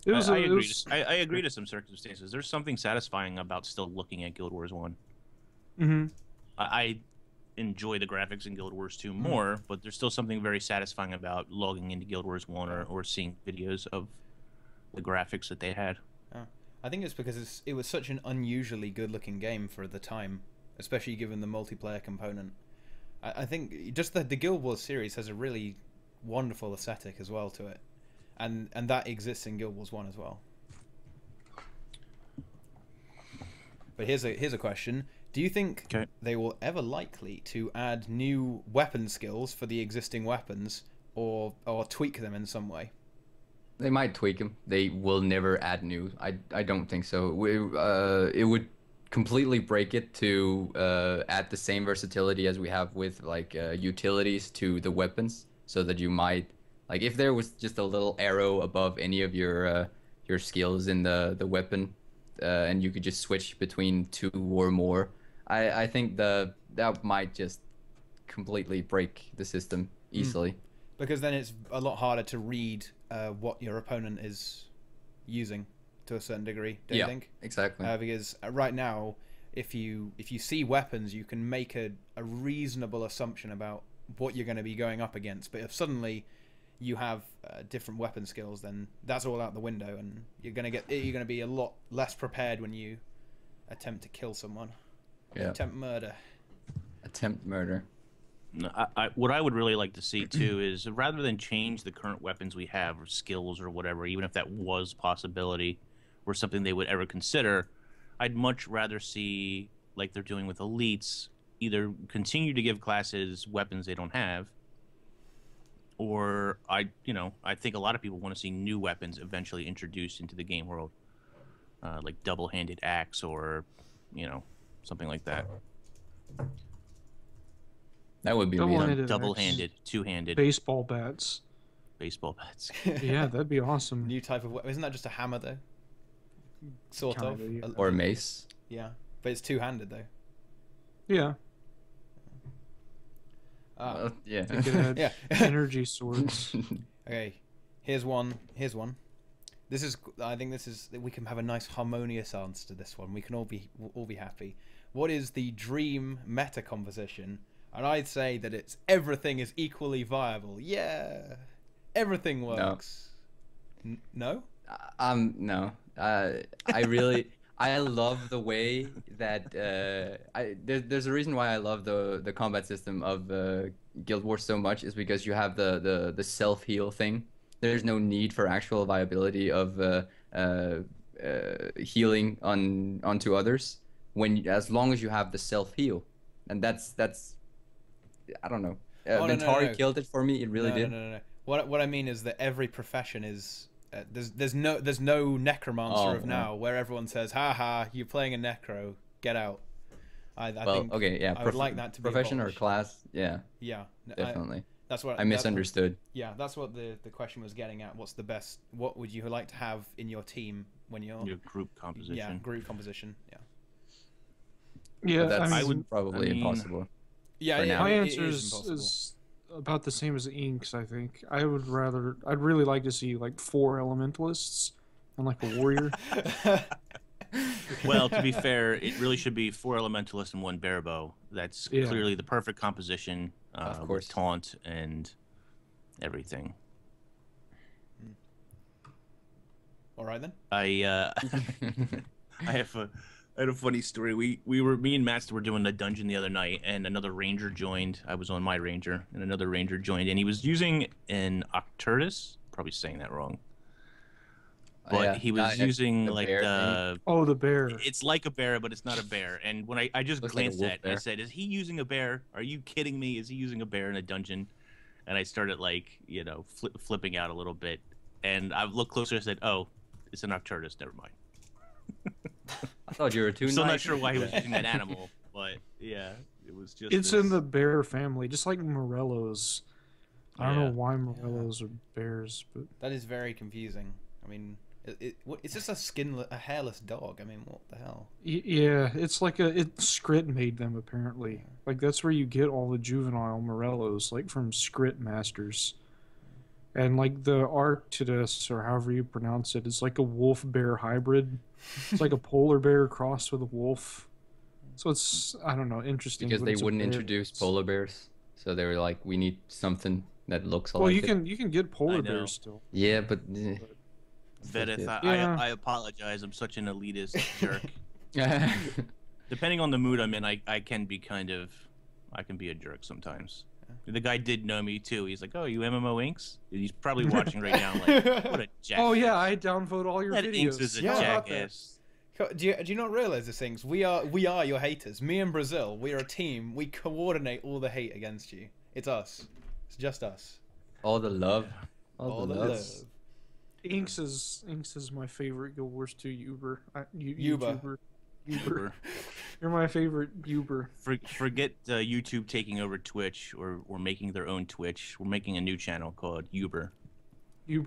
it was. I it agree. was- I agree to some circumstances. There's something satisfying about still looking at Guild Wars 1. Mhm. I enjoy the graphics in Guild Wars 2 more, but there's still something very satisfying about logging into Guild Wars 1 or seeing videos of the graphics that they had. I think it's because it was such an unusually good-looking game for the time, especially given the multiplayer component. I think just the Guild Wars series has a really wonderful aesthetic as well to it, and that exists in Guild Wars 1 as well. But here's a question: do you think Okay. they will ever likely to add new weapon skills for the existing weapons, or tweak them in some way? They might tweak them. They will never add new. I don't think so. It would completely break it to add the same versatility as we have with like utilities to the weapons, so that you might like if there was just a little arrow above any of your skills in the weapon, and you could just switch between two or more. I think that might just completely break the system easily. Because then it's a lot harder to read what your opponent is using to a certain degree, don't you think? Exactly. Because right now, if you see weapons, you can make a reasonable assumption about what you're going to be going up against. But if suddenly you have different weapon skills, then that's all out the window, and you're going to be a lot less prepared when you attempt to kill someone. Yeah. Attempt murder. Attempt murder. No, what I would really like to see too is rather than change the current weapons we have or skills or whatever, even if that was a possibility or something they would ever consider, I'd much rather see, like they're doing with elites, either continue to give classes weapons they don't have, or I think a lot of people want to see new weapons eventually introduced into the game world, like double-handed axe or, something like that. That would be really Double-handed Double-handed, two-handed baseball bats. baseball bats. Yeah, that'd be awesome. New type of weapon. Isn't that just a hammer though? Sort of. Kinda, yeah. or a mace. Yeah, but it's two-handed though. Yeah. Yeah. They could add Yeah. energy swords. Okay, here's one. I think we can have a nice harmonious answer to this one. We can all be happy. What is the dream meta composition? And I'd say that it's everything is equally viable. Yeah, everything works. No? No. I love the way that there's a reason why I love the combat system of Guild Wars so much, is because you have the self heal thing. There's no need for actual viability of healing onto others as long as you have the self heal, and that's I don't know. Ventari killed it for me. It really did. No. What I mean is that every profession is there's no necromancer of now where everyone says, "Ha ha, you're playing a necro, get out." I think I would like that to be profession abolished. or class. Yeah, definitely. That's what I misunderstood. That's what the question was getting at. What's the best? What would you like to have in your team when you're Your group composition. Yeah, group composition. Yeah. Yeah, That's probably impossible. Yeah. My answer is about the same as Inks. I think I'd really like to see like 4 elementalists and like a warrior. Well, to be fair, it really should be 4 elementalists and 1 barebow. That's clearly the perfect composition. Of course, with taunt and everything. All right then. I had a funny story. Me and Matt were doing a dungeon the other night, and another ranger joined. I was on my ranger, and another ranger joined, and he was using an Octurus. Probably saying that wrong. But he was using like the bear. It's like a bear, but it's not a bear. And when I just glanced at it, I said, "Is he using a bear? Are you kidding me? Is he using a bear in a dungeon?" And I started flipping out a little bit. And I looked closer and said, "Oh, it's an Octurus. Never mind." I thought you were too. Still not sure why he was using that animal, but yeah, it was just. It's in the bear family, just like Morellos. I don't know why Morellos are bears, but that is very confusing. I mean, it's just a hairless dog. I mean, what the hell? Yeah, it's like Scrit made them apparently. Like that's where you get all the juvenile Morellos, like from Scrit Masters. And like the Arctidus, or however you pronounce it, is like a wolf bear hybrid. It's like a polar bear crossed with a wolf. So it's, I don't know, interesting. Because they wouldn't introduce polar bears, so they were like, we need something that looks like. Well, you can get polar bears still. Yeah, but. Vedith, I apologize. I'm such an elitist jerk. Depending on the mood I'm in, I can be a jerk sometimes. The guy did know me too. He's like, "Oh, you MMO Inks?" He's probably watching right now. Like, what a jackass! Oh yeah, I downvote all your videos. Inks is a jackass. Do you not realize these things? We are your haters. Me and Brazil, we are a team. We coordinate all the hate against you. It's us. It's just us. All the love. All the love. Inks is my favorite Guild Wars 2 YouTuber. Uber. You're my favorite Uber. Forget YouTube taking over Twitch or making their own Twitch. We're making a new channel called Uber. I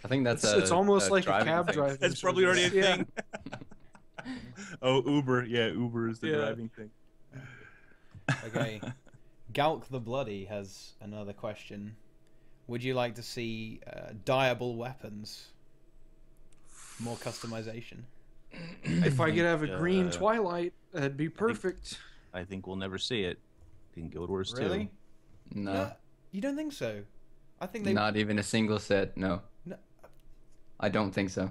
think it's almost like a cab driver. That's probably already a thing. Oh, Uber. Yeah, Uber is the driving thing. Okay. Galk the Bloody has another question. Would you like to see dyeable weapons? More customization? If I could have a green Twilight, that'd be perfect. I think we'll never see it in Guild Wars 2. Really? No. You don't think so? I think not even a single set. No. I don't think so.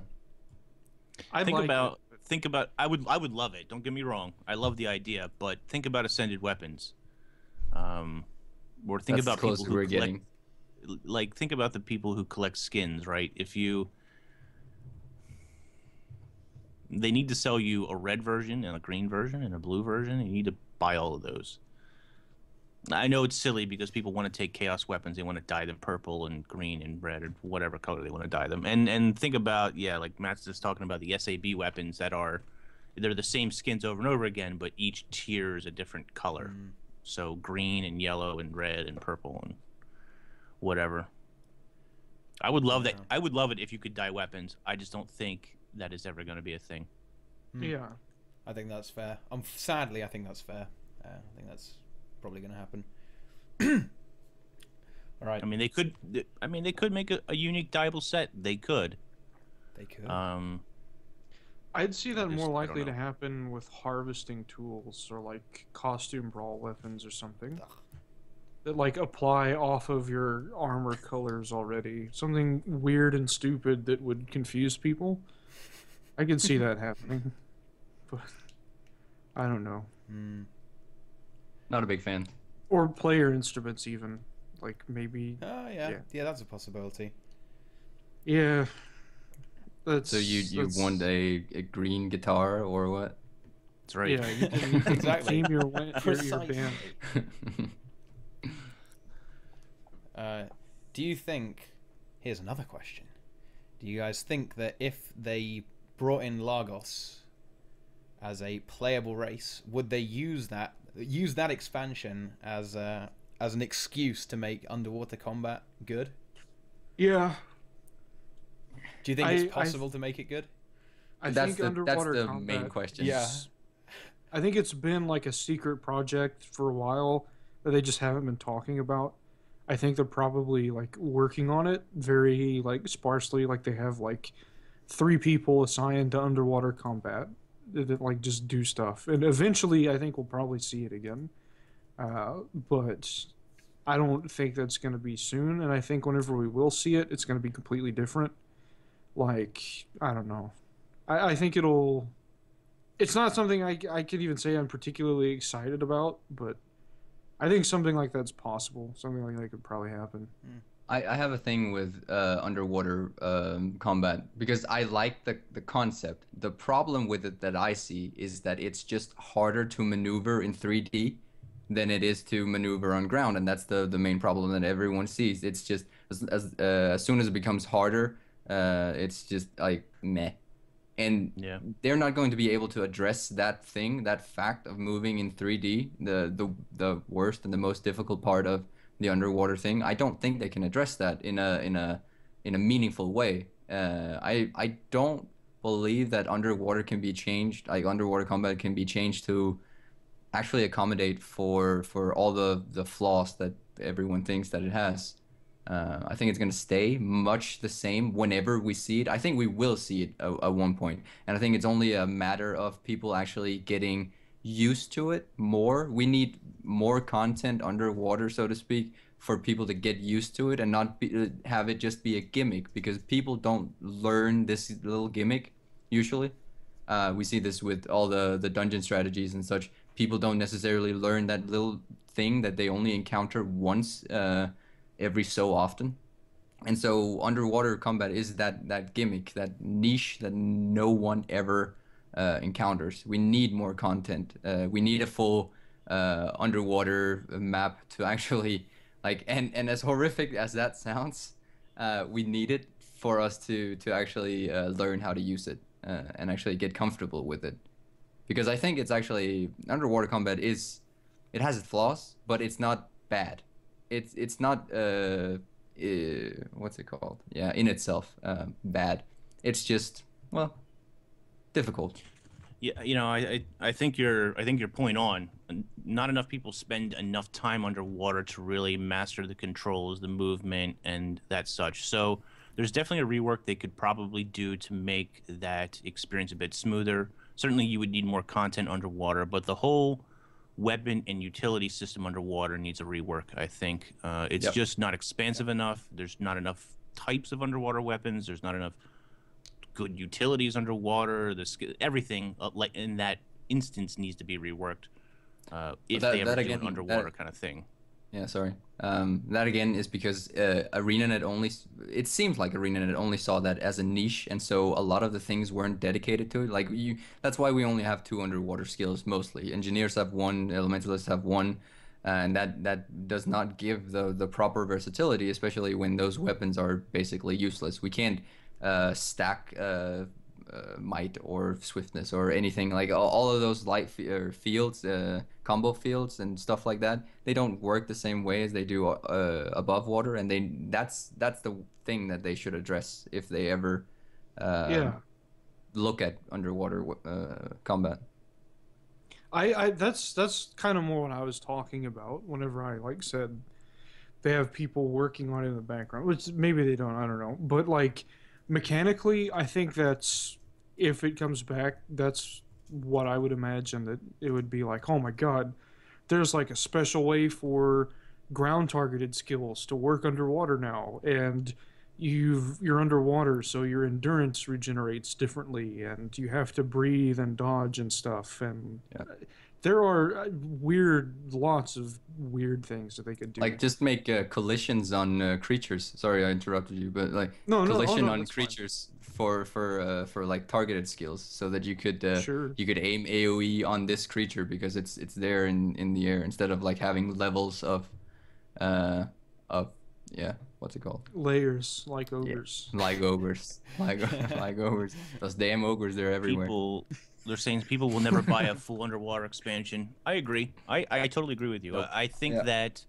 Think about. I would love it. Don't get me wrong. I love the idea, but think about ascended weapons. Or think about people who collect. Like, think about the people who collect skins, right? They need to sell you a red version and a green version and a blue version, and you need to buy all of those. I know it's silly because people want to take chaos weapons, they want to dye them purple and green and red or whatever color they want to dye them. And think about, yeah, like Matt's just talking about the SAB weapons that are they're the same skins over and over again, but each tier is a different color. So green and yellow and red and purple and whatever. I would love that. I would love it if you could dye weapons. I just don't think that is ever going to be a thing. Yeah. I think that's fair. Sadly, I think that's fair. I think that's probably going to happen. All right. I mean, they could. I mean, they could make a unique dyeable set. They could. They could. I'd see that more I don't likely to know. happen with harvesting tools or like costume brawl weapons or something that like apply off of your armor colors already. Something weird and stupid that would confuse people. I could see that happening, but I don't know. Not a big fan. Or player instruments even, like maybe. Oh yeah, that's a possibility. Yeah. That's, So you want a green guitar or what? That's right. Yeah, you can Exactly. theme your Precisely. band. Do you think? Here's another question. Do you guys think that if they brought in Lagos as a playable race, would they use that expansion as an excuse to make underwater combat good? Yeah. Do you think it's possible to make it good? I that's think the underwater main combat question. Yeah. I think it's been like a secret project for a while that they just haven't been talking about. I think they're probably like working on it very like sparsely, like they have like 3 people assigned to underwater combat that like just do stuff. And eventually I think we'll probably see it again. But I don't think that's going to be soon, and I think whenever we will see it, it's going to be completely different. Like, I don't know. I think it'll... It's not something I could even say I'm particularly excited about, but I think something like that's possible. Something like that could probably happen. I have a thing with underwater combat because I like the concept. The problem with it that I see is that it's just harder to maneuver in 3D than it is to maneuver on ground, and that's the main problem that everyone sees. It's just as soon as it becomes harder, it's just like meh. And they're not going to be able to address that fact of moving in 3D, the worst and the most difficult part of the underwater thing. I don't think they can address that in a meaningful way. I don't believe that underwater can be changed, like underwater combat can be changed to actually accommodate for all the flaws that everyone thinks that it has. I think it's going to stay much the same whenever we see it. I think we will see it at one point, and I think it's only a matter of people actually getting used to it more. We need more content underwater, so to speak, for people to get used to it and not have it just be a gimmick, because people don't learn this little gimmick usually. We see this with all the dungeon strategies and such. People don't necessarily learn that little thing that they only encounter once every so often. And so underwater combat is that gimmick, that niche that no one ever encounters. We need more content. We need a full underwater map to actually like, and as horrific as that sounds, we need it for us to actually learn how to use it and actually get comfortable with it. Because I think it's actually underwater combat it has its flaws, but it's not bad. It's not what's it called? Yeah, in itself bad. It's just, well, difficult. Yeah, you know, I think your point on. Not enough people spend enough time underwater to really master the controls, the movement, and that such. So there's definitely a rework they could probably do to make that experience a bit smoother. Certainly, you would need more content underwater, but the whole weapon and utility system underwater needs a rework, I think. It's just not expansive enough. There's not enough types of underwater weapons. There's not enough good utilities underwater. Everything like in that instance needs to be reworked if they ever do an underwater kind of thing. Yeah, sorry. That again is because ArenaNet it seems like ArenaNet only saw that as a niche, and so a lot of the things weren't dedicated to it. Like that's why we only have 2 underwater skills mostly. Engineers have 1, elementalists have 1, and that does not give the proper versatility, especially when those weapons are basically useless. We can't stack might or swiftness or anything like all of those fields, combo fields and stuff like that. They don't work the same way as they do above water, and that's the thing that they should address if they ever Yeah. look at underwater combat. That's kind of more what I was talking about whenever I like said they have people working on it in the background, which maybe they don't, I don't know. But like mechanically, I think that's if it comes back, that's what I would imagine that it would be like, oh my god, there's like a special way for ground targeted skills to work underwater now, and you're underwater, so your endurance regenerates differently, and you have to breathe and dodge and stuff. And Yeah. there are lots of weird things that they could do. Like just make collisions on creatures. Sorry, I interrupted you, but like No, collision on that's fine. creatures for like targeted skills, so that Sure. you could aim AOE on this creature because it's there in the air, instead of like having levels uh of yeah, what's it called? Layers like ogres. Yeah. Like ogres, like ogres. Those damn ogres, they're everywhere. They're saying people will never buy a full underwater expansion. I agree. I totally agree with you. Nope. I think that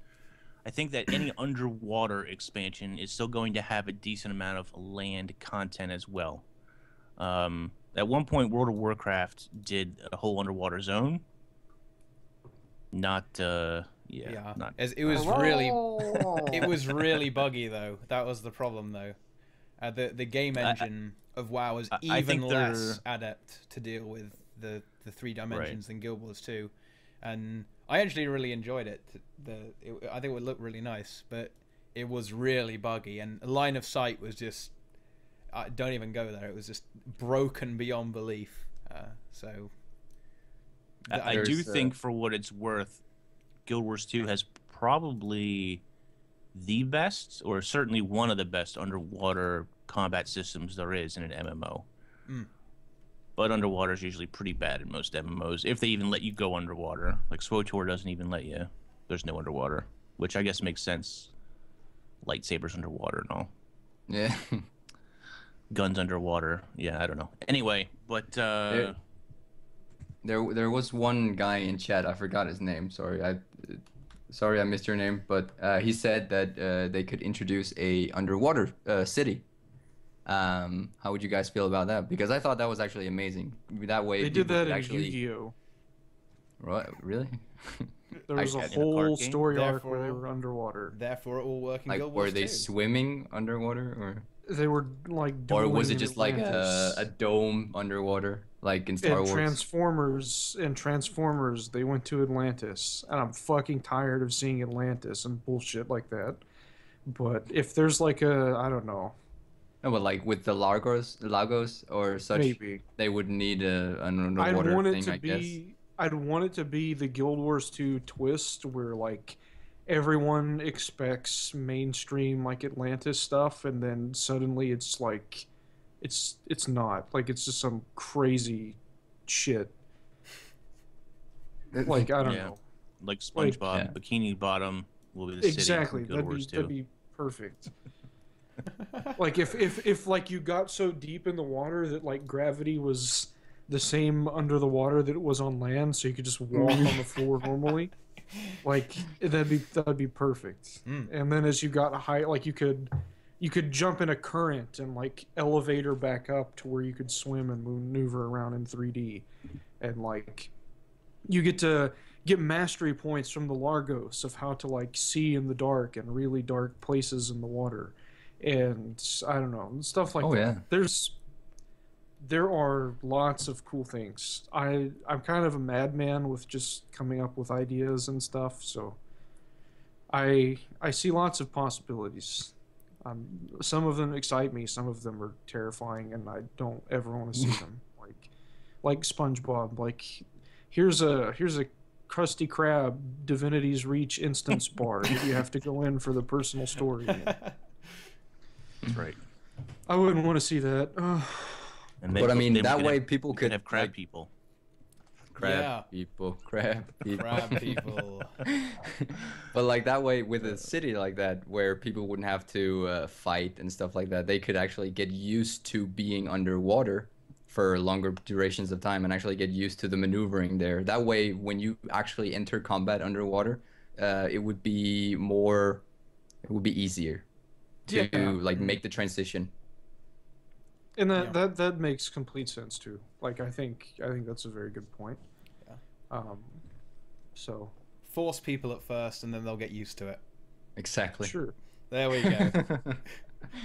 any underwater expansion is still going to have a decent amount of land content as well. At one point, World of Warcraft did a whole underwater zone. Not not. It was really buggy though. That was the problem though. The game engine of WoW is even less adept to deal with the 3 dimensions than Guild Wars 2, and I actually really enjoyed it. I think it would look really nice, but it was really buggy, and line of sight was just don't even go there. It was just broken beyond belief. So I do think, for what it's worth, Guild Wars 2 has probably the best, or certainly one of the best, underwater combat systems there is in an MMO. But underwater is usually pretty bad in most MMOs, if they even let you go underwater. Like SWTOR doesn't even let you. There's no underwater, which I guess makes sense. Lightsabers underwater and all. Yeah. Guns underwater. Yeah, I don't know. Anyway, but there was one guy in chat, I forgot his name. Sorry, I missed your name, but he said that they could introduce a underwater city. How would you guys feel about that? Because I thought that was actually amazing. That way They did that in actually... Yu-Gi-Oh. What? Really? There was a whole story arc where they were underwater. Therefore, it will work in like, Guild Wars were they 2. swimming underwater, or They were like, or was it dueling just in like Atlantis. a dome underwater, like in Star Wars? Transformers, they went to Atlantis, and I'm fucking tired of seeing Atlantis and bullshit like that. But if there's like I don't know. No, but like with the Lagos or such, Maybe. they would need an underwater thing, I guess. I'd want it to be the Guild Wars 2 twist, where like everyone expects mainstream like Atlantis stuff, and then suddenly it's like it's not. Like it's just some crazy shit. Like I don't know. Like SpongeBob, Bikini Bottom will be the exactly. city from Guild Wars 2. That'd be perfect. Like if like you got so deep in the water that like gravity was the same under the water that it was on land, so you could just walk on the floor normally. Like that'd be perfect. And then as you got high, like you could jump in a current and like elevator back up to where you could swim and maneuver around in 3D, and like you get to get mastery points from the Largos of how to like see in the dark and really dark places in the water. And I don't know, stuff like that. Yeah. There are lots of cool things. I'm kind of a madman with just coming up with ideas and stuff, so I see lots of possibilities. Some of them excite me, some of them are terrifying, and I don't ever want to see them. Like SpongeBob. Like here's a Krusty Krab Divinity's Reach instance bar that you have to go in for the personal story. That's right. I wouldn't want to see that. But I mean, that way people could have crab people. Crab people, crab people. Crab people. But like that way, with a city like that, where people wouldn't have to fight and stuff like that, they could actually get used to being underwater for longer durations of time and actually get used to the maneuvering there. That way, when you actually enter combat underwater, it would be easier to like make the transition. And that makes complete sense too. Like I think that's a very good point. Yeah. So Force people at first, and then they'll get used to it. Exactly. sure. There we go.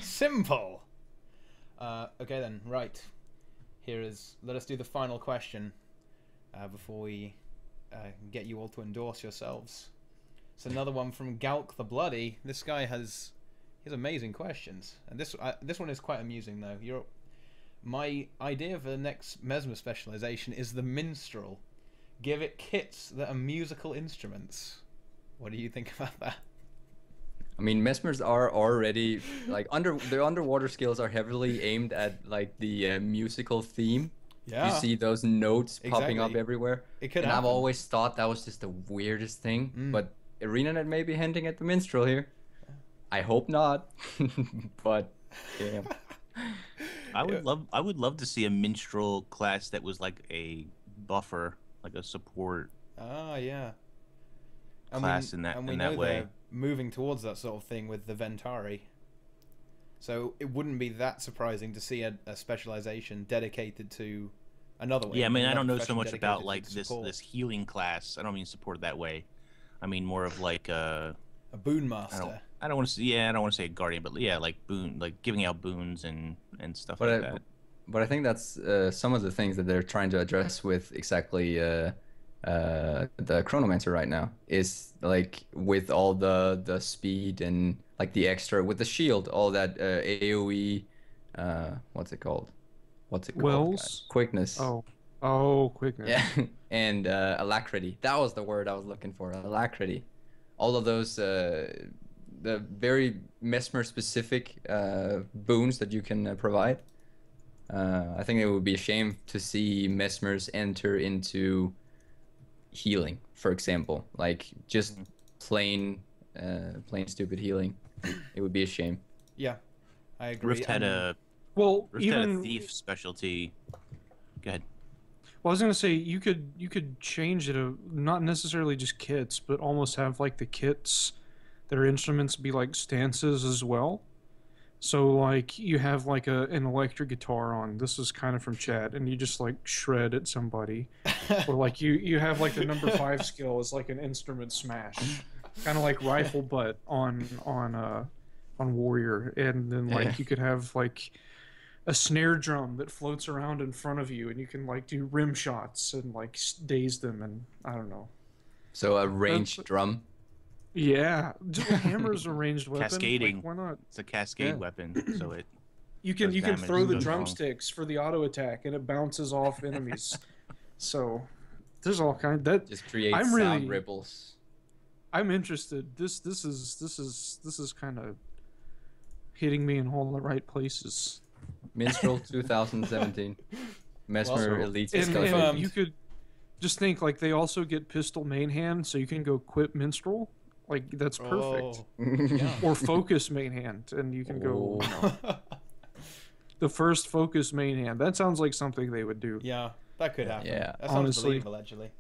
Simple. Okay then. Right. Let us do the final question before we get you all to endorse yourselves. It's another one from Galk the Bloody. This guy has amazing questions, and this one is quite amusing though. My idea for the next Mesmer specialization is the minstrel. Give it kits that are musical instruments. What do you think about that? I mean, Mesmers are already like their underwater skills are heavily aimed at like the musical theme. Yeah. You see those notes popping up Exactly. everywhere. It could and happen. I've always thought that was just the weirdest thing. But ArenaNet may be hinting at the minstrel here. I hope not. But yeah. I would love to see a minstrel class that was like a buffer, like a support Ah, yeah. class in that know way. they're moving towards that sort of thing with the Ventari. So it wouldn't be that surprising to see a specialization dedicated to another way. Yeah, I mean, I another don't know so profession much dedicated about to like support. this healing class. I don't mean support that way. I mean more of like A boon master. I don't want to say I don't want to say a guardian, but yeah, like boon, like giving out boons and stuff But like that. But I think that's some of the things that they're trying to address with exactly the Chronomancer right now is like with all the speed and like the extra with the shield, all that AOE, what's it called? Wells? Guys? Quickness. Oh, quickness. Yeah, and alacrity. That was the word I was looking for. Alacrity. All of those the very Mesmer specific boons that you can provide. I think it would be a shame to see Mesmers enter into healing, for example, like just plain stupid healing. It would be a shame. Yeah, I agree. Rift had a thief specialty. Go ahead. Well, I was gonna say you could change it, not necessarily just kits, but almost have like the kits that are instruments be like stances as well. So like you have like an electric guitar on. This is kind of from chat, and you just like shred at somebody, or like you have like the number 5 skill is like an instrument smash, kind of like rifle butt on warrior, and then like you could have like a snare drum that floats around in front of you, and you can like do rim shots and like daze them, and I don't know. So a ranged drum. Yeah, hammer's a ranged weapon. Cascading. Like, why not? It's a cascade weapon, so it. You can damage throw the goes wrong. drumsticks for the auto attack, and it bounces off enemies. So there's all kind that Just creates I'm sound really- ripples. I'm interested. This is kind of hitting me in all the right places. Minstrel 2017. Mesmer Well, Elite And Skeleton. you could just think like they also get pistol main hand, so you can go quip minstrel. Like that's perfect. Oh, yeah. Or focus main hand, and you can go the first focus main hand. That sounds like something they would do. Yeah, that could happen. Yeah. That sounds Honestly. believable, actually.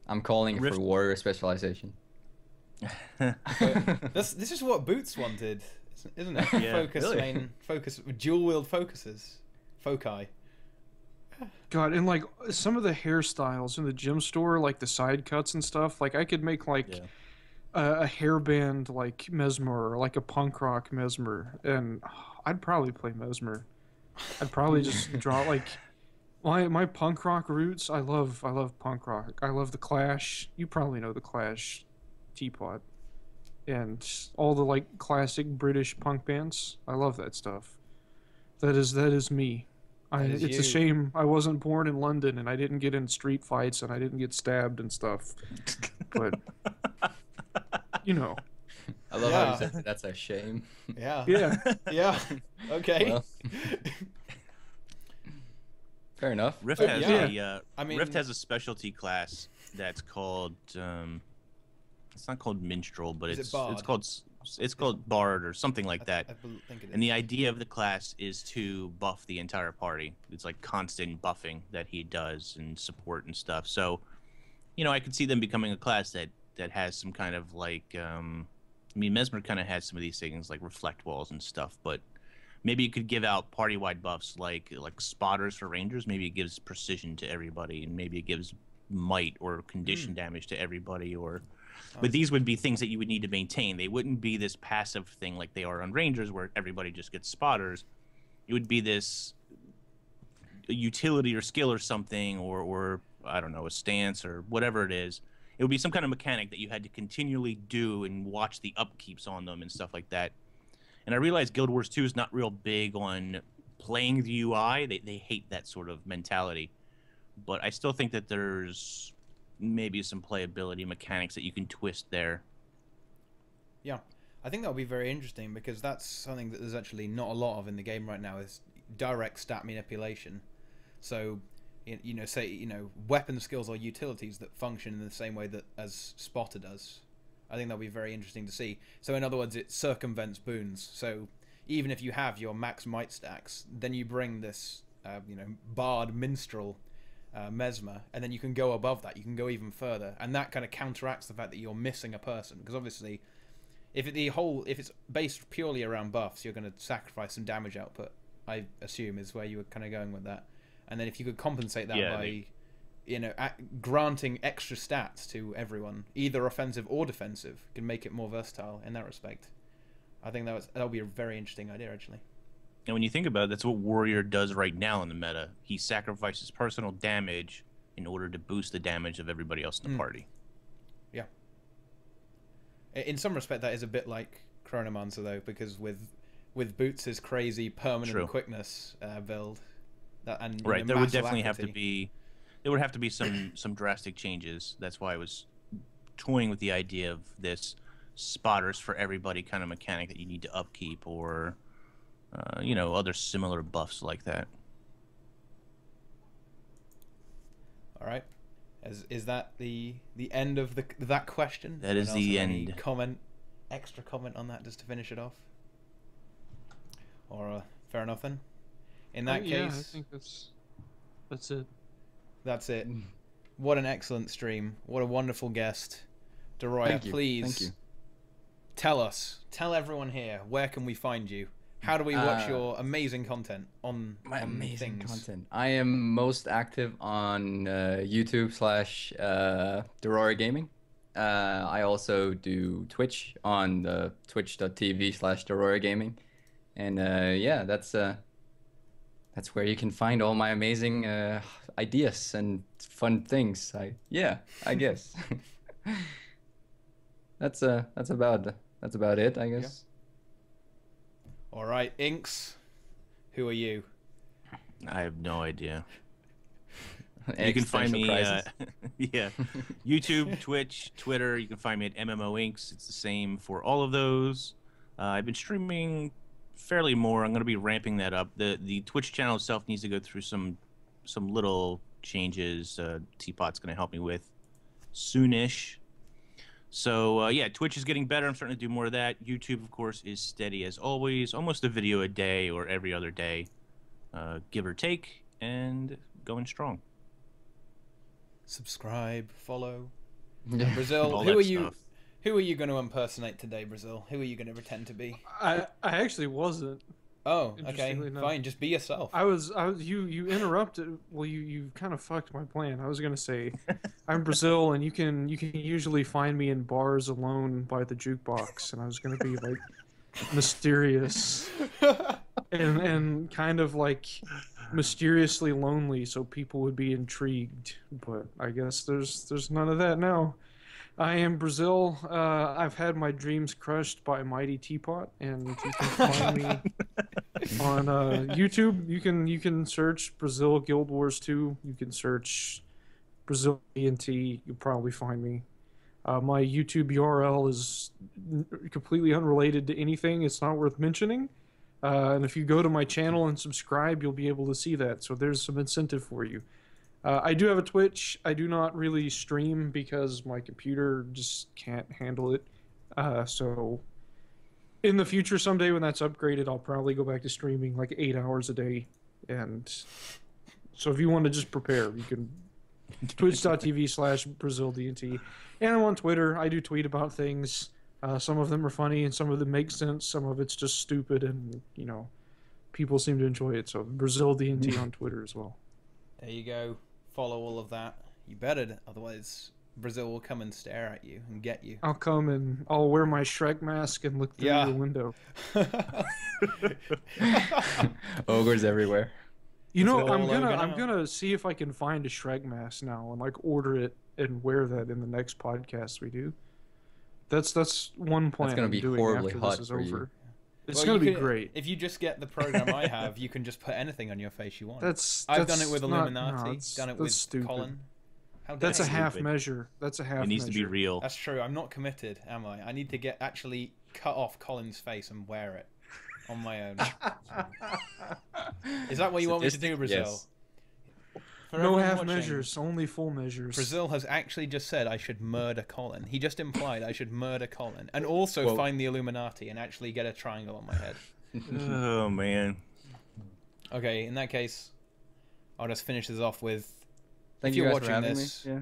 I'm calling it Rift- for warrior specialization. This is what Boots wanted, isn't it? Yeah, Focus really. focus, dual wield focuses, foci. God, and like some of the hairstyles in the gym store, like the side cuts and stuff, like I could make like Yeah. a hairband like Mesmer, or like a punk rock Mesmer, and I'd probably play Mesmer. I'd probably just draw like my punk rock roots. I love punk rock. I love the Clash. You probably know the Clash, Teapot, and all the like classic British punk bands. I love that stuff. That is me. That is It's you. a shame I wasn't born in London and I didn't get in street fights and I didn't get stabbed and stuff. But you know, I love Yeah. how you said that. That's a shame. Yeah. yeah. Yeah. Okay. Well. Fair enough. Rift has yeah. Rift has a specialty class that's called it's not called minstrel, but Is it it's Bard? it's called bard or something like that. I think it is. And the idea of the class is to buff the entire party. It's like constant buffing that he does and support and stuff. So, you know, I could see them becoming a class that has some kind of like I mean, Mesmer kind of has some of these things like reflect walls and stuff, but maybe you could give out party-wide buffs like spotters for rangers. Maybe it gives precision to everybody, and maybe it gives might or condition damage to everybody. Or, but these would be things that you would need to maintain. They wouldn't be this passive thing like they are on rangers, where everybody just gets spotters. It would be this utility or skill or something, or I don't know, a stance or whatever it is. It would be some kind of mechanic that you had to continually do and watch the upkeeps on them and stuff like that. And I realize Guild Wars 2 is not real big on playing the UI. They hate that sort of mentality. But I still think that there's maybe some playability mechanics that you can twist there. Yeah, I think that would be very interesting, because that's something that there's actually not a lot of in the game right now, is direct stat manipulation. So, you know, say, you know, weapon skills or utilities that function in the same way that as Spotter does. I think that'll be very interesting to see. So in other words, it circumvents boons. So even if you have your max might stacks, then you bring this, you know, bard, minstrel, mesmer, and then you can go above that. You can go even further, and that kind of counteracts the fact that you're missing a person. Because obviously, if it's based purely around buffs, you're going to sacrifice some damage output. I assume is where you were kind of going with that. And then if you could compensate that by you know, granting extra stats to everyone, either offensive or defensive, can make it more versatile in that respect. I think that'll be a very interesting idea, actually. And when you think about it, that's what Warrior does right now in the meta. He sacrifices personal damage in order to boost the damage of everybody else in the party. Yeah. In some respect, that is a bit like Chronomancer, though, because with Boots' crazy permanent quickness build, and right, know, there would definitely have to be. There would have to be some drastic changes. That's why I was toying with the idea of this spotters for everybody kind of mechanic that you need to upkeep, or you know, other similar buffs like that. All right, is that the end of that question? That is the end. Extra comment on that just to finish it off, or fair enough then. In that case, yeah, I think that's it. That's it. What an excellent stream. What a wonderful guest. Deroir, please tell everyone here, where can we find you? How do we watch your amazing content on amazing things? content? I am most active on YouTube / Deroir Gaming. I also do Twitch on the twitch.tv / Deroir Gaming. And yeah, that's where you can find all my amazing ideas and fun things. I guess. that's about it, I guess. Yeah. All right, Inks, who are you? I have no idea. You can find me, yeah, YouTube, Twitch, Twitter. You can find me at MMO Inks. It's the same for all of those. I've been streaming fairly more. I'm going to be ramping that up. The Twitch channel itself needs to go through some little changes. Teapot's going to help me with soonish. So yeah, Twitch is getting better. I'm starting to do more of that. YouTube, of course, is steady as always, almost a video a day or every other day, give or take, and going strong. Subscribe, follow. Brazil, who are you? Stuff. Who are you going to impersonate today, Brazil? Who are you going to pretend to be? I actually wasn't. Oh, okay, fine. Just be yourself. You interrupted. Well, you kind of fucked my plan. I was gonna say, I'm Brazil, and you can usually find me in bars alone by the jukebox, and I was gonna be like mysterious and kind of like mysteriously lonely, so people would be intrigued. But I guess there's none of that now. I am Brazil. I've had my dreams crushed by MightyTeapot, and you can find me on YouTube. You can search Brazil Guild Wars 2. You can search Brazil ENT. You'll probably find me. My YouTube URL is completely unrelated to anything. It's not worth mentioning. And if you go to my channel and subscribe, you'll be able to see that. So there's some incentive for you. I do have a Twitch. I do not really stream because my computer just can't handle it. So in the future, someday when that's upgraded, I'll probably go back to streaming like 8 hours a day. And so if you want to just prepare, you can twitch.tv/BrazilDNT. And I'm on Twitter. I do tweet about things. Some of them are funny and some of them make sense. Some of it's just stupid and, you know, people seem to enjoy it. So BrazilDNT on Twitter as well. There you go. Follow all of that. You better, otherwise Brazil will come and stare at you and get you. I'll come and I'll wear my Shrek mask and look through the window. Ogres everywhere. You know, I'm gonna see if I can find a Shrek mask now and like order it and wear that in the next podcast we do. That's one plan. That's gonna be horribly hot this is for over. you. It's gonna be great. If you just get the program I have, you can just put anything on your face you want. I've done it with Illuminati. Done it with stupid. Colin. That's a half measure. That's a half. It needs to be real. That's true. I'm not committed, am I? I need to actually cut off Colin's face and wear it on my own. Is that what you want me to do, Brazil? Yes. No half measures, only full measures. Brazil has actually just said I should murder Colin. He just implied I should murder Colin and also find the Illuminati and actually get a triangle on my head. Oh man. Okay, in that case, I'll just finish this off with. Thank if you you're guys for watching having this, me. Yeah.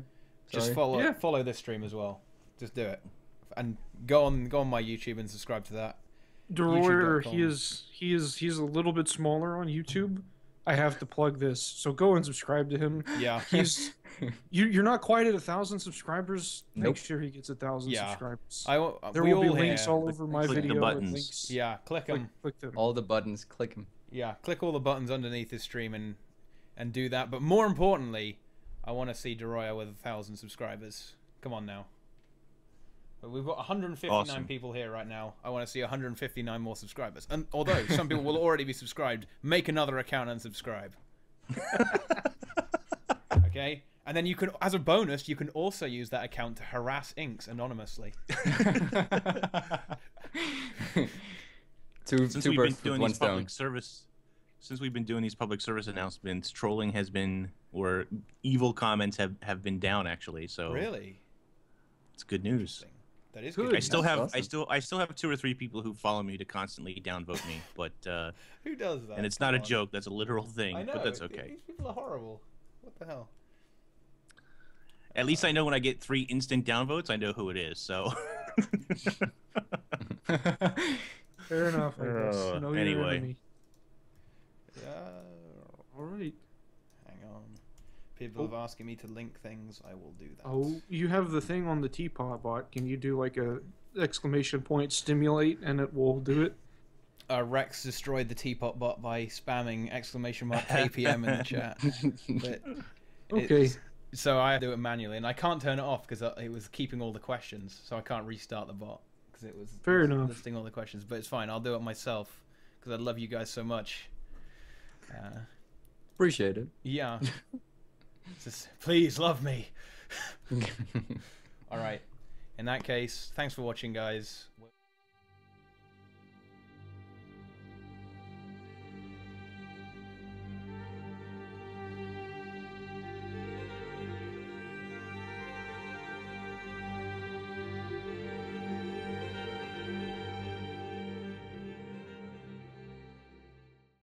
just follow this stream as well. Just do it, and go on my YouTube and subscribe to that. Deroir, he's a little bit smaller on YouTube. I have to plug this, so go and subscribe to him. Yeah, you're not quite at 1,000 subscribers. Nope. Make sure he gets 1,000 subscribers. There will be links all over my click video. the buttons. Links. Yeah, click them. Click them. All the buttons, click them. Yeah, click all the buttons underneath this stream and do that. But more importantly, I want to see Deroir with 1,000 subscribers. Come on now. But we've got 159 people here right now. I want to see 159 more subscribers. And although some people will already be subscribed, make another account and subscribe. Okay? And then you can, as a bonus, you can also use that account to harass inks anonymously. Since we've been doing these public service announcements, trolling has been, or evil comments have been down actually. So really, it's good news. That is good. I still have 2 or 3 people who follow me to constantly downvote me, but who does that? And it's not a joke. That's a literal thing. I know, but that's okay. These people are horrible. What the hell? At least I know when I get 3 instant downvotes, I know who it is. So. Fair enough. I guess. Know your enemy. Yeah. All right. Hang on. People have asking me to link things. I will do that. Oh, you have the thing on the Teapot bot. Can you do like a / stimulate and it will do it? Rex destroyed the Teapot bot by spamming ! KPM in the chat. But okay. So I do it manually, and I can't turn it off because it was keeping all the questions, so I can't restart the bot because it was listing all the questions. But it's fine. I'll do it myself because I love you guys so much. Appreciate it. Yeah. Just, please love me. All right. In that case, thanks for watching, guys.